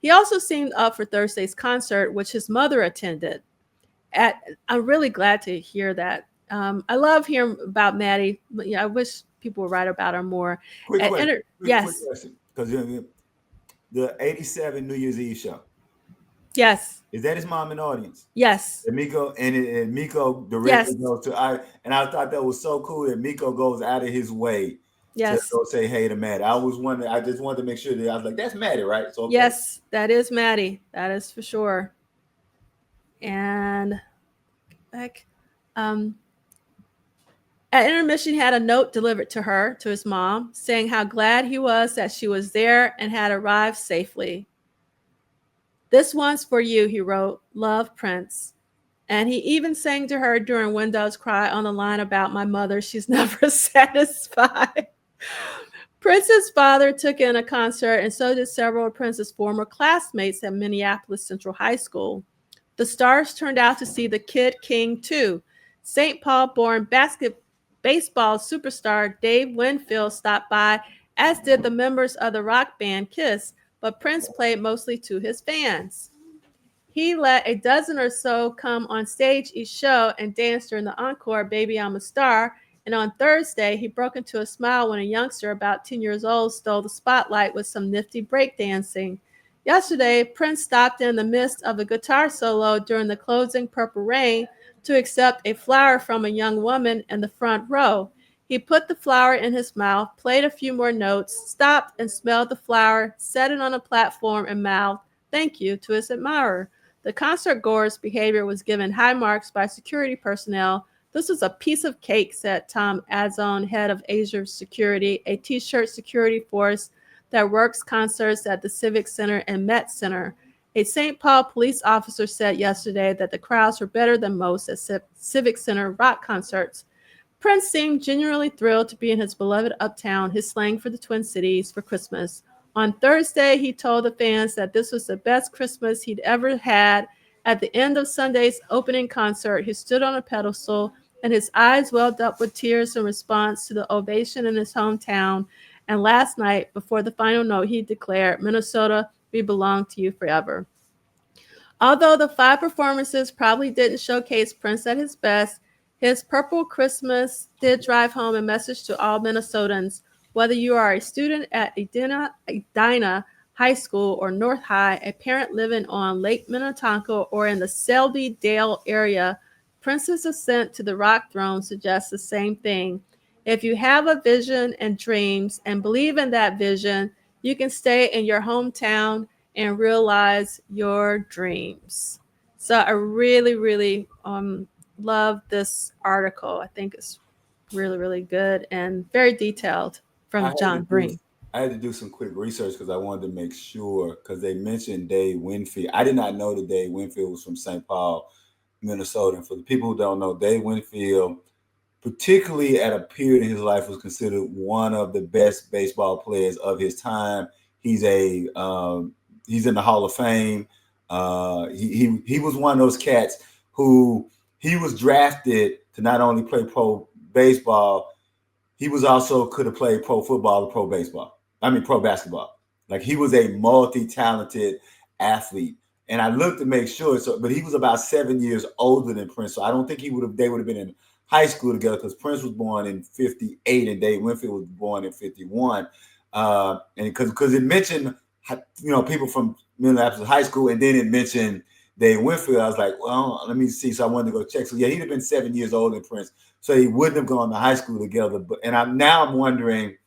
He also seemed up for Thursday's concert, which his mother attended. I'm really glad to hear that. I love hearing about Maddie, but I wish people would write about her more. Quick question. Yes. Because the 87 New Year's Eve show. Yes. Is that his mom in the audience? Yes. And Miko directly goes to and I thought that was so cool that Miko goes out of his way to go say hey to Maddie. I just wanted to make sure that I was like, that's Maddie, right? So okay. Yes, that is Maddie. That is for sure. And at intermission, he had a note delivered to her, to his mom, saying how glad he was that she was there and had arrived safely. This one's for you, he wrote. Love, Prince. And he even sang to her during When Doves Cry on the line about my mother. She's never satisfied. Prince's father took in a concert, and so did several of Prince's former classmates at Minneapolis Central High School. The stars turned out to see the Kid King, too. St. Paul-born baseball superstar Dave Winfield stopped by, as did the members of the rock band Kiss, but Prince played mostly to his fans. He let a dozen or so come on stage each show and danced during the encore, Baby I'm a Star, and on Thursday, he broke into a smile when a youngster about 10 years old stole the spotlight with some nifty breakdancing. Yesterday, Prince stopped in the midst of a guitar solo during the closing Purple Rain to accept a flower from a young woman in the front row. He put the flower in his mouth, played a few more notes, stopped and smelled the flower, set it on a platform, and mouthed, "Thank you," to his admirer. The concert goer's behavior was given high marks by security personnel. This was a piece of cake, said Tom Adzone, head of Asia Security, a T-shirt security force that works concerts at the Civic Center and Met Center. A St. Paul police officer said yesterday that the crowds were better than most at Civic Center rock concerts. Prince seemed genuinely thrilled to be in his beloved uptown, his slang for the Twin Cities, for Christmas. On Thursday, he told the fans that this was the best Christmas he'd ever had. At the end of Sunday's opening concert, he stood on a pedestal and his eyes welled up with tears in response to the ovation in his hometown. And last night, before the final note, he declared, "Minnesota, we belong to you forever." Although the 5 performances probably didn't showcase Prince at his best, his Purple Christmas did drive home a message to all Minnesotans. Whether you are a student at Edina High School or North High, a parent living on Lake Minnetonka, or in the Selby Dale area, Prince's ascent to the rock throne suggests the same thing. If you have a vision and dreams and believe in that vision, you can stay in your hometown and realize your dreams. So I really, really love this article. I think it's really, really good and very detailed from John Breen. I had to do some quick research because I wanted to make sure, because they mentioned Dave Winfield. I did not know that Dave Winfield was from St. Paul, Minnesota. And for the people who don't know, Dave Winfield, particularly at a period in his life, was considered one of the best baseball players of his time. He's in the Hall of Fame. He was one of those cats who he was drafted to not only play pro baseball, he was also could have played pro football or pro baseball. I mean, pro basketball. Like he was a multi-talented athlete. And I looked to make sure. So, but he was about 7 years older than Prince. So I don't think they would have been in high school together because Prince was born in 58 and Dave Winfield was born in 51. And because it mentioned, people from Minneapolis High School, and then it mentioned Dave Winfield. I was like, well, let me see. So I wanted to go check. So yeah, he'd have been 7 years older than Prince. So he wouldn't have gone to high school together. But I'm wondering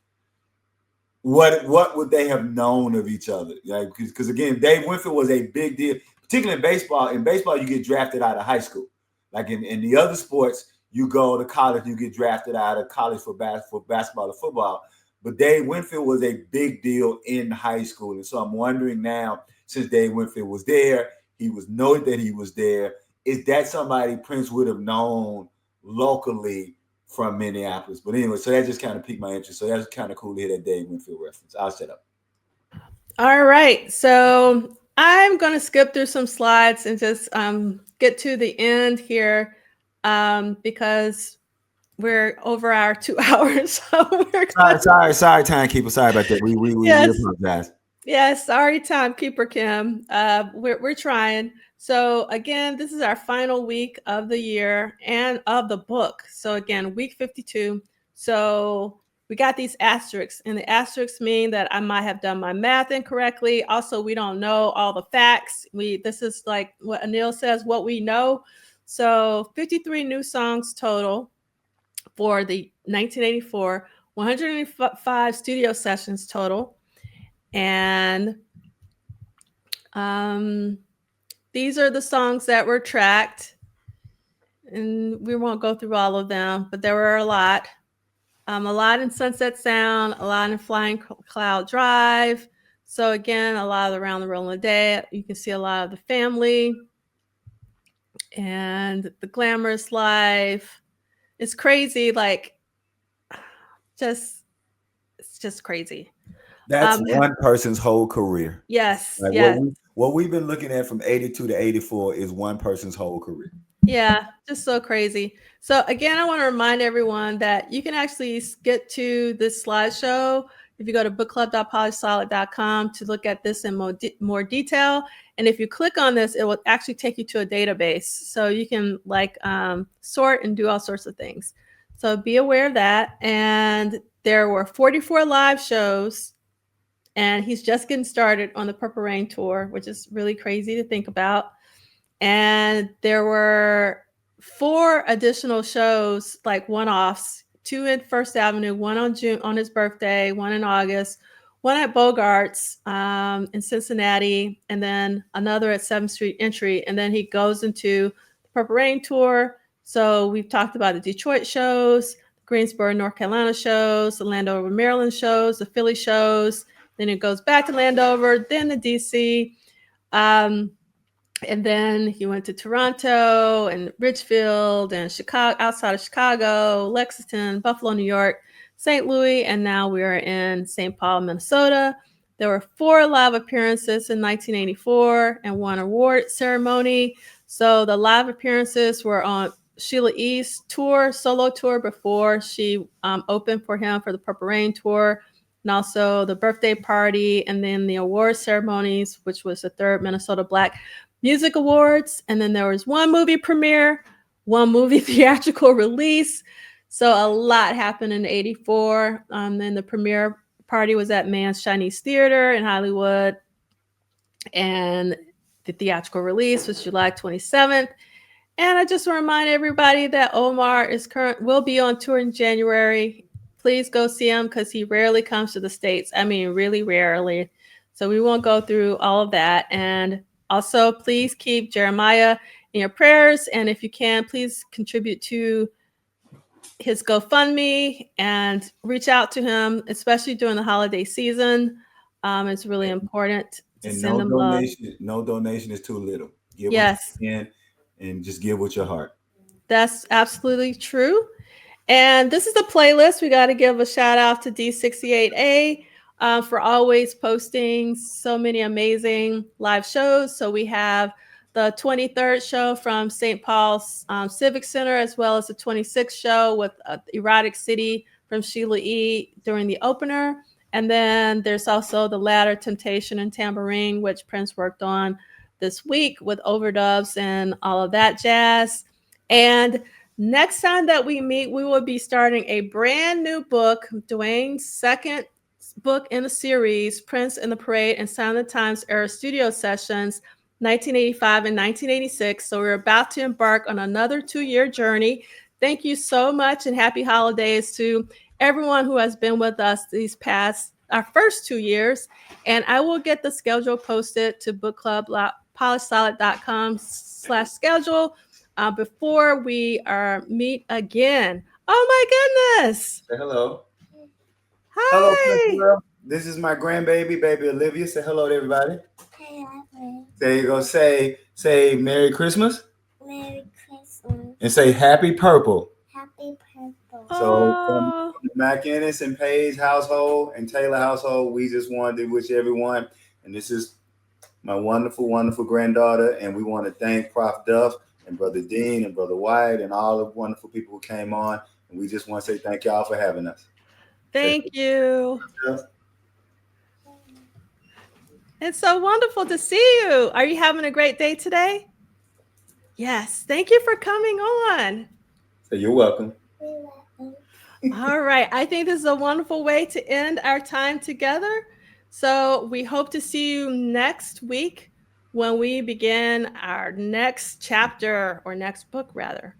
what would they have known of each other? Like, because again, Dave Winfield was a big deal, particularly in baseball. In baseball, you get drafted out of high school. Like in the other sports, you go to college, you get drafted out of college for basketball or football. But Dave Winfield was a big deal in high school. And so I'm wondering now, since Dave Winfield was there, he was noted that he was there. Is that somebody Prince would have known locally from Minneapolis? But anyway, so that just kind of piqued my interest. So that's kind of cool to hear that Dave Winfield reference. I'll shut up. All right. So I'm going to skip through some slides and just get to the end here because we're over our 2 hours. So sorry, timekeeper. Sorry about that. We apologize. Yes, sorry, timekeeper Kim. We're trying. So again, this is our final week of the year and of the book. So again, week 52. So we got these asterisks, and the asterisks mean that I might have done my math incorrectly. Also, we don't know all the facts. This is like what Anil says, what we know. So 53 new songs total for the 1984, 105 studio sessions total. And these are the songs that were tracked, and we won't go through all of them, but there were a lot in Sunset Sound, a lot in Flying Cloud Drive. So again, a lot of Around the World in a Day. You can see a lot of The Family and The Glamorous Life. It's crazy, like it's just crazy. That's one person's whole career. Yes. Like yes. What we've been looking at from 82 to 84 is one person's whole career. Yeah, just so crazy. So again, I want to remind everyone that you can actually get to this slideshow if you go to bookclub.polysolid.com to look at this in more detail. And if you click on this, it will actually take you to a database. So you can sort and do all sorts of things. So be aware of that. And there were 44 live shows. And he's just getting started on the Purple Rain tour, which is really crazy to think about. And there were 4 additional shows, like one-offs, 2 at First Avenue, 1 on his birthday, 1 in August, 1 at Bogart's in Cincinnati, and then another at 7th Street Entry. And then he goes into the Purple Rain tour. So we've talked about the Detroit shows, Greensboro, North Carolina shows, the Landover, Maryland shows, the Philly shows. Then it goes back to Landover, then to DC. And then he went to Toronto and Richfield and Chicago, outside of Chicago, Lexington, Buffalo, New York, St. Louis, and now we're in St. Paul, Minnesota. There were 4 live appearances in 1984 and 1 award ceremony. So the live appearances were on Sheila E.'s solo tour before she opened for him for the Purple Rain tour, and also the birthday party, and then the award ceremonies, which was the 3rd Minnesota Black Music Awards. And then there was 1 movie premiere, 1 movie theatrical release. So a lot happened in 84. Then the premiere party was at Mann's Chinese Theater in Hollywood. And the theatrical release was July 27th. And I just want to remind everybody that Omar will be on tour in January. Please go see him because he rarely comes to the States. I mean, really rarely. So we won't go through all of that. And also, please keep Jeremiah in your prayers. And if you can, please contribute to his GoFundMe and reach out to him, especially during the holiday season. It's really important to send them love. No donation is too little. Give yes. what you can and just give with your heart. That's absolutely true. And this is the playlist. We got to give a shout out to D68A for always posting so many amazing live shows. So we have the 23rd show from St. Paul's Civic Center, as well as the 26th show with Erotic City from Sheila E. during the opener. And then there's also the Ladder, Temptation, and Tamborine, which Prince worked on this week with overdubs and all of that jazz. And next time that we meet, we will be starting a brand new book, Duane's second book in the series, Prince in the Parade and Sound of the Times Era Studio Sessions, 1985 and 1986. So we're about to embark on another 2-year journey. Thank you so much, and happy holidays to everyone who has been with us these past, our first 2 years. And I will get the schedule posted to bookclub.polishsolid.com/schedule before we meet again. Oh my goodness. Say hello. Hi. Hello, Prince Girl. This is my grandbaby, baby Olivia. Say hello to everybody. Hello. There you go. Say Merry Christmas. Merry Christmas. And say Happy Purple. Happy Purple. So from the McInnis and Page household and Taylor household, we just wanted to wish everyone, and this is my wonderful, wonderful granddaughter, and we want to thank Prof. Duff and Brother Dean and Brother White and all the wonderful people who came on. And we just want to say thank y'all for having us. Thank you. It's so wonderful to see you. Are you having a great day today? Yes. Thank you for coming on. So you're welcome. You're welcome. All right. I think this is a wonderful way to end our time together. So we hope to see you next week when we begin our next chapter, or next book rather.